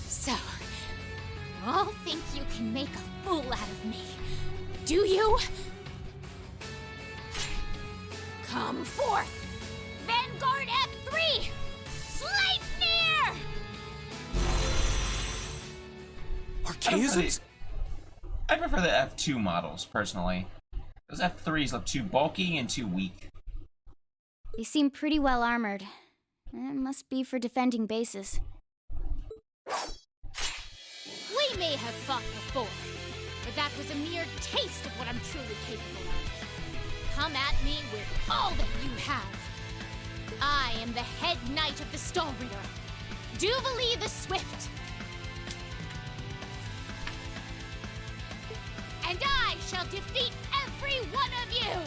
Speaker 17: So, you all think you can make a fool out of me, do you? Come forth! Vanguard F3! Sleipnir!
Speaker 3: Archaisms?
Speaker 1: I prefer the F2 models, personally. Those F3s look too bulky and too weak.
Speaker 2: They seem pretty well armored. It must be for defending bases.
Speaker 17: We may have fought before, but that was a mere taste of what I'm truly capable of. Come at me with all that you have. I am the head knight of the Stallritter, Duvalie the Swift. And I shall defeat every one of you!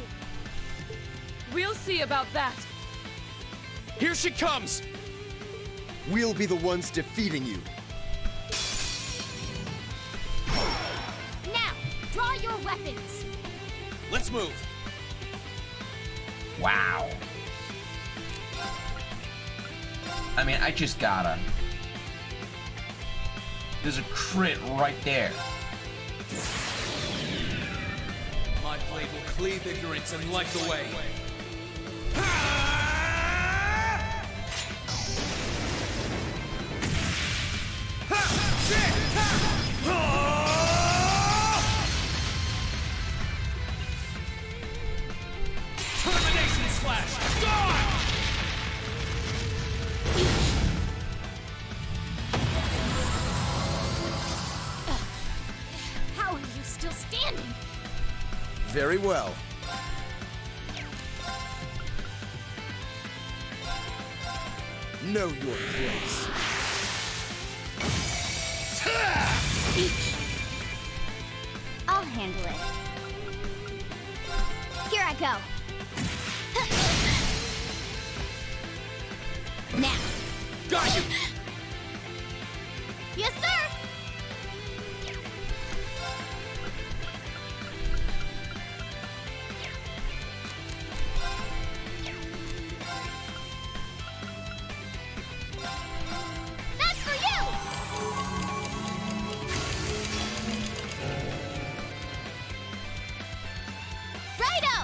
Speaker 4: We'll see about that.
Speaker 9: Here she comes! We'll be the ones defeating you.
Speaker 17: Now, draw your weapons!
Speaker 7: Let's move!
Speaker 1: Wow. I mean, I just gotta. There's a crit right there.
Speaker 3: My blade will cleave ignorance and light the way. Termination slash! Gone!
Speaker 17: How are you still standing?
Speaker 9: Very well. Know your place.
Speaker 2: I'll handle it. Here I go. Now.
Speaker 7: Got you!
Speaker 2: Yes, sir! That's for you! Righto!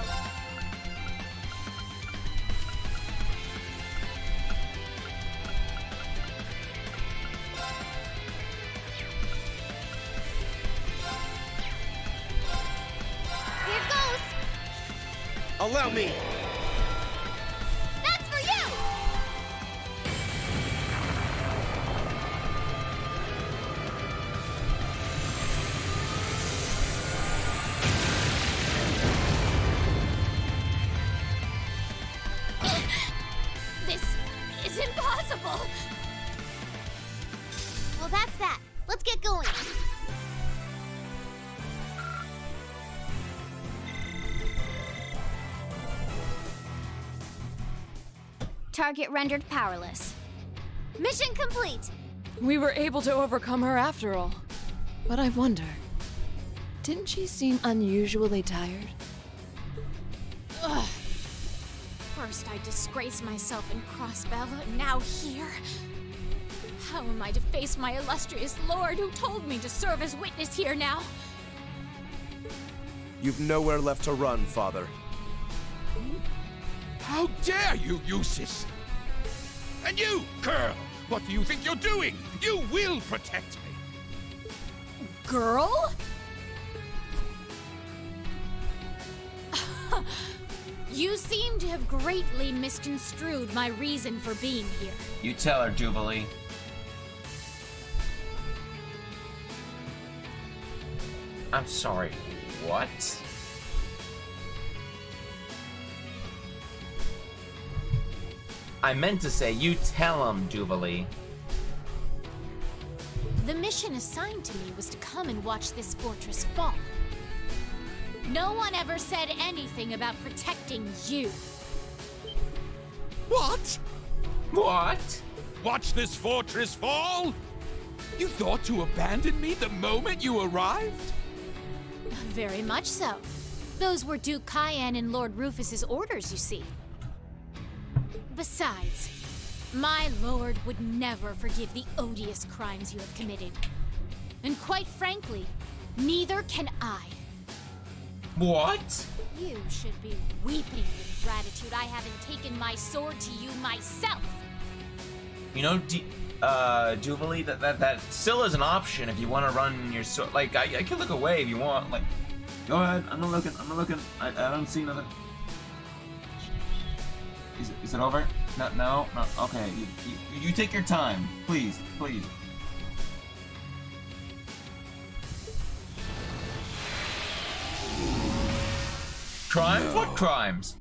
Speaker 2: Here goes!
Speaker 9: Allow me!
Speaker 2: That's for you!
Speaker 17: This is impossible!
Speaker 2: Well, that's that. Let's get going. Target rendered powerless. Mission complete!
Speaker 4: We were able to overcome her after all. But I wonder, didn't she seem unusually tired?
Speaker 17: Ugh. First I disgrace myself in Crossbell, and now here. How am I to face my illustrious lord who told me to serve as witness here now?
Speaker 9: You've nowhere left to run, Father.
Speaker 18: How dare you, you sissy! And you, girl! What do you think you're doing? You will protect me!
Speaker 17: Girl? You seem to have greatly misconstrued my reason for being here.
Speaker 1: You tell her, Jubilee. I'm sorry, what? I meant to say, you tell him, Jubilee.
Speaker 17: The mission assigned to me was to come and watch this fortress fall. No one ever said anything about protecting you.
Speaker 18: What?
Speaker 1: What?
Speaker 18: Watch this fortress fall? You thought to abandon me the moment you arrived?
Speaker 17: Very much so. Those were Duke Cayenne and Lord Rufus's orders, you see. Besides, my lord would never forgive the odious crimes you have committed. And quite frankly, neither can I.
Speaker 1: What?
Speaker 17: You should be weeping with gratitude I haven't taken my sword to you myself.
Speaker 1: You know, Jubilee, that still is an option if you want to run your sword. Like, I can look away if you want. Like, go ahead. I'm not looking. I don't see nothing. Is it over? No. Okay, you take your time, please. Crimes? No. What crimes?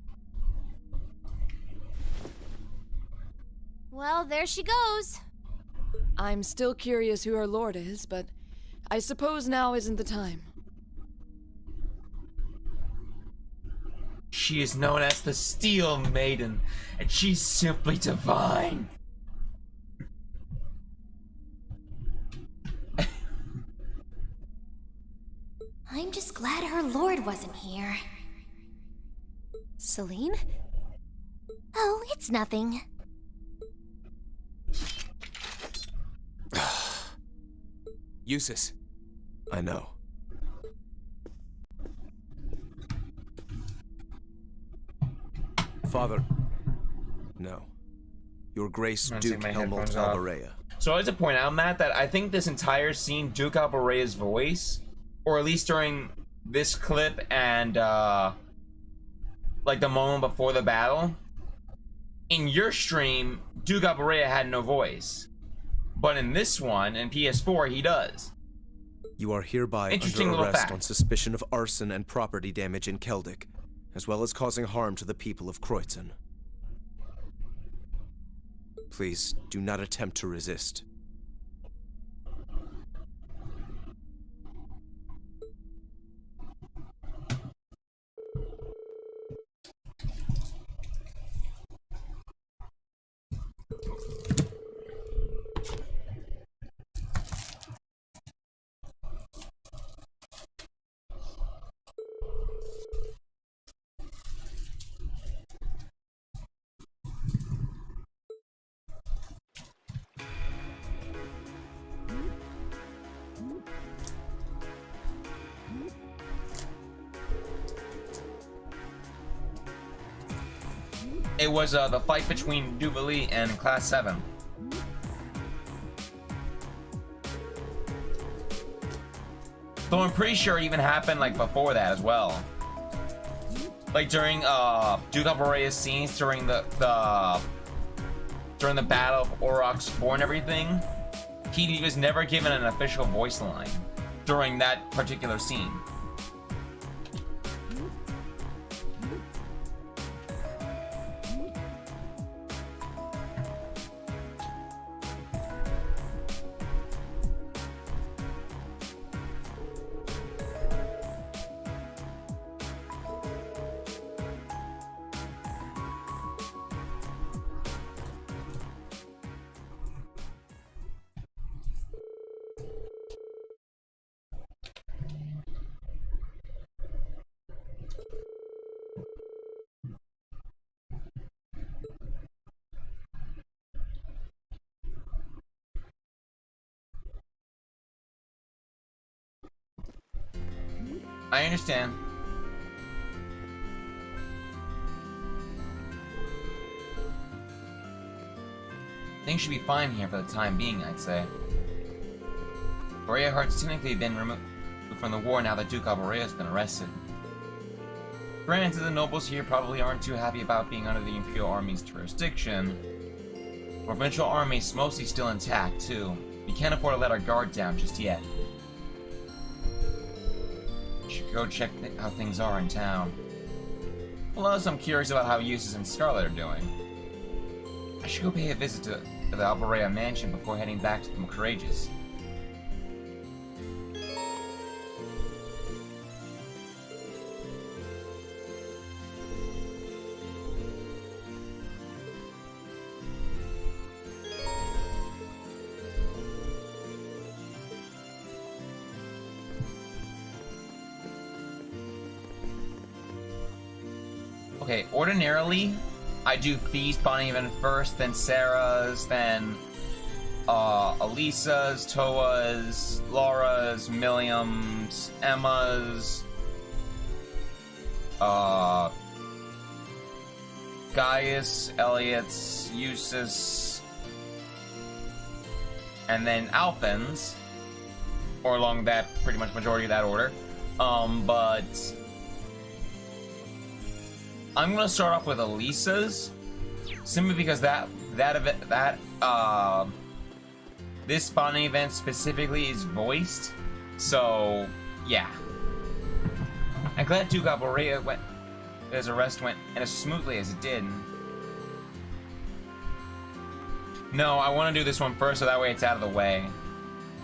Speaker 17: Well, there she goes.
Speaker 4: I'm still curious who her lord is, but I suppose now isn't the time.
Speaker 1: She is known as the Steel Maiden, and she's simply divine.
Speaker 8: I'm just glad her lord wasn't here. Celine? Oh, it's nothing.
Speaker 3: Eustace.
Speaker 9: I know. Father. No. Your Grace, Duke Helmut Albarea.
Speaker 1: So I was to point out, Matt, that I think this entire scene, Duke Albarea's voice, or at least during this clip and like the moment before the battle, in your stream, Duke Alberea had no voice. But in this one, in PS4, he does.
Speaker 9: You are hereby under arrest on suspicion of arson and property damage in Keldic, as well as causing harm to the people of Kreutzen. Please, do not attempt to resist.
Speaker 1: It was the fight between Jubilee and Class 7. Though I'm pretty sure it even happened like before that as well. Like during Duke Albarea's scenes during the battle of Auroch's Spore and everything, he was never given an official voice line during that particular scene. I understand. Things should be fine here for the time being, I'd say. Berea Heart's technically been removed from the war now that Duke Alberea has been arrested. Granted, the nobles here probably aren't too happy about being under the Imperial Army's jurisdiction. Provincial Army's mostly still intact, too. We can't afford to let our guard down just yet. We should go check how things are in town. Plus, I'm curious about how Eustace and Scarlet are doing. I should go pay a visit to the Alberea mansion before heading back to the Courageous. Okay, ordinarily, I do Fee's spawning event first, then Sarah's, then Elisa's, Toa's, Laura's, Milliam's, Emma's, Gaius, Elliot's, Eustace, and then Alphen's, or along that pretty much majority of that order. But I'm gonna start off with Elisa's, simply because this spawning event specifically is voiced. So yeah, I'm glad Duke Alberea his arrest went as smoothly as it did. No, I want to do this one first, so that way it's out of the way.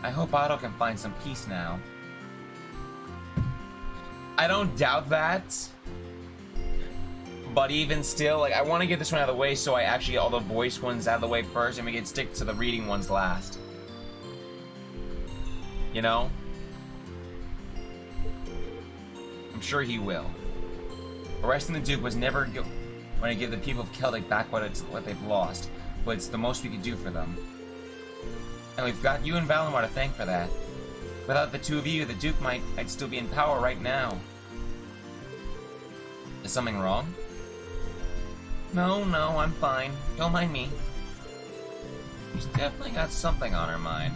Speaker 1: I hope Otto can find some peace now. I don't doubt that. But even still, like, I want to get this one out of the way so I actually get all the voice ones out of the way first and we can stick to the reading ones last. You know? I'm sure he will. Arresting the Duke was never going to give the people of Celtic back what they've lost, but it's the most we could do for them. And we've got you and Valimar to thank for that. Without the two of you, the Duke might still be in power right now. Is something wrong? No, I'm fine. Don't mind me. She's definitely got something on her mind.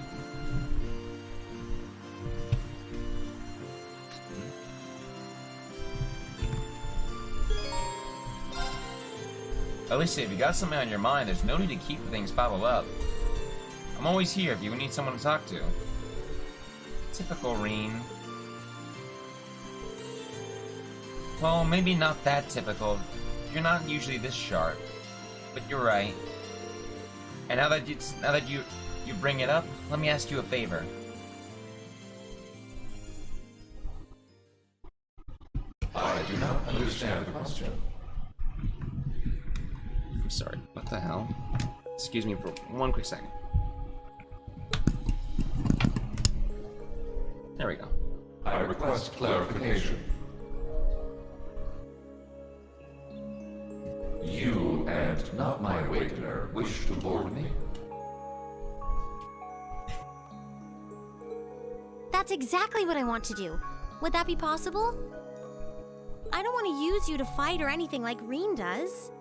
Speaker 1: At least if you got something on your mind, there's no need to keep things bottled up. I'm always here if you need someone to talk to. Typical Reen. Well, maybe not that typical. You're not usually this sharp, but you're right. And now that you bring it up, let me ask you a favor.
Speaker 5: I do not understand the question.
Speaker 1: I'm sorry. What the hell? Excuse me for one quick second. There we go.
Speaker 5: I request clarification. You and not my awakener wish to board me?
Speaker 8: That's exactly what I want to do. Would that be possible? I don't want to use you to fight or anything like Reen does.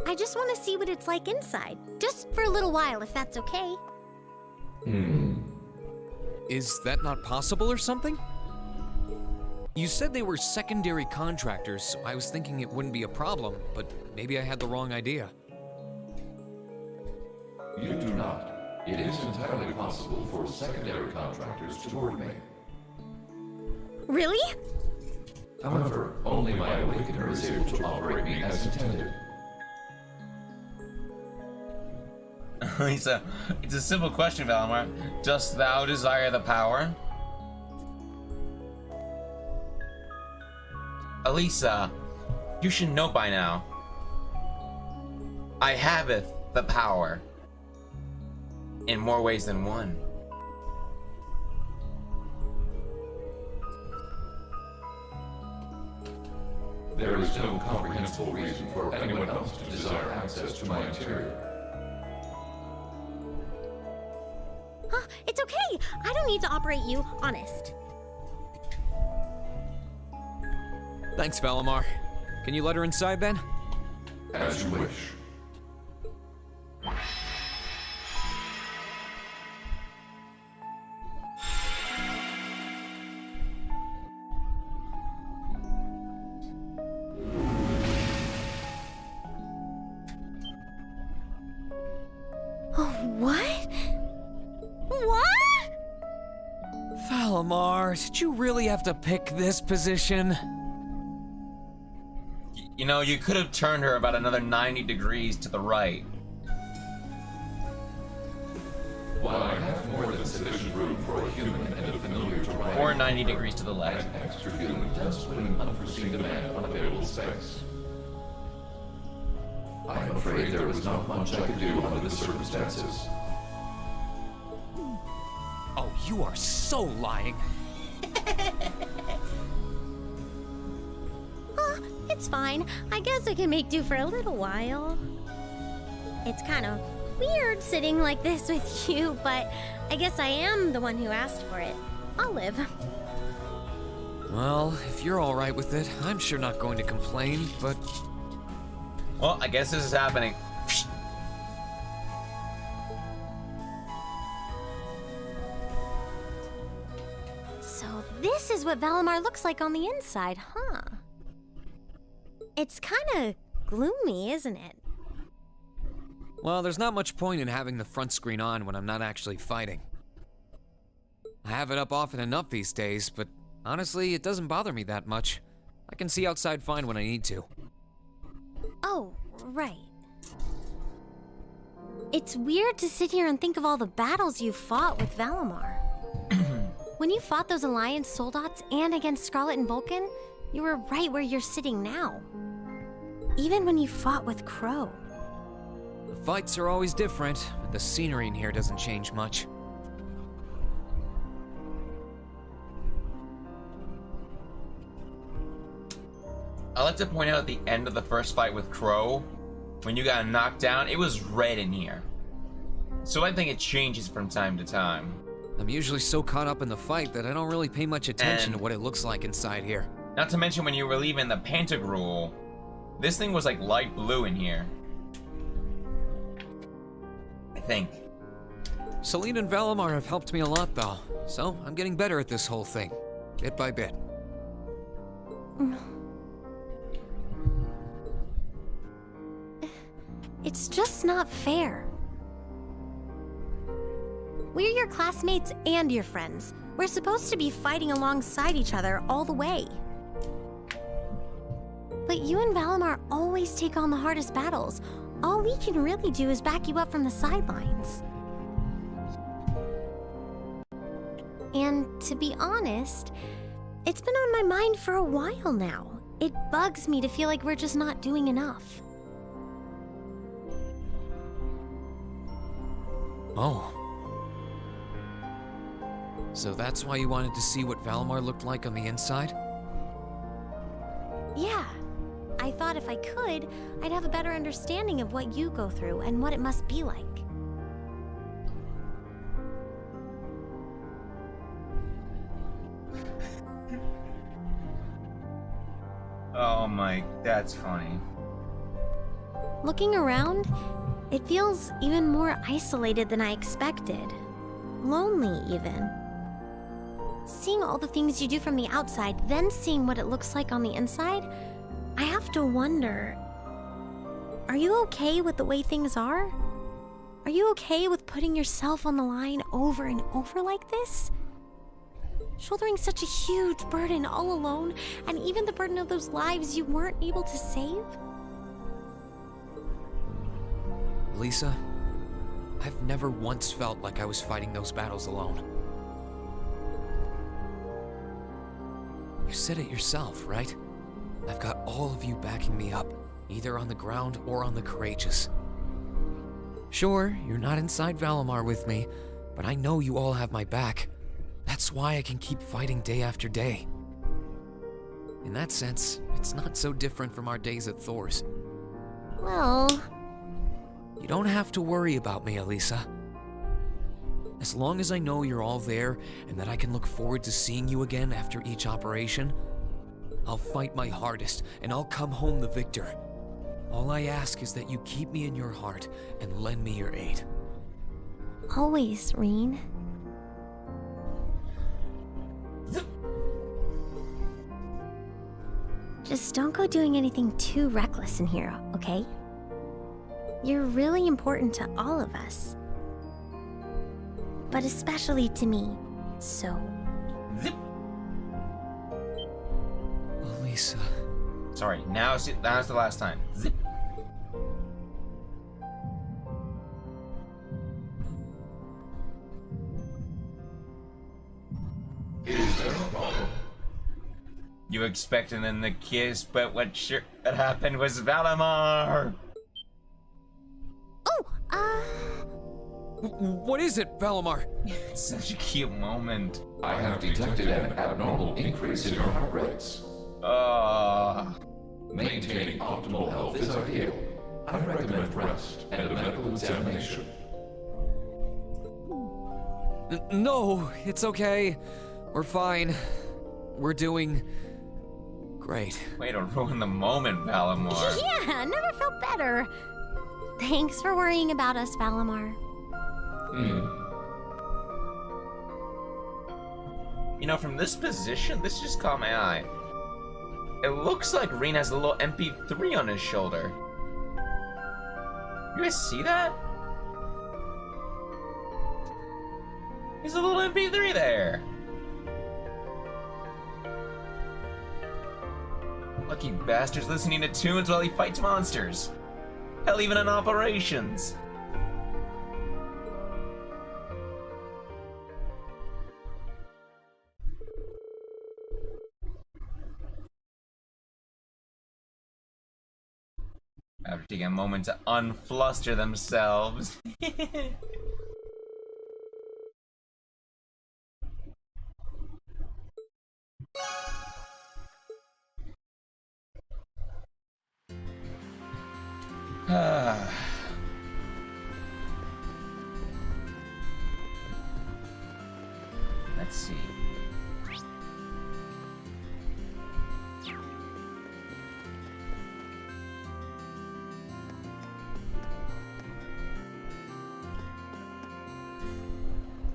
Speaker 8: I just want to see what it's like inside. Just for a little while, if that's okay.
Speaker 3: Is that not possible or something? You said they were secondary contractors, so I was thinking it wouldn't be a problem, but maybe I had the wrong idea.
Speaker 5: You do not. It is entirely possible for secondary contractors to board me.
Speaker 8: Really?
Speaker 5: However, only my awakener is able to operate me as intended.
Speaker 1: It's a simple question, Valimar. Dost thou desire the power? Elisa, you should know by now. I haveth the power. In more ways than one.
Speaker 5: There is no comprehensible reason for anyone else to desire access to my interior.
Speaker 8: Huh, it's okay. I don't need to operate you, honest.
Speaker 3: Thanks, Valimar. Can you let her inside then?
Speaker 5: As you wish.
Speaker 8: What? What?
Speaker 3: Valimar, did you really have to pick this position?
Speaker 1: You know, you could have turned her about another 90 degrees to the right.
Speaker 5: While I have more than sufficient room for a human and a familiar to ride,
Speaker 1: Or 90 degrees to the left.
Speaker 5: an extra human does put an unforeseen demand on available space. I'm afraid there was not much I could do under the circumstances.
Speaker 3: Oh, you are so lying.
Speaker 8: It's fine. I guess I can make do for a little while. It's kind of weird sitting like this with you, but I guess I am the one who asked for it. I'll live.
Speaker 3: Well, if you're alright with it, I'm sure not going to complain, but...
Speaker 1: Well, I guess this is happening.
Speaker 8: So this is what Valimar looks like on the inside, huh? It's kind of gloomy, isn't it?
Speaker 3: Well, there's not much point in having the front screen on when I'm not actually fighting. I have it up often enough these days, but honestly, it doesn't bother me that much. I can see outside fine when I need to.
Speaker 8: Oh, right. It's weird to sit here and think of all the battles you fought with Valimar. When you fought those Alliance soldats and against Scarlet and Vulcan, you were right where you're sitting now. Even when you fought with Crow.
Speaker 3: The fights are always different, but the scenery in here doesn't change much.
Speaker 1: I like to point out at the end of the first fight with Crow, when you got knocked down, it was red in here. So I think it changes from time to time.
Speaker 3: I'm usually so caught up in the fight that I don't really pay much attention to what it looks like inside here.
Speaker 1: Not to mention when you were leaving the Pantagruel, this thing was like light blue in here. I think.
Speaker 3: Celine and Valimar have helped me a lot though, so I'm getting better at this whole thing, bit by bit.
Speaker 8: It's just not fair. We're your classmates and your friends. We're supposed to be fighting alongside each other all the way. But you and Valimar always take on the hardest battles. All we can really do is back you up from the sidelines. And to be honest, it's been on my mind for a while now. It bugs me to feel like we're just not doing enough.
Speaker 3: Oh. So that's why you wanted to see what Valimar looked like on the inside?
Speaker 8: Yeah. I thought if I could, I'd have a better understanding of what you go through and what it must be like.
Speaker 1: Oh my, that's funny.
Speaker 8: Looking around, it feels even more isolated than I expected. Lonely, even. Seeing all the things you do from the outside, then seeing what it looks like on the inside, I have to wonder, are you okay with the way things are? Are you okay with putting yourself on the line over and over like this? Shouldering such a huge burden all alone, and even the burden of those lives you weren't able to save?
Speaker 3: Lisa, I've never once felt like I was fighting those battles alone. You said it yourself, right? I've got all of you backing me up, either on the ground or on the Courageous. Sure, you're not inside Valimar with me, but I know you all have my back. That's why I can keep fighting day after day. In that sense, it's not so different from our days at Thor's.
Speaker 8: Well...
Speaker 3: You don't have to worry about me, Elisa. As long as I know you're all there and that I can look forward to seeing you again after each operation, I'll fight my hardest and I'll come home the victor. All I ask is that you keep me in your heart and lend me your aid.
Speaker 8: Always, Reen. Just don't go doing anything too reckless in here, okay? You're really important to all of us. but especially to me. So...
Speaker 1: Zip.
Speaker 3: Lisa.
Speaker 1: Sorry, now's the last time. Zip. You expected in the kiss, but what happened was Valimar!
Speaker 3: What is it, Valimar?
Speaker 1: It's such a cute moment.
Speaker 5: I have detected an abnormal increase in your heart rates. Maintaining optimal health is ideal. I recommend rest and a medical examination.
Speaker 3: No, it's okay. We're fine. We're doing... great.
Speaker 1: Way to ruin the moment, Valimar.
Speaker 8: Yeah, never felt better. Thanks for worrying about us, Valimar.
Speaker 1: You know, from this position, this just caught my eye. It looks like Rean has a little MP3 on his shoulder. You guys see that? There's a little MP3 there. Lucky bastard's listening to tunes while he fights monsters. Hell, even in operations. Have to take a moment to unfluster themselves. Let's see.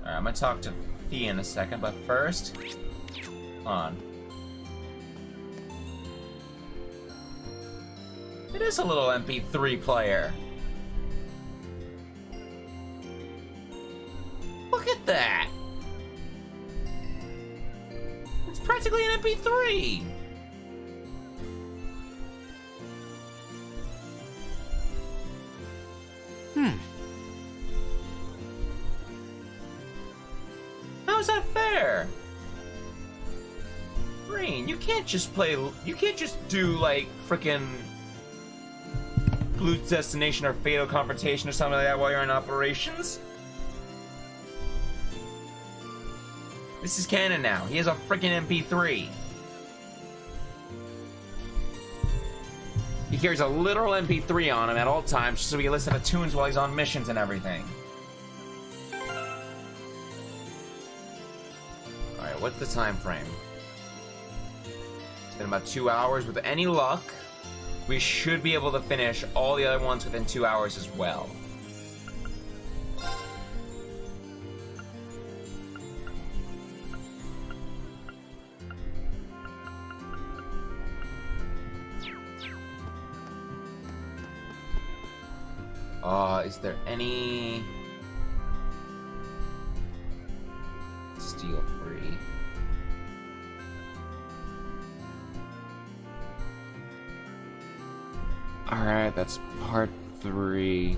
Speaker 1: Alright, I'm gonna talk to Fee in a second, but first, on. It is a little MP3 player. Look at that! It's practically an MP3! How's that fair? Green, you can't just do like frickin' Blue's Destination or Fatal Confrontation or something like that while you're in operations. This is canon now. He has a frickin' MP3. He carries a literal MP3 on him at all times so he can listen to tunes while he's on missions and everything. Alright, what's the time frame? It's been about 2 hours. With any luck, we should be able to finish all the other ones within 2 hours as well. Is there any steel free? Alright, that's part 3.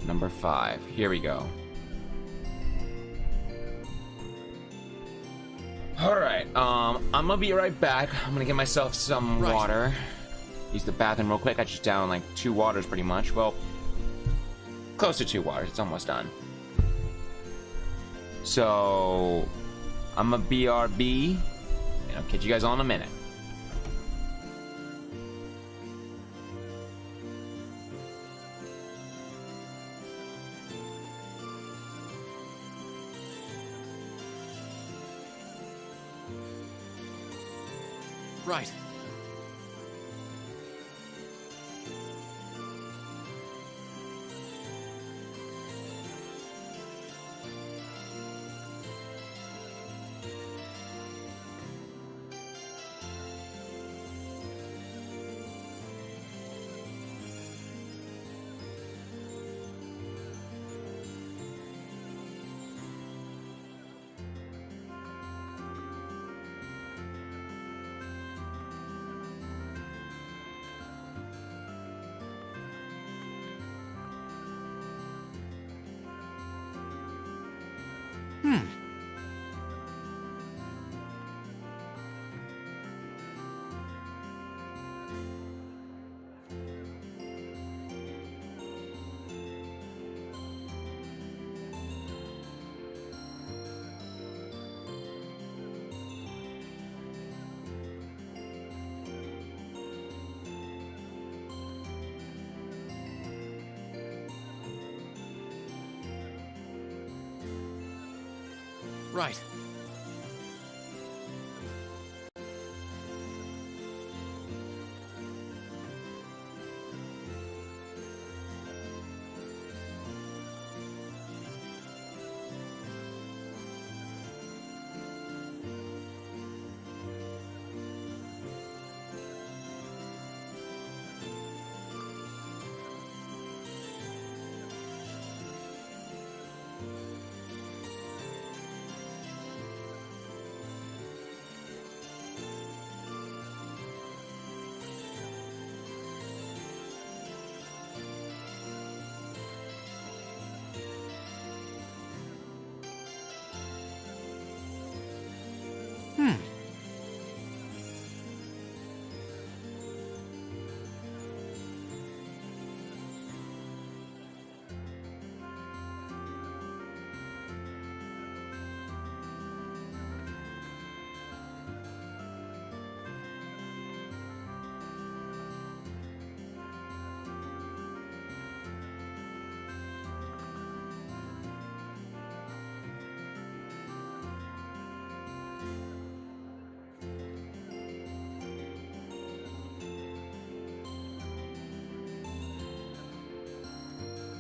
Speaker 1: Number 5. Here we go. Alright, I'm gonna be right back. I'm gonna get myself some water. Use the bathroom real quick. I just downed like 2 waters pretty much. Well, close to 2 waters. It's almost done. So, I'm a BRB. And I'll catch you guys all in a minute.
Speaker 3: Right. Right.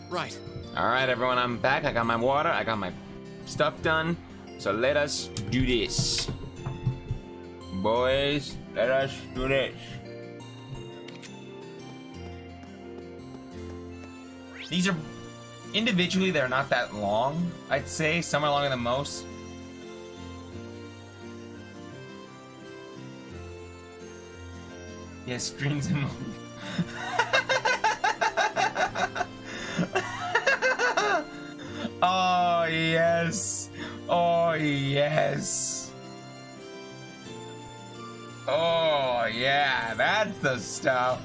Speaker 3: Right.
Speaker 1: Alright, everyone, I'm back. I got my water, I got my stuff done. So let us do this. Boys, let us do this. These are, individually, they're not that long, I'd say. Some are longer than most. Yeah, screens and oh, yes. Oh, yes. Oh, yeah, that's the stuff.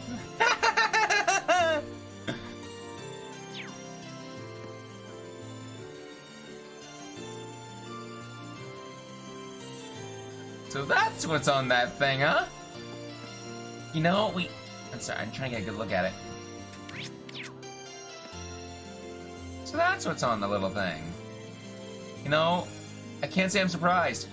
Speaker 1: So that's what's on that thing, huh? You know, I'm sorry, I'm trying to get a good look at it. So that's what's on the little thing. You know, I can't say I'm surprised.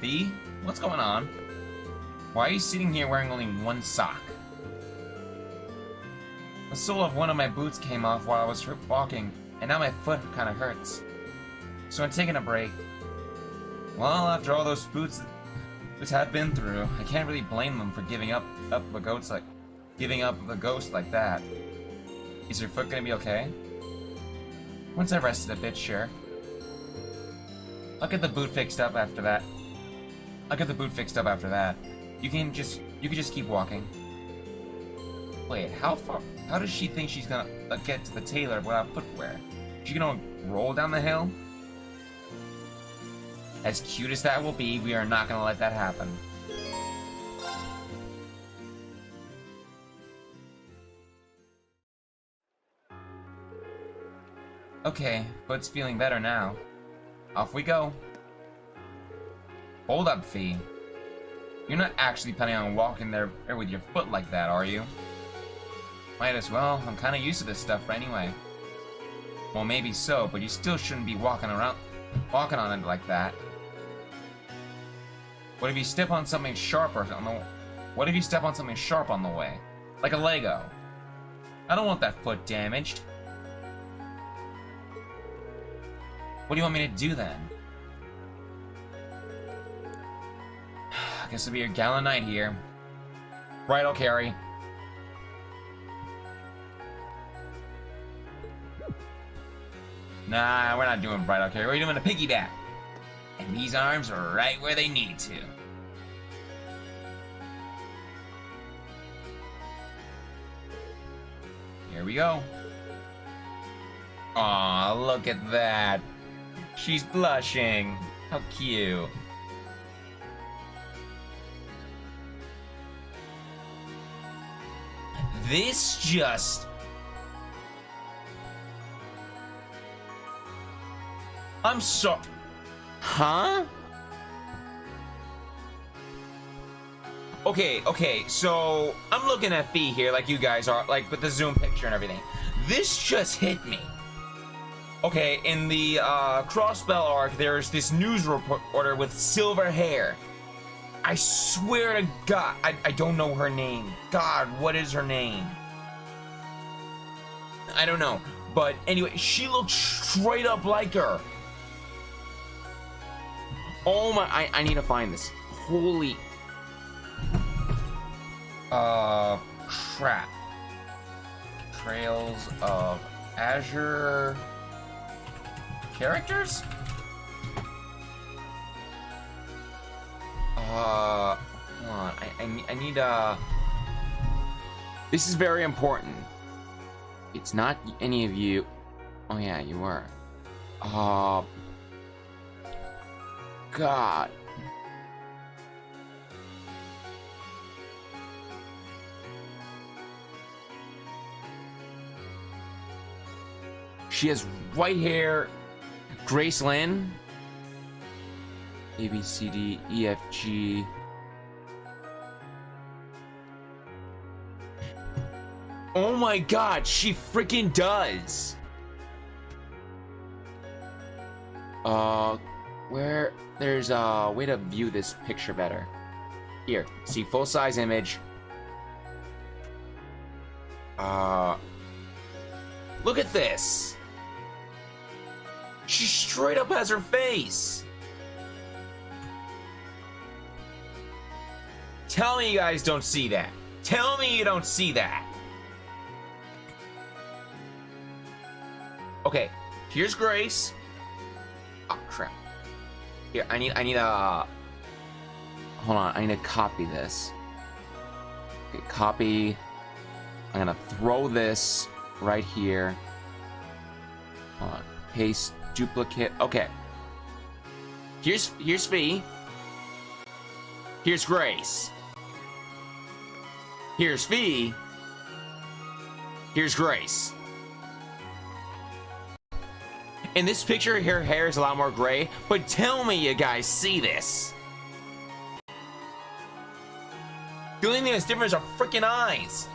Speaker 1: Fee? What's going on? Why are you sitting here wearing only one sock? The sole of one of my boots came off while I was walking, and now my foot kinda hurts. So I'm taking a break. Well, after all those boots have been through, I can't really blame them for giving up the ghost like that. Is your foot gonna be okay? Once I've rested a bit, sure. I'll get the boot fixed up after that. You can just keep walking. Wait, how does she think she's gonna get to the tailor without footwear? Is she gonna roll down the hill? As cute as that will be, we are not gonna let that happen. Okay, foot's feeling better now. Off we go. Hold up, Fee. You're not actually planning on walking there with your foot like that, are you? Might as well. I'm kinda used to this stuff anyway. Well, maybe so, but you still shouldn't be walking on it like that. What if you step on something sharp what if you step on something sharp on the way? Like a Lego. I don't want that foot damaged. What do you want me to do then? I guess it'll be a gallant night here. Right, I'll carry. Nah, we're not doing bridal carry. We're doing a piggyback. And these arms are right where they need to. we go. Aw, look at that. She's blushing. How cute. This just... I'm so... Huh? Okay, so I'm looking at Fee here like you guys are, like with the zoom picture and everything. This just hit me. Okay, in the Crossbell arc, there's this news reporter with silver hair. I swear to God, I don't know her name. God, what is her name? I don't know. But anyway, she looks straight up like her. Oh my, I need to find this. Holy... crap. Trails of Azure... characters? Hold on. I need, This is very important. It's not any of you. Oh yeah, you were. God. She has white hair. Grace Lynn. A, B, C, D, E, F, G. Oh my God, she freaking does. Where there's a way to view this picture better. Here, see full-size image. Look at this. She straight up has her face. Tell me you guys don't see that. Tell me you don't see that. Okay, here's Grace. Oh crap. Here, I need a... Hold on, I need to copy this. Okay, copy. I'm gonna throw this right here. Hold on, paste, duplicate. Okay. Here's Fee. Here's Grace. Here's Fee. Here's Grace. In this picture, her hair is a lot more gray, but tell me you guys see this. The only thing that's different is her freaking eyes.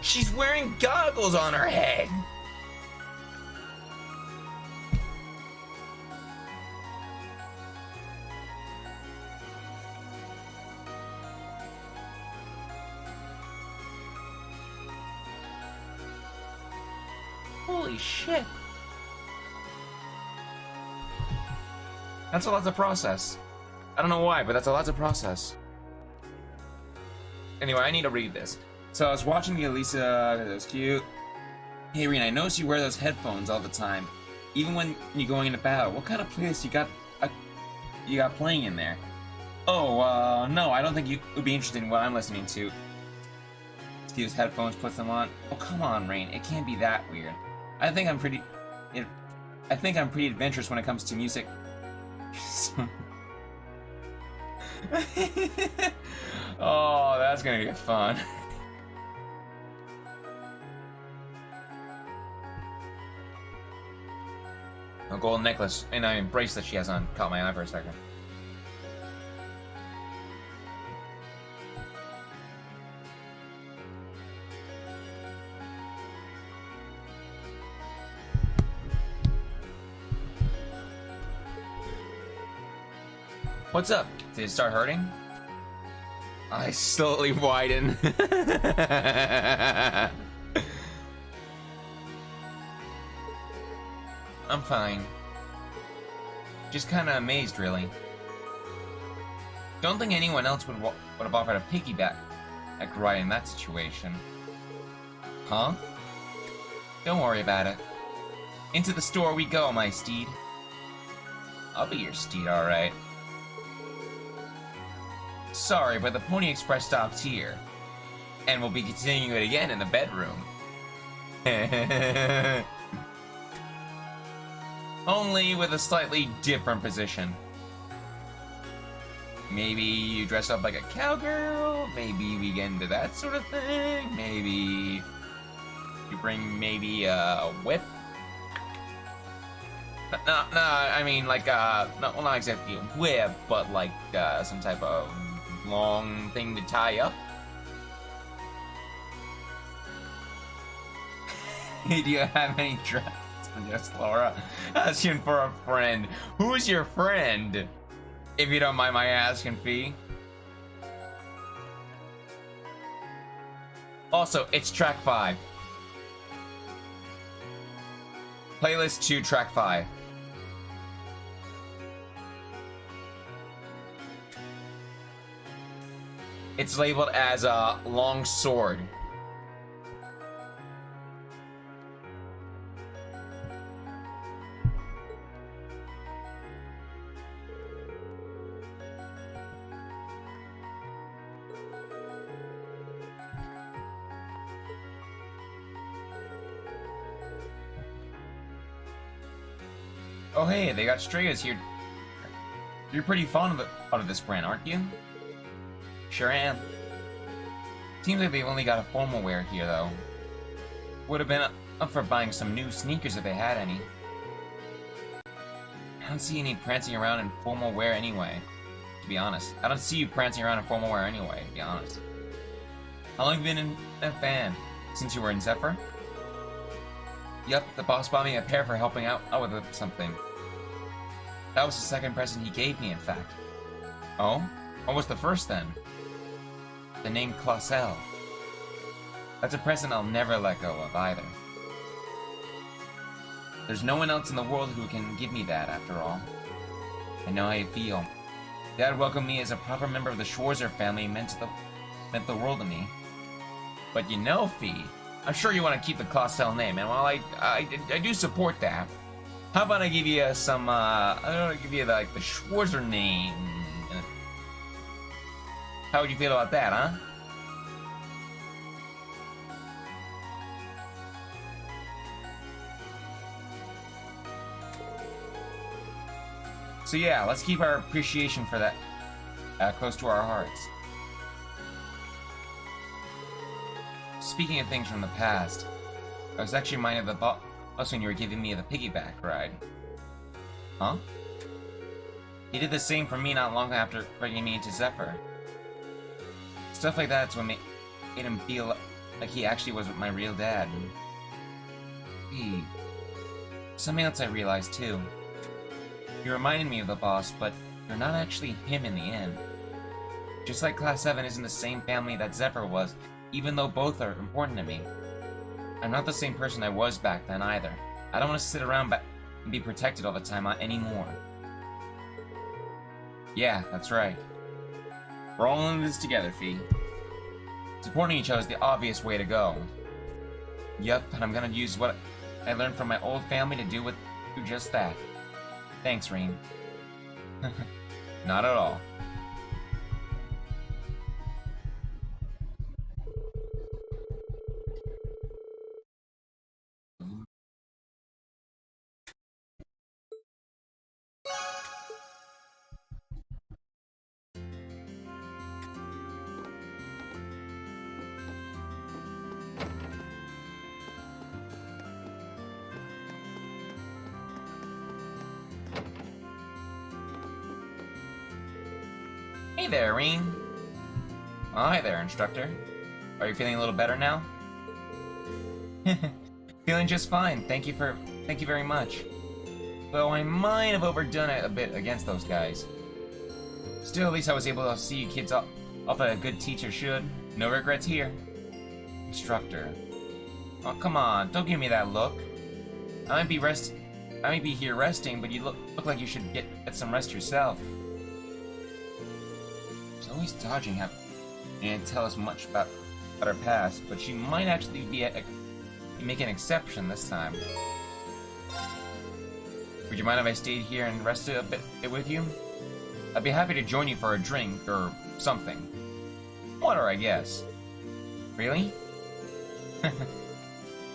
Speaker 1: She's wearing goggles on her head. Holy shit. That's a lot to process. I don't know why, but that's a lot to process. Anyway, I need to read this. So I was watching the Elisa, that was cute. Hey Reen, I noticed you wear those headphones all the time. Even when you're going into battle. What kind of playlist you got playing in there? Oh, no, I don't think you would be interested in what I'm listening to. Steve's headphones, puts them on. Oh, come on, Rain. It can't be that weird. I think I'm pretty adventurous when it comes to music. Oh, that's gonna be fun. A gold necklace and a bracelet she has on caught my eye for a second. What's up? Did it start hurting? I slowly widen. I'm fine. Just kinda amazed, really. Don't think anyone else would have offered a piggyback at right in that situation. Huh? Don't worry about it. Into the store we go, my steed. I'll be your steed, alright. Sorry, but the Pony Express stops here. And we'll be continuing it again in the bedroom. Only with a slightly different position. Maybe you dress up like a cowgirl, maybe we get into that sort of thing, maybe you bring maybe a whip. No, I mean like, well, not exactly a whip, but like some type of long thing to tie up. Do you have any dress? Yes, Laura. Asking for a friend. Who's your friend? If you don't mind my asking, Fee. Also, it's track 5. Playlist 2, track 5. It's labeled as a long sword. Oh hey, they got Strayas here. You're pretty fond of this brand, aren't you? Sure am. Seems like they've only got a formal wear here, though. Would have been up for buying some new sneakers if they had any. I don't see any prancing around in formal wear anyway, to be honest. I don't see you prancing around in formal wear anyway, to be honest. How long have you been a fan? Since you were in Zephyr? Yep, the boss bought me a pair for helping out with something. That was the second present he gave me, in fact. Oh? What was the first, then? The name Clausel. That's a present I'll never let go of, either. There's no one else in the world who can give me that, after all. I know how you feel. Dad welcomed me as a proper member of the Schwarzer family meant the world to me. But you know, Fee, I'm sure you want to keep the Clausel name, and while I do support that, how about I give you some, I don't know, give you like the Schwarzer name. How would you feel about that, huh? So yeah, let's keep our appreciation for that close to our hearts. Speaking of things from the past, I was actually reminded of the boss when you were giving me the piggyback ride. Huh? He did the same for me not long after bringing me into Zephyr. Stuff like that's what made him feel like he actually was my real dad. Something else I realized too. You reminded me of the boss, but you're not actually him in the end. Just like Class 7 isn't the same family that Zephyr was, even though both are important to me. I'm not the same person I was back then either. I don't want to sit around and be protected all the time anymore. Yeah, that's right. We're all in this together, Fee. Supporting each other is the obvious way to go. Yep, and I'm gonna use what I learned from my old family to do just that. Thanks, Rean. Not at all. Hey there, Rean. Oh, hi there, instructor. Are you feeling a little better now? Feeling just fine. Thank you very much. Though I might have overdone it a bit against those guys. Still, at least I was able to see you kids off a good teacher should. No regrets here. Instructor. Oh, come on. Don't give me that look. I might be here resting, but you look like you should get some rest yourself. She's always dodging her. And tell us much about her past, but she might actually make an exception this time. Would you mind if I stayed here and rested a bit with you? I'd be happy to join you for a drink or something. Water, I guess. Really?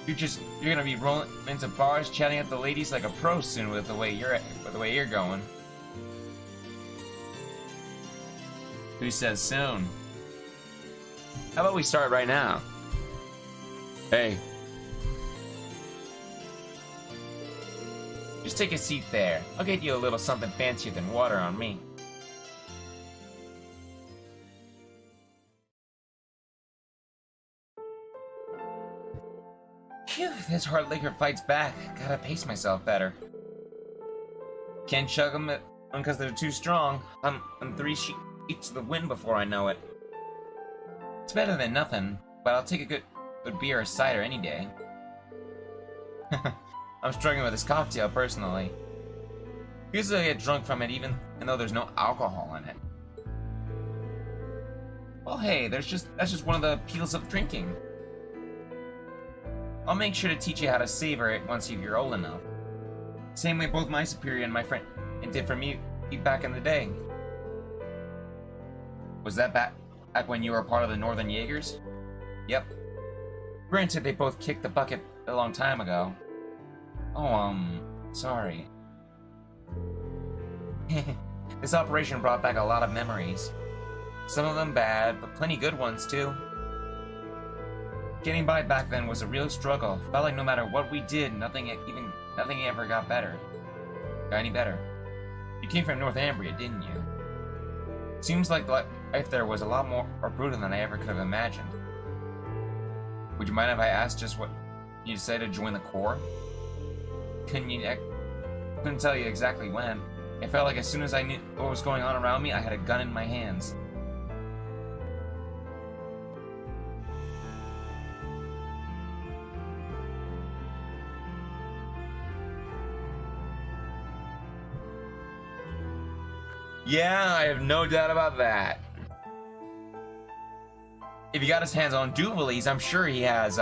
Speaker 1: You're gonna be rolling into bars, chatting at the ladies like a pro soon with the way you're going. Who says soon? How about we start right now? Hey. Just take a seat there. I'll get you a little something fancier than water on me. Phew, this hard liquor fights back. Gotta pace myself better. Can't chug them because they're too strong. I'm 3 sheets to the wind before I know it. It's better than nothing, but I'll take a good beer or cider any day. I'm struggling with this cocktail personally. Usually I get drunk from it even though there's no alcohol in it. Well, hey, that's just one of the appeals of drinking. I'll make sure to teach you how to savor it once you're old enough. Same way both my superior and my friend did for me back in the day. Was that back when you were part of the Northern Jaegers? Yep. Granted, they both kicked the bucket a long time ago. Oh, sorry. This operation brought back a lot of memories. Some of them bad, but plenty good ones too. Getting by back then was a real struggle. Felt like no matter what we did, nothing ever got any better. You came from Northumbria, didn't you? Seems like life there was a lot more brutal than I ever could have imagined. Would you mind if I asked just what you decided to join the Corps? Couldn't tell you exactly when. It felt like as soon as I knew what was going on around me, I had a gun in my hands. Yeah, I have no doubt about that. If he got his hands on Duvalie's, I'm sure he has,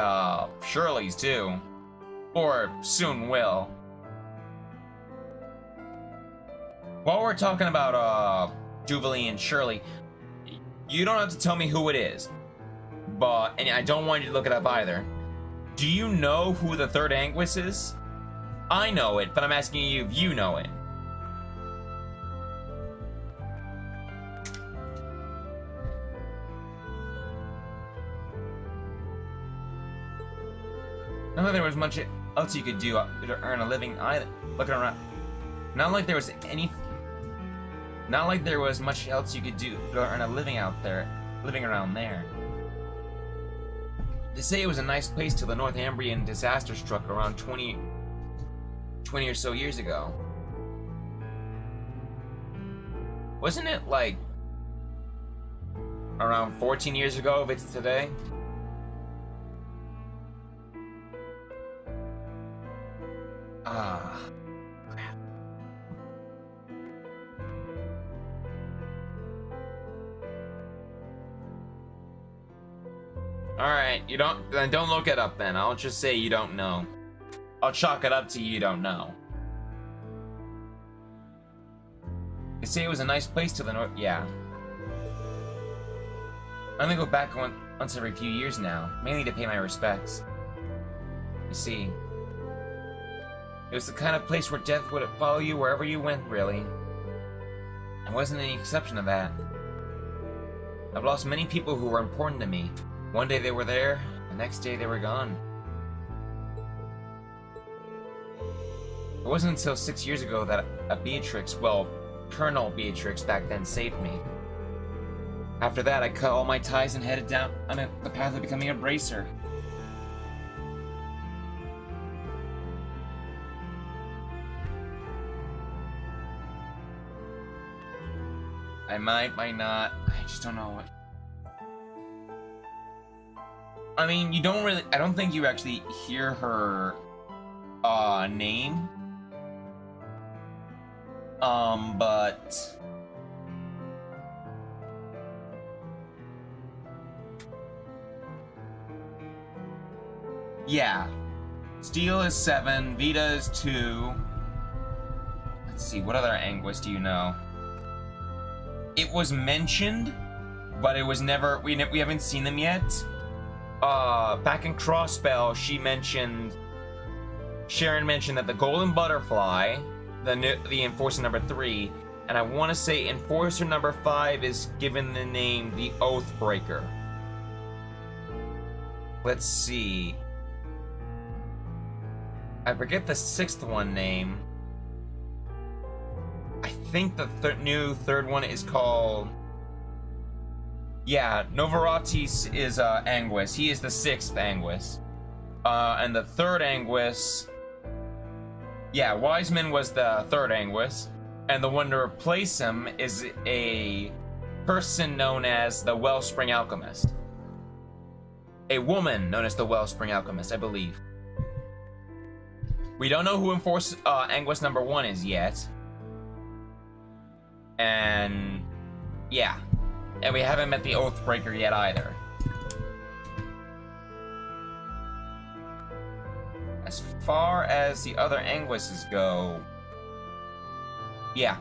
Speaker 1: Shirley's too. Or soon will. While we're talking about, Duvalie and Shirley, you don't have to tell me who it is. And I don't want you to look it up either. Do you know who the third Anguis is? I know it, but I'm asking you if you know it. Not like there was much else you could do to earn a living either. Looking around. Not like there was much else you could do to earn a living living around there. They say it was a nice place till the Northumbrian disaster struck around 20 or so years ago. Wasn't it like around 14 years ago if it's today? Ah, crap. Alright, then don't look it up then. I'll just say you don't know. I'll chalk it up to you don't know. They say it was a nice place to the north. Yeah. I only go back once every few years now, mainly to pay my respects. You see, it was the kind of place where death would follow you wherever you went, really. I wasn't any exception to that. I've lost many people who were important to me. One day they were there, the next day they were gone. It wasn't until 6 years ago that Colonel Beatrix back then saved me. After that, I cut all my ties and headed down on the path of becoming a bracer. I might not. I just don't know what. I mean, I don't think you actually hear her, name. But... yeah. Steel is 7, Vita is 2. Let's see, what other Anguis do you know? It was mentioned, but it was never, we haven't seen them yet. Back in Crossbell, Sharon mentioned that the Golden Butterfly, the Enforcer number 3, and I want to say Enforcer number 5 is given the name the Oathbreaker. Let's see. I forget the 6th one name. I think the new third one is called... Yeah, Novaratis is Anguis. He is the 6th Anguis. And the 3rd Anguis... Yeah, Wiseman was the 3rd Anguis. And the one to replace him is a person known as the Wellspring Alchemist. A woman known as the Wellspring Alchemist, I believe. We don't know who Anguis number 1 is yet. And... yeah. And we haven't met the Oathbreaker yet either. As far as the other Anguises go... yeah.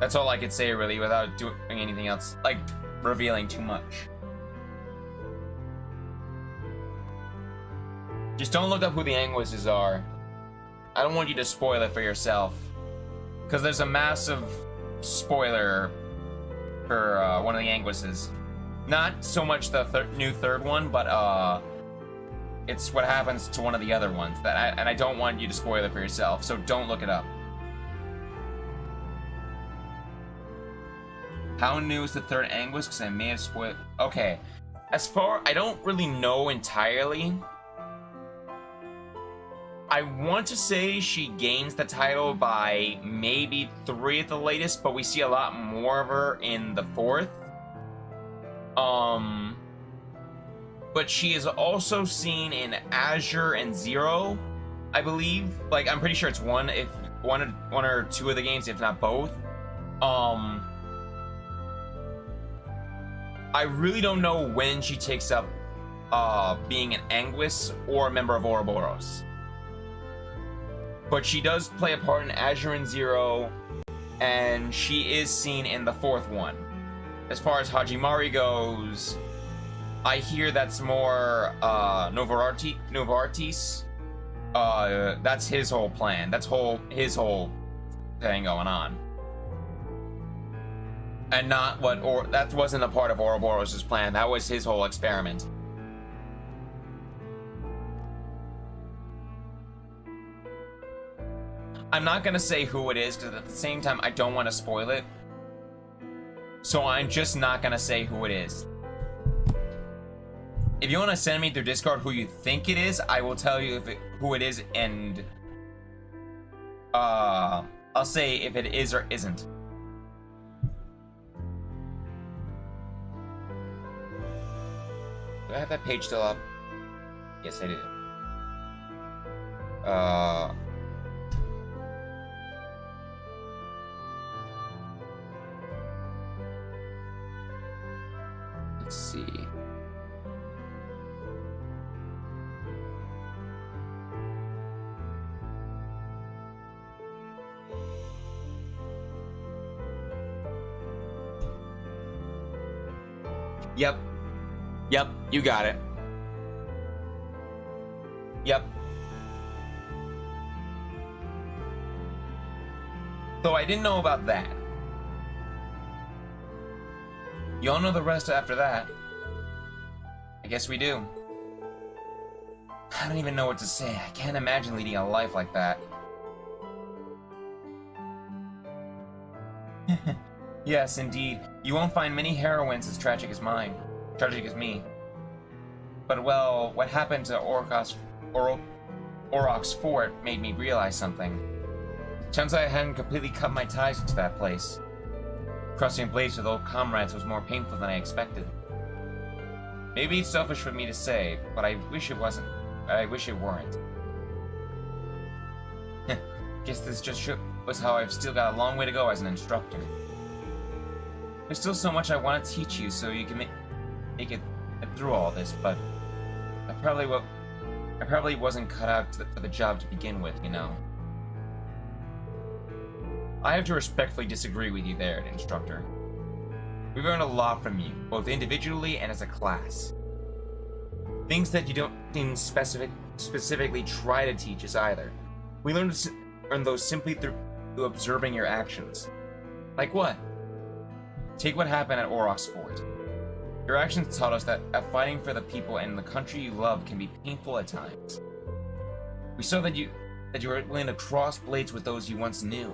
Speaker 1: That's all I could say, really, without doing anything else, like, revealing too much. Just don't look up who the Anguises are. I don't want you to spoil it for yourself. Because there's a massive spoiler for one of the Anguises. Not so much the new third one, but it's what happens to one of the other ones. And I don't want you to spoil it for yourself, so don't look it up. How new is the 3rd Anguis? Because I may have spoiled... okay. As far... I don't really know entirely. I want to say she gains the title by maybe 3 at the latest, but we see a lot more of her in the 4th. But she is also seen in Azure and Zero, I believe. Like, I'm pretty sure it's one or two of the games, if not both. I really don't know when she takes up being an Anguis or a member of Ouroboros. But she does play a part in Azure and Zero, and she is seen in the 4th one. As far as Hajimari goes, I hear that's more Novartis. That's his whole plan. That's his whole thing going on. And not what, that wasn't a part of Ouroboros' plan. That was his whole experiment. I'm not gonna say who it is, because at the same time, I don't want to spoil it. So I'm just not gonna say who it is. If you want to send me through Discord who you think it is, I will tell you who it is, and I'll say if it is or isn't. Do I have that page still up? Yes, I do. Let's see. Yep. Yep, you got it. Yep. So I didn't know about that. You all know the rest after that. I guess we do. I don't even know what to say. I can't imagine leading a life like that. Yes, indeed. You won't find many heroines as tragic as mine. Tragic as me. But, well, what happened to Oroc's fort made me realize something. Turns out I hadn't completely cut my ties to that place. Crossing blades with old comrades was more painful than I expected. Maybe it's selfish for me to say, but I wish it wasn't. I wish it weren't. Guess this just was how I've still got a long way to go as an instructor. There's still so much I want to teach you so you can make it through all this, but I probably wasn't cut out for the job to begin with, you know. I have to respectfully disagree with you there, instructor. We've learned a lot from you, both individually and as a class. Things that you didn't specifically try to teach us either. We learned those simply through observing your actions. Like what? Take what happened at Aurochs Fort. Your actions taught us that fighting for the people and the country you love can be painful at times. We saw that you were willing to cross blades with those you once knew.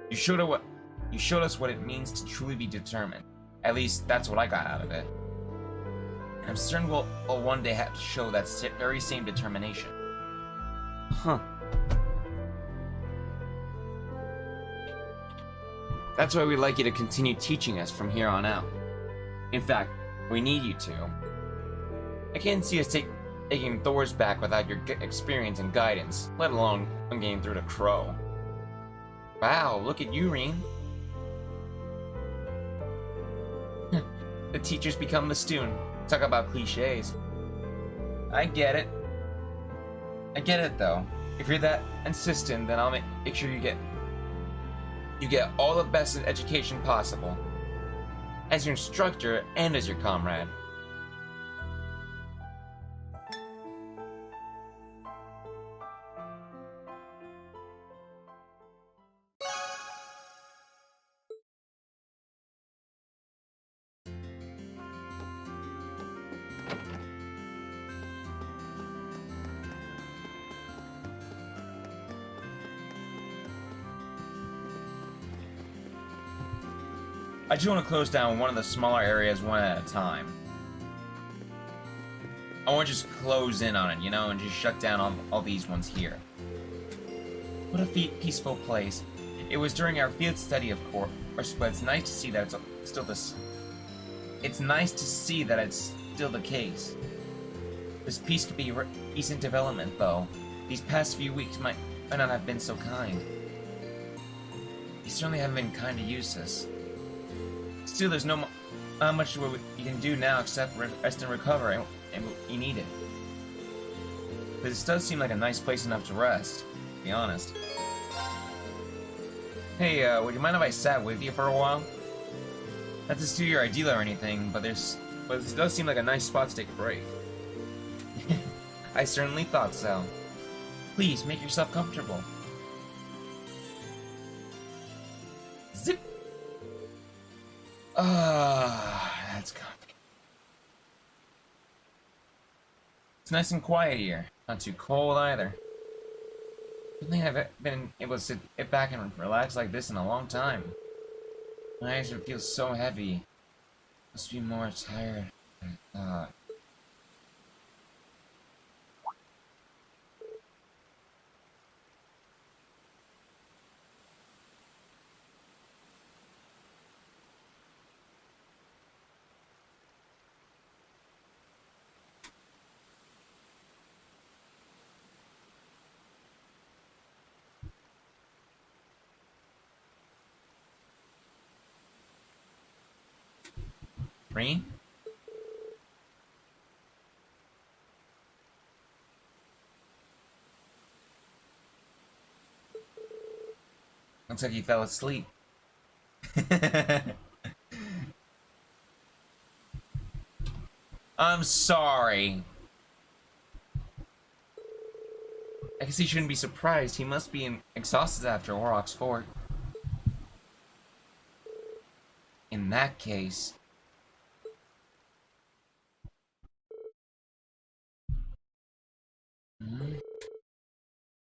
Speaker 1: You showed us what it means to truly be determined. At least that's what I got out of it. And I'm certain we'll one day have to show that very same determination. Huh. That's why we'd like you to continue teaching us from here on out. In fact, we need you to. I can't see us taking Thor's back without your experience and guidance, let alone getting through to Crow. Wow, look at you, Reen. The teachers become the student. Talk about cliches. I get it. I get it, though. If you're that insistent, then I'll make sure you get all the best education possible. As your instructor and as your comrade. I just want to close down one of the smaller areas one at a time. I want to just close in on it, you know, and just shut down all these ones here. What a peaceful place. It was during our field study, of course, but it's nice to see that it's still this. It's nice to see that it's still the case. This peace could be recent development, though. These past few weeks might not have been so kind. You certainly haven't been kind to Eustace. Still, there's not much you can do now except rest and recover, and you need it. But this does seem like a nice place enough to rest, to be honest. Hey, would you mind if I sat with you for a while? Not to steal your ideal or anything, but this does seem like a nice spot to take a break. I certainly thought so. Please, make yourself comfortable. Zip! That's comfy. It's nice and quiet here. Not too cold either. I don't think I've been able to sit back and relax like this in a long time. My eyes would feel so heavy. Must be more tired than I thought. Rain? Looks like you fell asleep. I'm sorry. I guess he shouldn't be surprised. He must be exhausted after Aurochs Fort. In that case...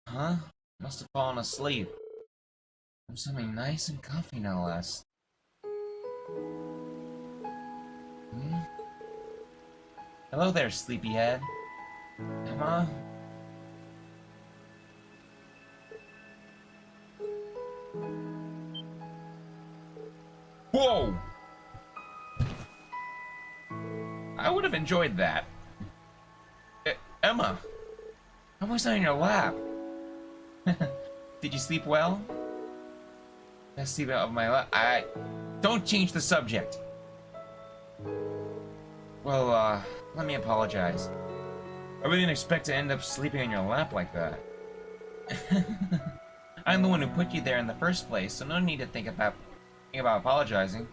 Speaker 1: Huh? Must have fallen asleep. From something nice and comfy, no less. Hello there, sleepyhead. Emma? Whoa! I would have enjoyed that. Emma, I was on your lap. Did you sleep well? I sleep out of my lap. Don't change the subject. Well, let me apologize. I really didn't expect to end up sleeping on your lap like that. I'm the one who put you there in the first place, so no need to think about apologizing.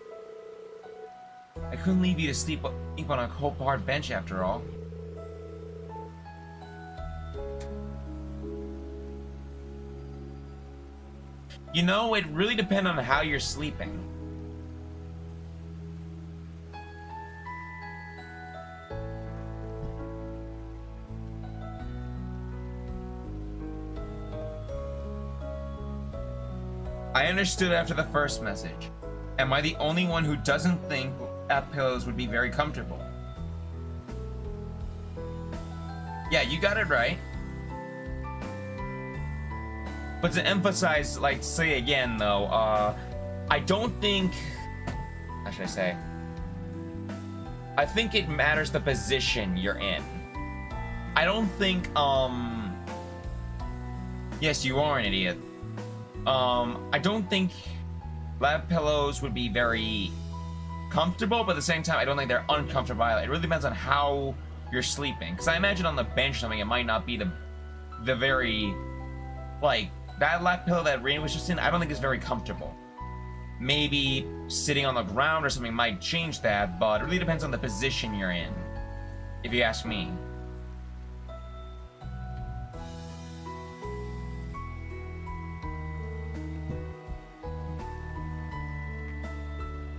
Speaker 1: I couldn't leave you to sleep on a cold hard bench after all. You know, it really depends on how you're sleeping. I understood after the first message. Am I the only one who doesn't think that pillows would be very comfortable? Yeah, you got it right. But to emphasize, like, say again, though, I don't think... How should I say? I think it matters the position you're in. I don't think, Yes, you are an idiot. I don't think lab pillows would be very comfortable, but at the same time, I don't think they're uncomfortable either. It really depends on how you're sleeping. Because I imagine on the bench or something, it might not be the very, like, that lap pillow that Rain was just in, I don't think is very comfortable. Maybe sitting on the ground or something might change that, but it really depends on the position you're in, if you ask me.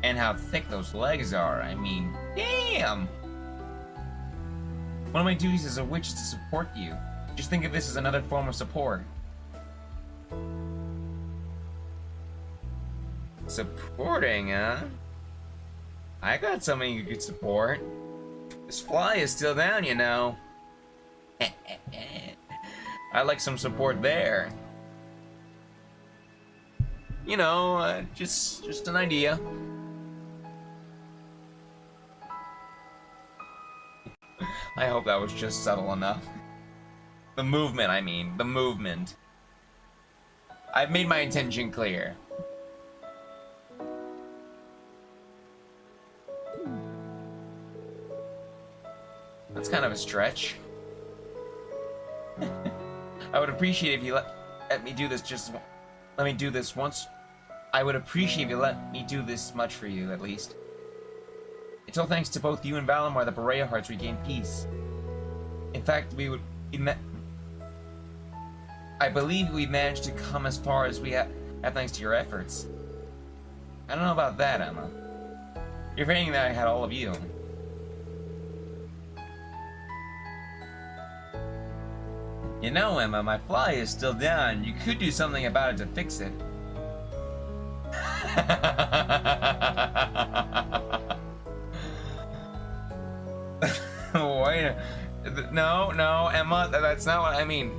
Speaker 1: And how thick those legs are, I mean, damn! One of my duties as a witch is to support you. Just think of this as another form of support. Supporting, huh? I got something you could support. This fly is still down, you know. I'd like some support there. You know, just an idea. I hope that was just subtle enough. The movement, I mean. The movement. I've made my intention clear. That's kind of a stretch. I would appreciate if you let me do this let me do this once. I would appreciate if you let me do this much for you, at least. It's all thanks to both you and Valimar that Berea Hearts regained peace. In fact, I believe we managed to come as far as we have thanks to your efforts. I don't know about that, Emma. You're forgetting that I had all of you. You know, Emma, my fly is still down. You could do something about it to fix it. Wait, no, Emma, that's not what I mean.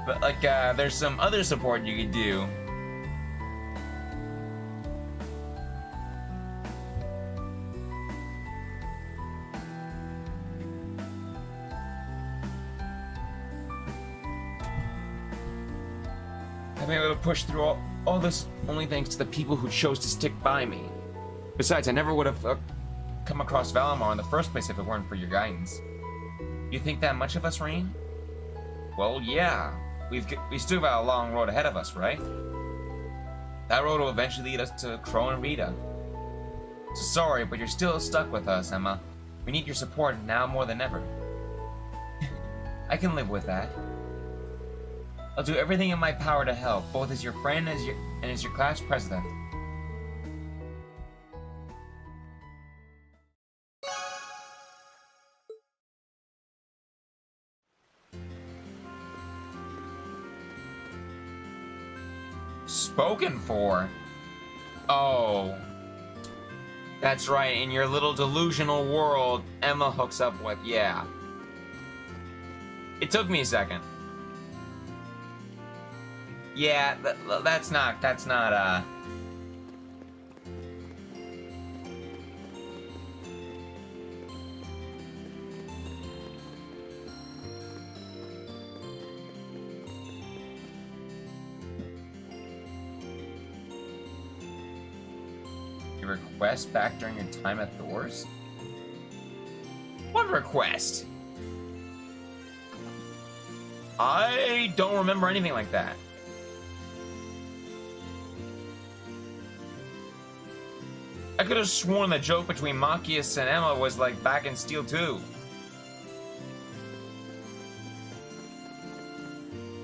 Speaker 1: But, like, there's some other support you could do. I've been able to push through all this only thanks to the people who chose to stick by me. Besides, I never would have come across Valimar in the first place if it weren't for your guidance. You think that much of us, Rain? Well, yeah. We still got a long road ahead of us, right? That road will eventually lead us to Crow and Rita. So sorry, but you're still stuck with us, Emma. We need your support now more than ever. I can live with that. I'll do everything in my power to help, both as your friend and as your class president. Spoken for? Oh. That's right, in your little delusional world, Emma hooks up with, yeah. It took me a second. Yeah, that's not, Your request back during your time at Thor's? What request? I don't remember anything like that. I could have sworn the joke between Machias and Emma was like back in Steel 2.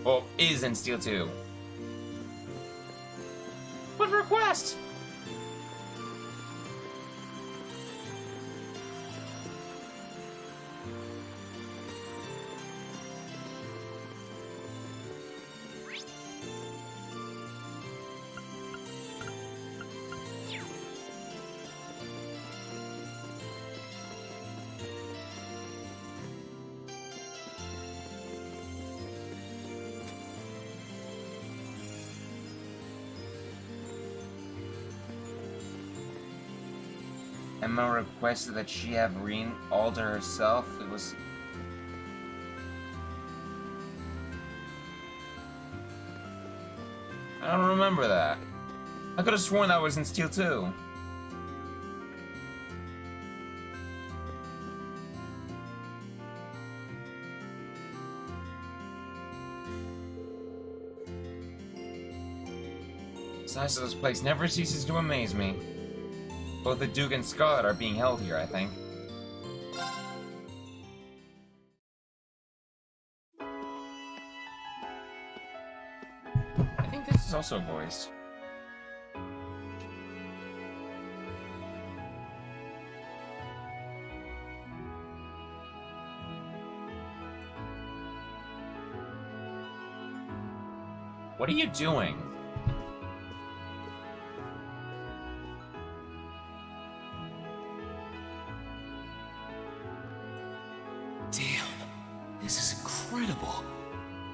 Speaker 1: Well, is in Steel 2. What request? Emma requested that she have Reen all to herself. It was... I don't remember that. I could have sworn that was in Steel 2. The size of this place never ceases to amaze me. Both the Duke and Scarlet are being held here, I think. I think this is also voiced. What are you doing?
Speaker 3: Damn, this is incredible.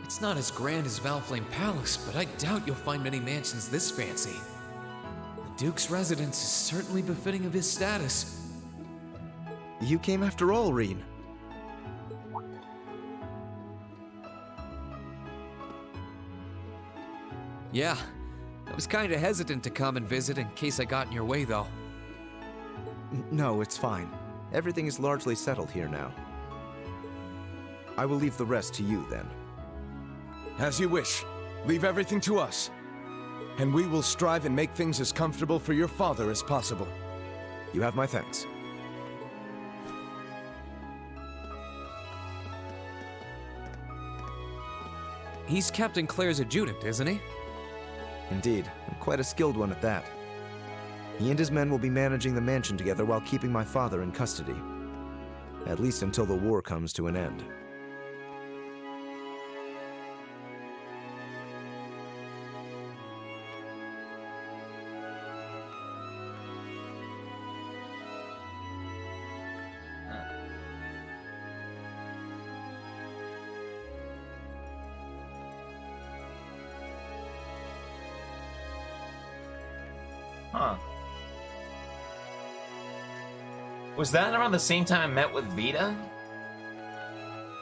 Speaker 3: It's not as grand as Valflame Palace, but I doubt you'll find many mansions this fancy. The Duke's residence is certainly befitting of his status.
Speaker 9: You came after all, Reen.
Speaker 3: Yeah, I was kinda hesitant to come and visit in case I got in your way, though.
Speaker 9: No, it's fine. Everything is largely settled here now. I will leave the rest to you, then.
Speaker 12: As you wish. Leave everything to us. And we will strive and make things as comfortable for your father as possible.
Speaker 9: You have my thanks.
Speaker 3: He's Captain Claire's adjutant, isn't he?
Speaker 9: Indeed, and quite a skilled one at that. He and his men will be managing the mansion together while keeping my father in custody. At least until the war comes to an end.
Speaker 1: Huh. Was that around the same time I met with Vita?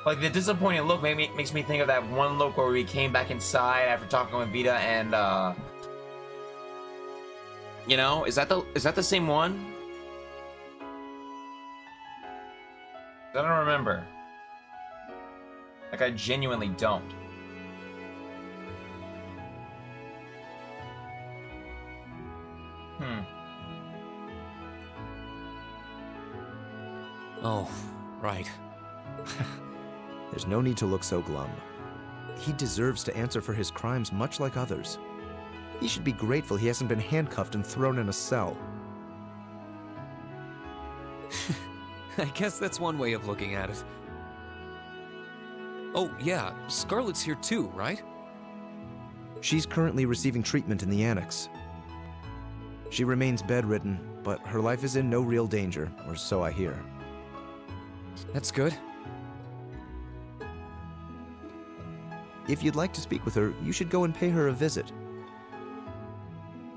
Speaker 1: Like, the disappointed look makes me think of that one look where we came back inside after talking with Vita and, you know, is that the same one? I don't remember. Like, I genuinely don't.
Speaker 3: Oh, right.
Speaker 9: There's no need to look so glum. He deserves to answer for his crimes much like others. He should be grateful he hasn't been handcuffed and thrown in a cell.
Speaker 3: I guess that's one way of looking at it. Oh, yeah, Scarlet's here too, right?
Speaker 9: She's currently receiving treatment in the annex. She remains bedridden, but her life is in no real danger, or so I hear.
Speaker 3: That's good.
Speaker 9: If you'd like to speak with her, you should go and pay her a visit.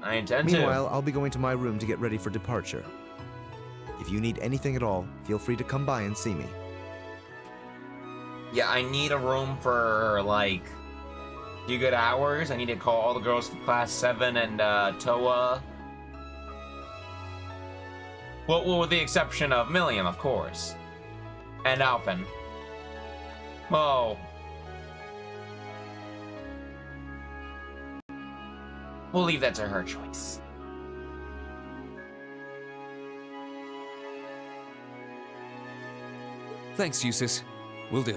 Speaker 1: I intend to.
Speaker 9: Meanwhile, I'll be going to my room to get ready for departure. If you need anything at all, feel free to come by and see me.
Speaker 1: Yeah, I need a room for, like, a few good hours. I need to call all the girls from Class 7 and, Toa. Well, with the exception of Milliam, of course. And Alphen. Oh. We'll leave that to her choice.
Speaker 3: Thanks, Eustace. Will do.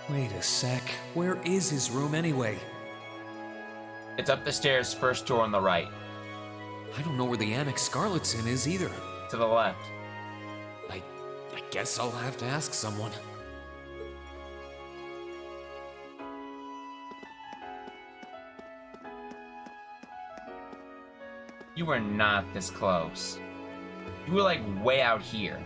Speaker 3: Wait a sec. Where is his room anyway?
Speaker 1: It's up the stairs, first door on the right.
Speaker 3: I don't know where the Annex Scarlet's in is either.
Speaker 1: To the left.
Speaker 3: I guess I'll have to ask someone.
Speaker 1: You were not this close. You were like way out here.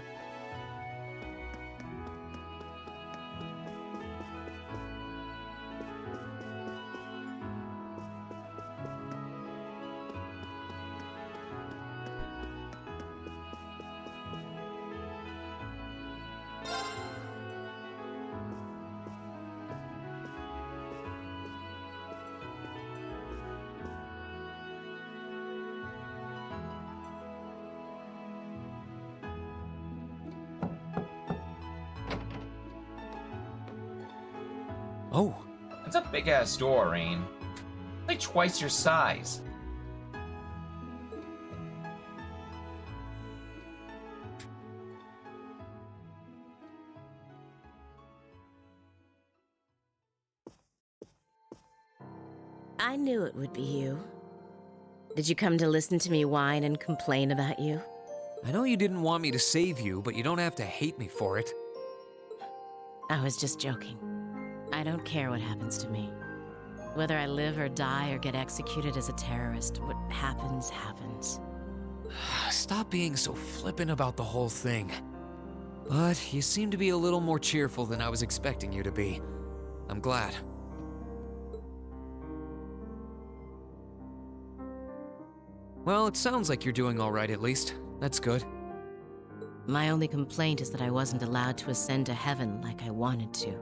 Speaker 3: Oh.
Speaker 1: It's a big ass door, Rain. Like twice your size.
Speaker 6: I knew it would be you. Did you come to listen to me whine and complain about you?
Speaker 3: I know you didn't want me to save you, but you don't have to hate me for it.
Speaker 6: I was just joking. I don't care what happens to me. Whether I live or die or get executed as a terrorist, what happens, happens.
Speaker 3: Stop being so flippant about the whole thing. But you seem to be a little more cheerful than I was expecting you to be. I'm glad. Well, it sounds like you're doing all right at least. That's good.
Speaker 6: My only complaint is that I wasn't allowed to ascend to heaven like I wanted to.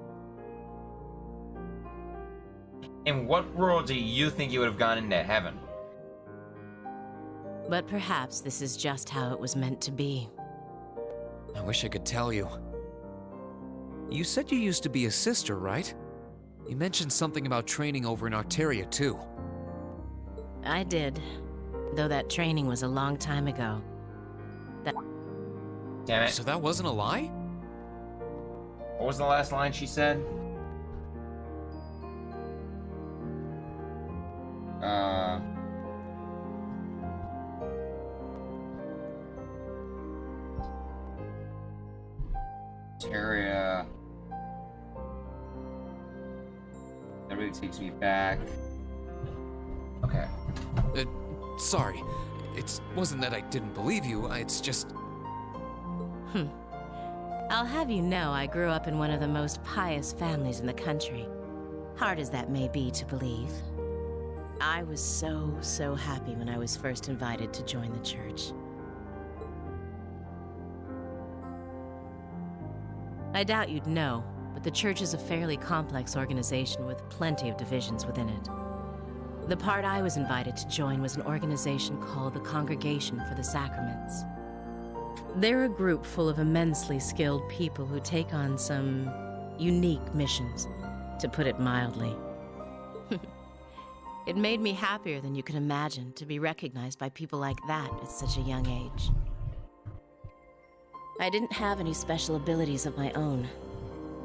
Speaker 1: In what world do you think you would have gone into heaven?
Speaker 6: But perhaps this is just how it was meant to be.
Speaker 3: I wish I could tell you. You said you used to be a sister, right? You mentioned something about training over in Arteria, too.
Speaker 6: I did. Though that training was a long time ago.
Speaker 1: Damn it.
Speaker 3: So that wasn't a lie?
Speaker 1: What was the last line she said? Terria. That really takes me back. Okay.
Speaker 3: Sorry. It wasn't that I didn't believe you, it's just...
Speaker 6: I'll have you know I grew up in one of the most pious families in the country. Hard as that may be to believe. I was so happy when I was first invited to join the church. I doubt you'd know, but the church is a fairly complex organization with plenty of divisions within it. The part I was invited to join was an organization called the Congregation for the Sacraments. They're a group full of immensely skilled people who take on some unique missions, to put it mildly. It made me happier than you could imagine to be recognized by people like that at such a young age. I didn't have any special abilities of my own,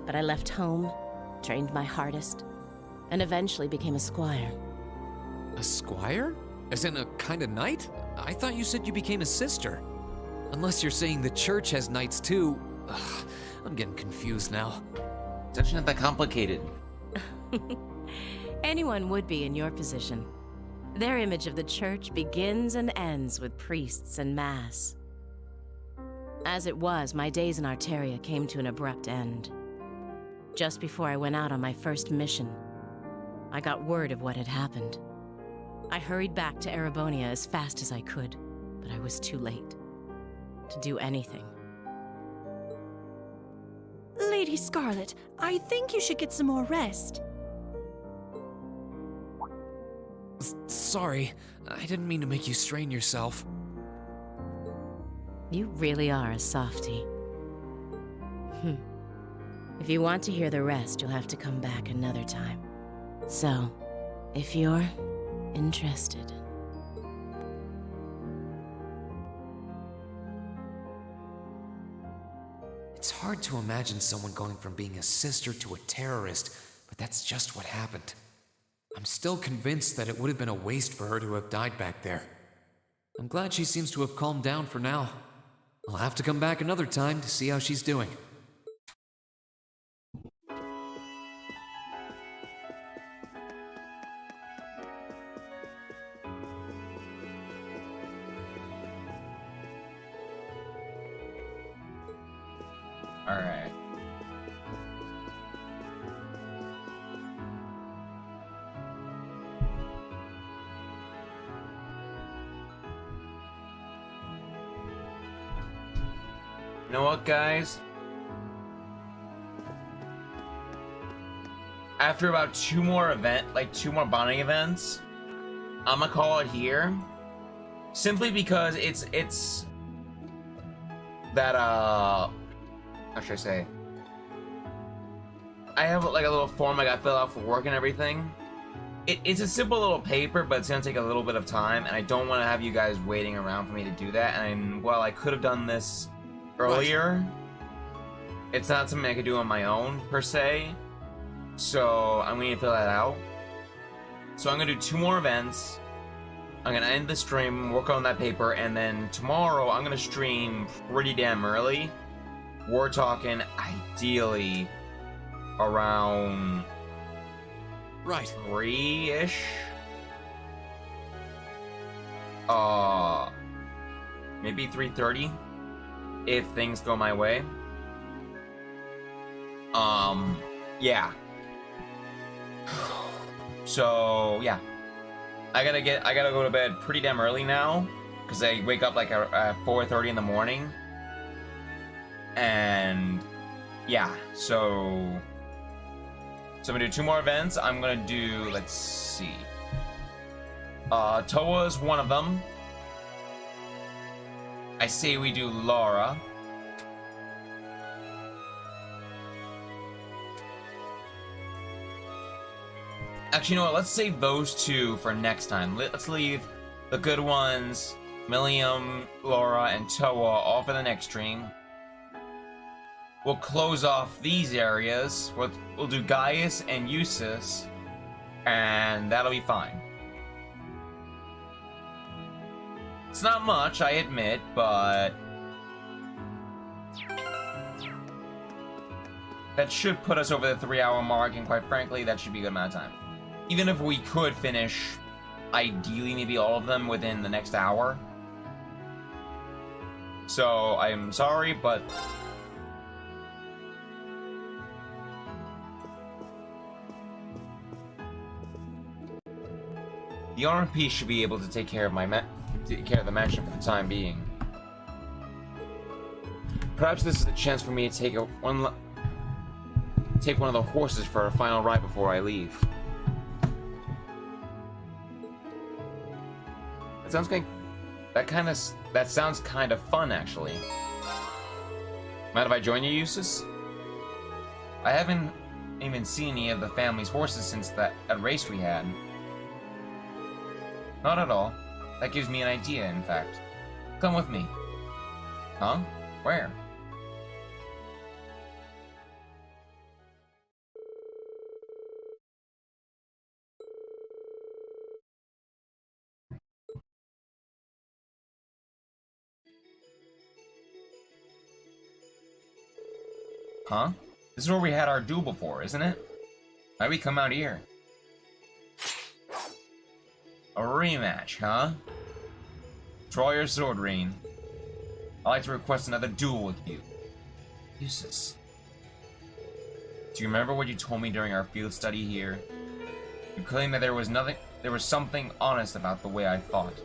Speaker 6: but I left home, trained my hardest, and eventually became a squire.
Speaker 3: A squire? As in a kind of knight? I thought you said you became a sister. Unless you're saying the church has knights too. Ugh, I'm getting confused now.
Speaker 1: It's actually not that complicated.
Speaker 6: Anyone would be in your position. Their image of the church begins and ends with priests and mass. As it was, my days in Arteria came to an abrupt end. Just before I went out on my first mission, I got word of what had happened. I hurried back to Erebonia as fast as I could, but I was too late to do anything.
Speaker 13: Lady Scarlet, I think you should get some more rest.
Speaker 3: Sorry, I didn't mean to make you strain yourself.
Speaker 6: You really are a softie. If you want to hear the rest, you'll have to come back another time. So, if you're interested.
Speaker 3: It's hard to imagine someone going from being a sister to a terrorist, but that's just what happened. I'm still convinced that it would have been a waste for her to have died back there. I'm glad she seems to have calmed down for now. I'll have to come back another time to see how she's doing.
Speaker 1: Alright. You know what, guys? After about two more bonding events, I'm gonna call it here. Simply because it's that how should I say? I have like a little form I got filled out for work and everything. It's a simple little paper, but it's gonna take a little bit of time, and I don't want to have you guys waiting around for me to do that. And while I could have done this earlier, it's not something I could do on my own per se. So I'm gonna fill that out. So I'm gonna do 2 more events. I'm gonna end the stream, work on that paper, and then tomorrow I'm gonna stream pretty damn early. We're talking ideally around 3-ish. Maybe 3:30 if things go my way. Yeah. So yeah, I gotta go to bed pretty damn early now because I wake up like at 4:30 in the morning. And yeah, so I'm gonna do 2 more events. I'm gonna do, let's see, Toa is one of them. I say we do Laura. Actually, you know what? Let's save those 2 for next time. Let's leave the good ones, Millium, Laura, and Toa, all for the next stream. We'll close off these areas. We'll do Gaius and Eustace, and that'll be fine. It's not much, I admit, but that should put us over the 3-hour mark, and quite frankly, that should be a good amount of time. Even if we could finish, ideally, maybe all of them within the next hour. So, I'm sorry, but the RMP should be able to take care of the mansion for the time being. Perhaps this is a chance for me to take one of the horses for a final ride before I leave. That sounds kind of fun, actually. Mind if I join you, Eustace? I haven't even seen any of the family's horses since that race we had. Not at all. That gives me an idea, in fact. Come with me. Huh? Where? Huh? This is where we had our duel before, isn't it? Why'd we come out here? A rematch, huh? Draw your sword, Rain. I'd like to request another duel with you. Eustace. Do you remember what you told me during our field study here? You claimed that there was something honest about the way I fought.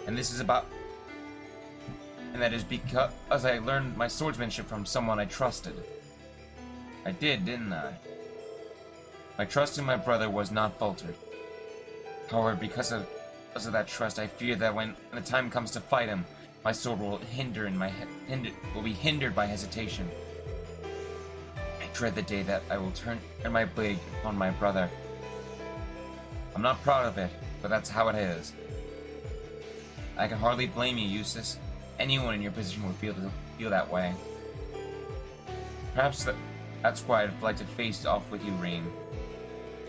Speaker 1: And that is because I learned my swordsmanship from someone I trusted. I did, didn't I? My trust in my brother was not faltered. However, because of that trust, I fear that when the time comes to fight him, My sword will will be hindered by hesitation. I dread the day that I will turn my blade upon my brother. I'm not proud of it, but that's how it is. I can hardly blame you, Eustace. Anyone in your position would feel that way. Perhaps that's why I'd like to face off with you, Rean.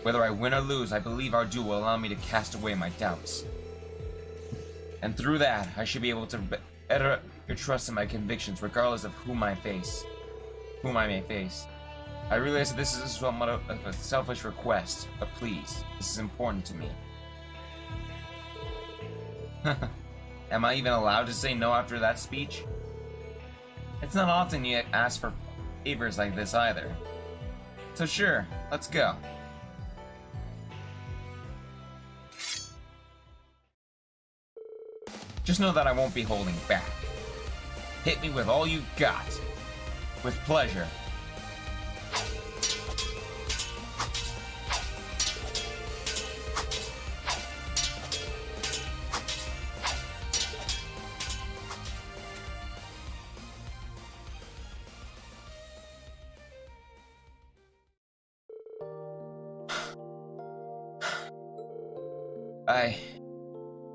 Speaker 1: Whether I win or lose, I believe our duel will allow me to cast away my doubts. And through that, I should be able to better your trust in my convictions, regardless of whom I may face. I realize that this is somewhat of a selfish request, but please, this is important to me. Am I even allowed to say no after that speech? It's not often you ask for favors like this either. So sure, let's go. Just know that I won't be holding back. Hit me with all you got. With pleasure.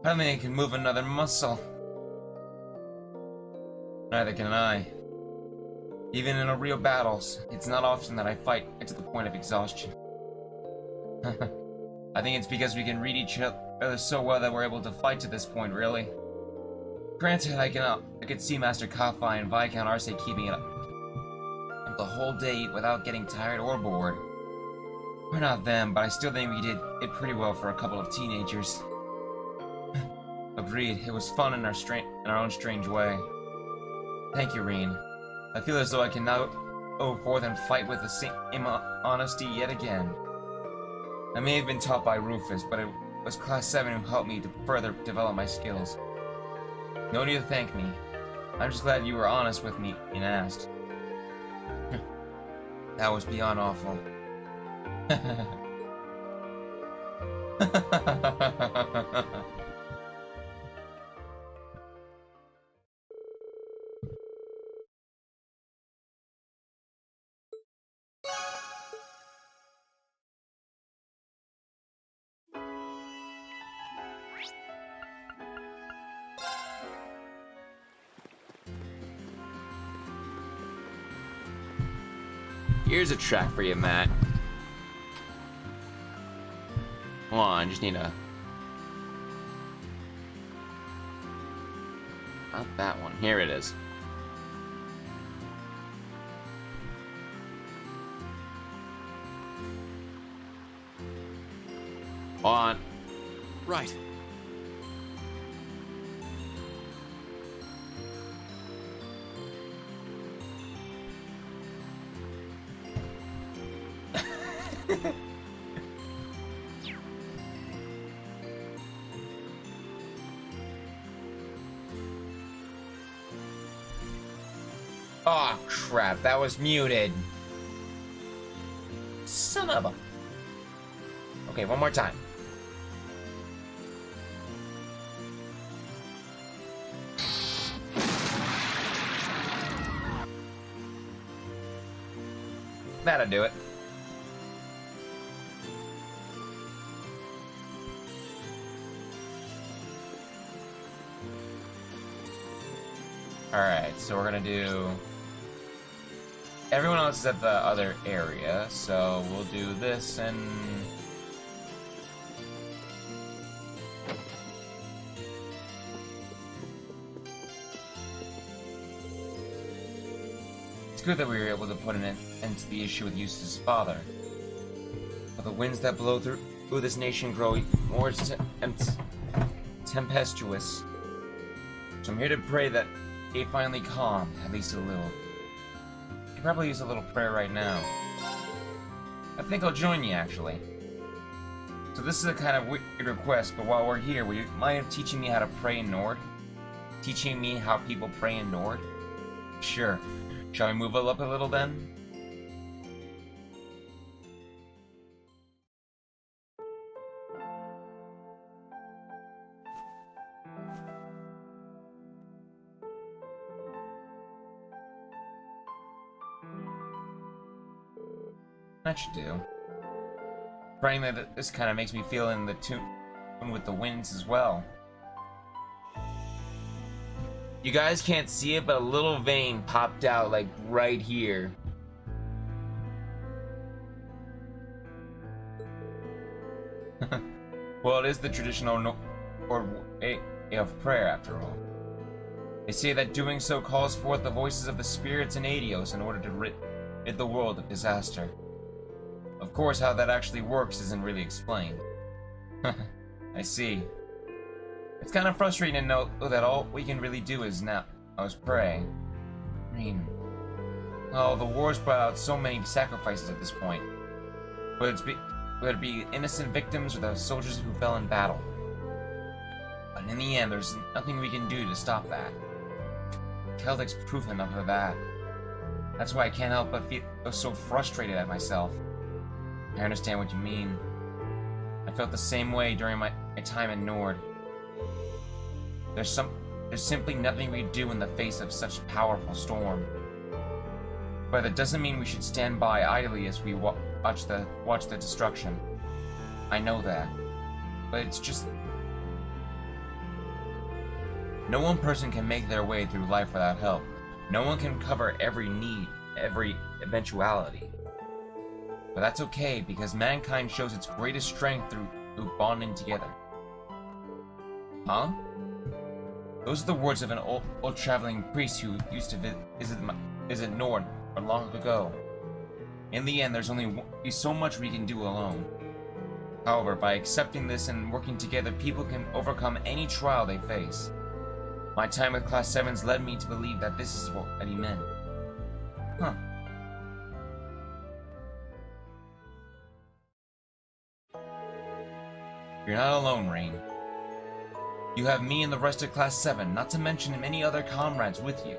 Speaker 1: I don't think I can move another muscle. Neither can I. Even in real battles, it's not often that I fight to the point of exhaustion. I think it's because we can read each other so well that we're able to fight to this point, really. Granted, I could see Master Kafai and Viscount Arce keeping it up the whole day without getting tired or bored. We're not them, but I still think we did it pretty well for a couple of teenagers. Agreed, it was fun in our own strange way. Thank you, Rean. I feel as though I can now go forth and fight with the same honesty yet again. I may have been taught by Rufus, but it was Class 7 who helped me to further develop my skills. No need to thank me. I'm just glad you were honest with me and asked. That was beyond awful. Here's a track for you, Matt. Hold on, just need a... Not that one. Here it is. On.
Speaker 3: Right.
Speaker 1: Oh crap, that was muted. Son of a... Okay, one more time. That'll do it. Alright, so we're gonna do... Everyone else is at the other area, so we'll do this and... It's good that we were able to put an end to the issue with Eustace's father. But the winds that blow through this nation grow more tempestuous. So I'm here to pray that they finally calm, at least a little. I could probably use a little prayer right now. I think I'll join you, actually. So this is a kind of weird request, but while we're here, would you mind teaching me how to pray in Nord? Teaching me how people pray in Nord? Sure. Shall we move up a little then? That should do. Praying that this kind of makes me feel in the tune with the winds as well. You guys can't see it, but a little vein popped out like right here. Well, it is the traditional way of prayer after all. They say that doing so calls forth the voices of the spirits and Adios in order to rid the world of disaster. Of course, how that actually works isn't really explained. I see. It's kind of frustrating to know that all we can really do is pray. I mean, oh, the war's brought out so many sacrifices at this point. Whether it be innocent victims or the soldiers who fell in battle. But in the end, there's nothing we can do to stop that. Celtic's proof enough of that. That's why I can't help but feel so frustrated at myself. I understand what you mean. I felt the same way during my time in Nord. There's simply nothing we can do in the face of such a powerful storm. But that doesn't mean we should stand by idly as we watch the destruction. I know that. But it's just... No one person can make their way through life without help. No one can cover every need, every eventuality. But that's okay, because mankind shows its greatest strength through bonding together. Huh? Those are the words of an old traveling priest who used to visit Nord long ago. In the end, there's only so much we can do alone. However, by accepting this and working together, people can overcome any trial they face. My time with Class 7s led me to believe that this is what he meant. Huh. You're not alone, Rain. You have me and the rest of Class 7, not to mention many other comrades with you.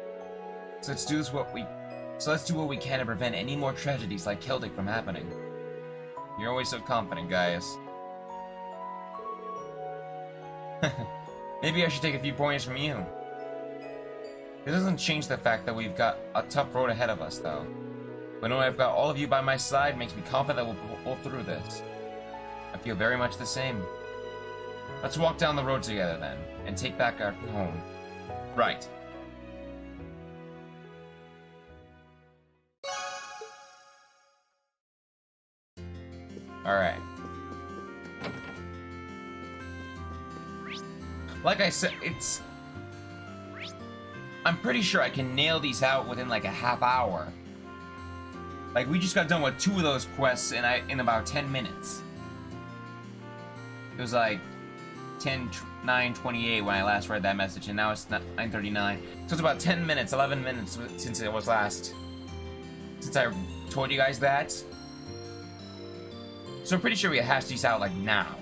Speaker 1: So let's do what we can to prevent any more tragedies like Celtic from happening. You're always so confident, Gaius. Maybe I should take a few pointers from you. It doesn't change the fact that we've got a tough road ahead of us, though. But knowing I've got all of you by my side makes me confident that we'll pull through this. I feel very much the same. Let's walk down the road together, then, and take back our home. Right. Alright. Like I said, I'm pretty sure I can nail these out within like a half hour. Like, we just got done with 2 of those quests in about 10 minutes. It was like 9:28 when I last read that message, and now it's 9:39. So it's about 10 minutes, 11 minutes since it was last. Since I told you guys that. So I'm pretty sure we hash these out like now.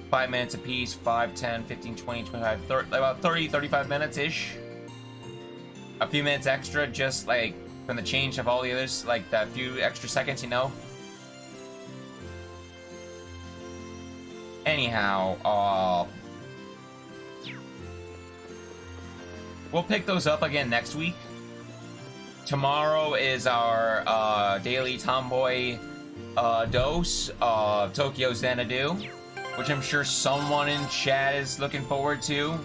Speaker 1: 5 minutes apiece, 5, 10, 15, 20, 25, 30, about 30, 35 minutes-ish. A few minutes extra, just like from the change of all the others, like that few extra seconds, you know? Anyhow, we'll pick those up again next week. Tomorrow is our daily tomboy dose of Tokyo Xanadu, which I'm sure someone in chat is looking forward to.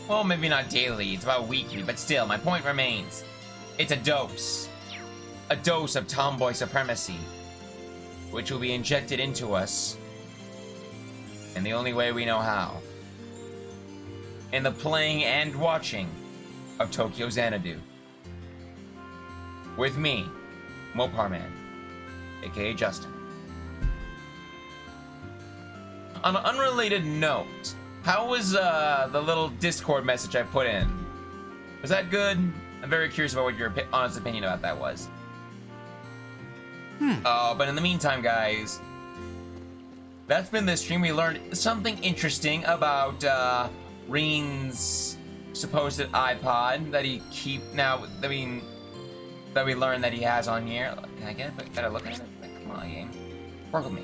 Speaker 1: Well, maybe not daily, it's about weekly, but still, my point remains. It's a dose. A dose of tomboy supremacy, which will be injected into us in the only way we know how. In the playing and watching of Tokyo Xanadu. With me, Moparman, aka Justin. On an unrelated note, how was the little Discord message I put in? Was that good? I'm very curious about what your honest opinion about that was. But in the meantime, guys, that's been the stream. We learned something interesting about Reen's supposed iPod that he keep now. I mean, that we learned that he has on here. Can I get a better look at it? Like, come on, game. Work with me.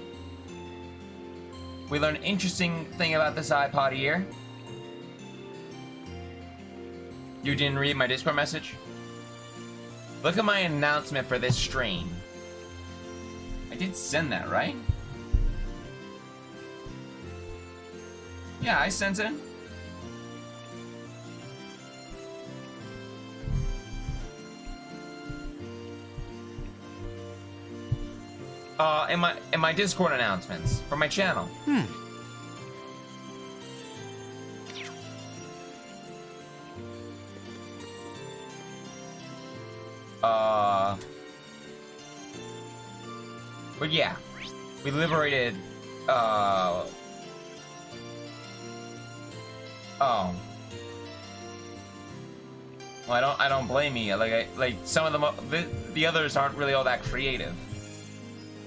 Speaker 1: We learned an interesting thing about this iPod here. You didn't read my Discord message? Look at my announcement for this stream. I did send that, right? Yeah, I sent it. In my Discord announcements for my channel. But yeah, we liberated, oh. Well, I don't blame you. Like some of the others aren't really all that creative.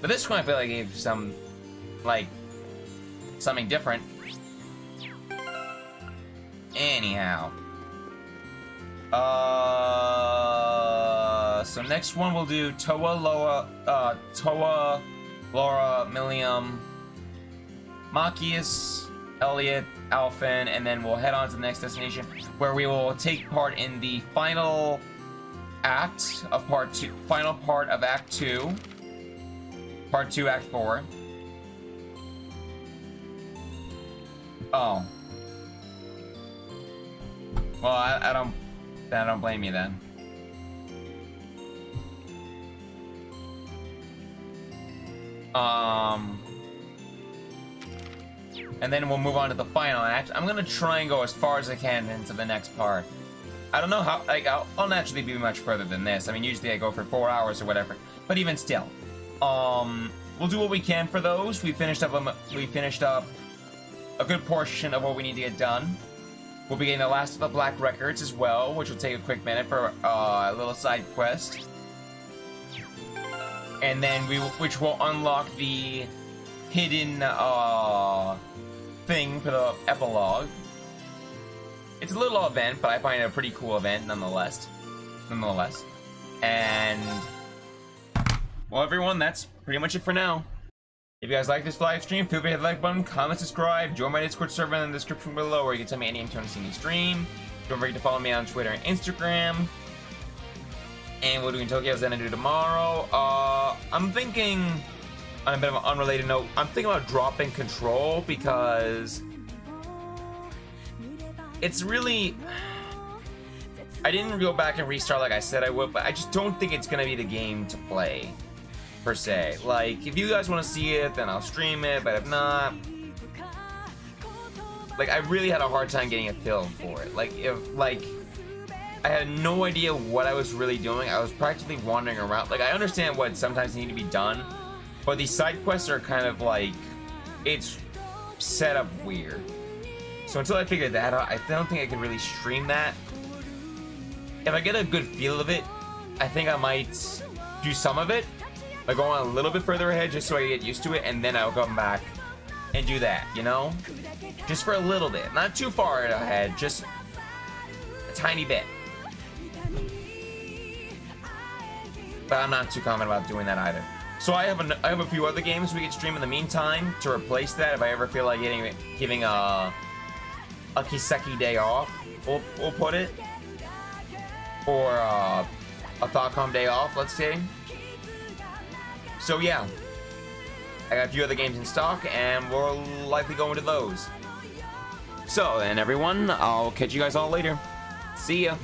Speaker 1: But this one I feel like gave some, like, something different. Anyhow. So next one we'll do Toa, Laura, Millium, Machias, Elliot, Alphen, and then we'll head on to the next destination where we will take part in the final act of part 2, final part of Act 2. Part 2, Act 4. Oh. Well, I don't blame you then. And then we'll move on to the final act. I'm gonna try and go as far as I can into the next part. I don't know how, like, I'll naturally be much further than this. I mean, usually I go for 4 hours or whatever, but even still. We'll do what we can for those. We finished up a good portion of what we need to get done. We'll be getting the last of the Black Records as well, which will take a quick minute for a little side quest. And then which will unlock the hidden thing for the epilogue. It's a little event, but I find it a pretty cool event nonetheless. And well, everyone, that's pretty much it for now. If you guys like this live stream, feel free to hit the like button, comment, subscribe, join my Discord server in the description below, where you can tell me any time you want to see me stream. Don't forget to follow me on Twitter and Instagram. And we'll do Tokyo Xanadu tomorrow. I'm thinking, on a bit of an unrelated note, I'm thinking about dropping Control because it's really, I didn't go back and restart like I said I would, but I just don't think it's gonna be the game to play, per se. Like, if you guys want to see it, then I'll stream it, but if not, like, I really had a hard time getting a feel for it. Like, I had no idea what I was really doing. I was practically wandering around. Like, I understand what sometimes need to be done, but these side quests are kind of like, it's set up weird. So until I figure that out, I don't think I can really stream that. If I get a good feel of it, I think I might do some of it, like go on a little bit further ahead just so I get used to it, and then I'll come back and do that, you know? Just for a little bit. Not too far ahead, just a tiny bit. But I'm not too confident about doing that either. So I have a few other games we could stream in the meantime to replace that if I ever feel like giving a Kiseki day off, we'll put it. Or a ThoughtCom day off, let's say. So yeah, I got a few other games in stock, and we'll likely go into those. So then, everyone, I'll catch you guys all later. See ya.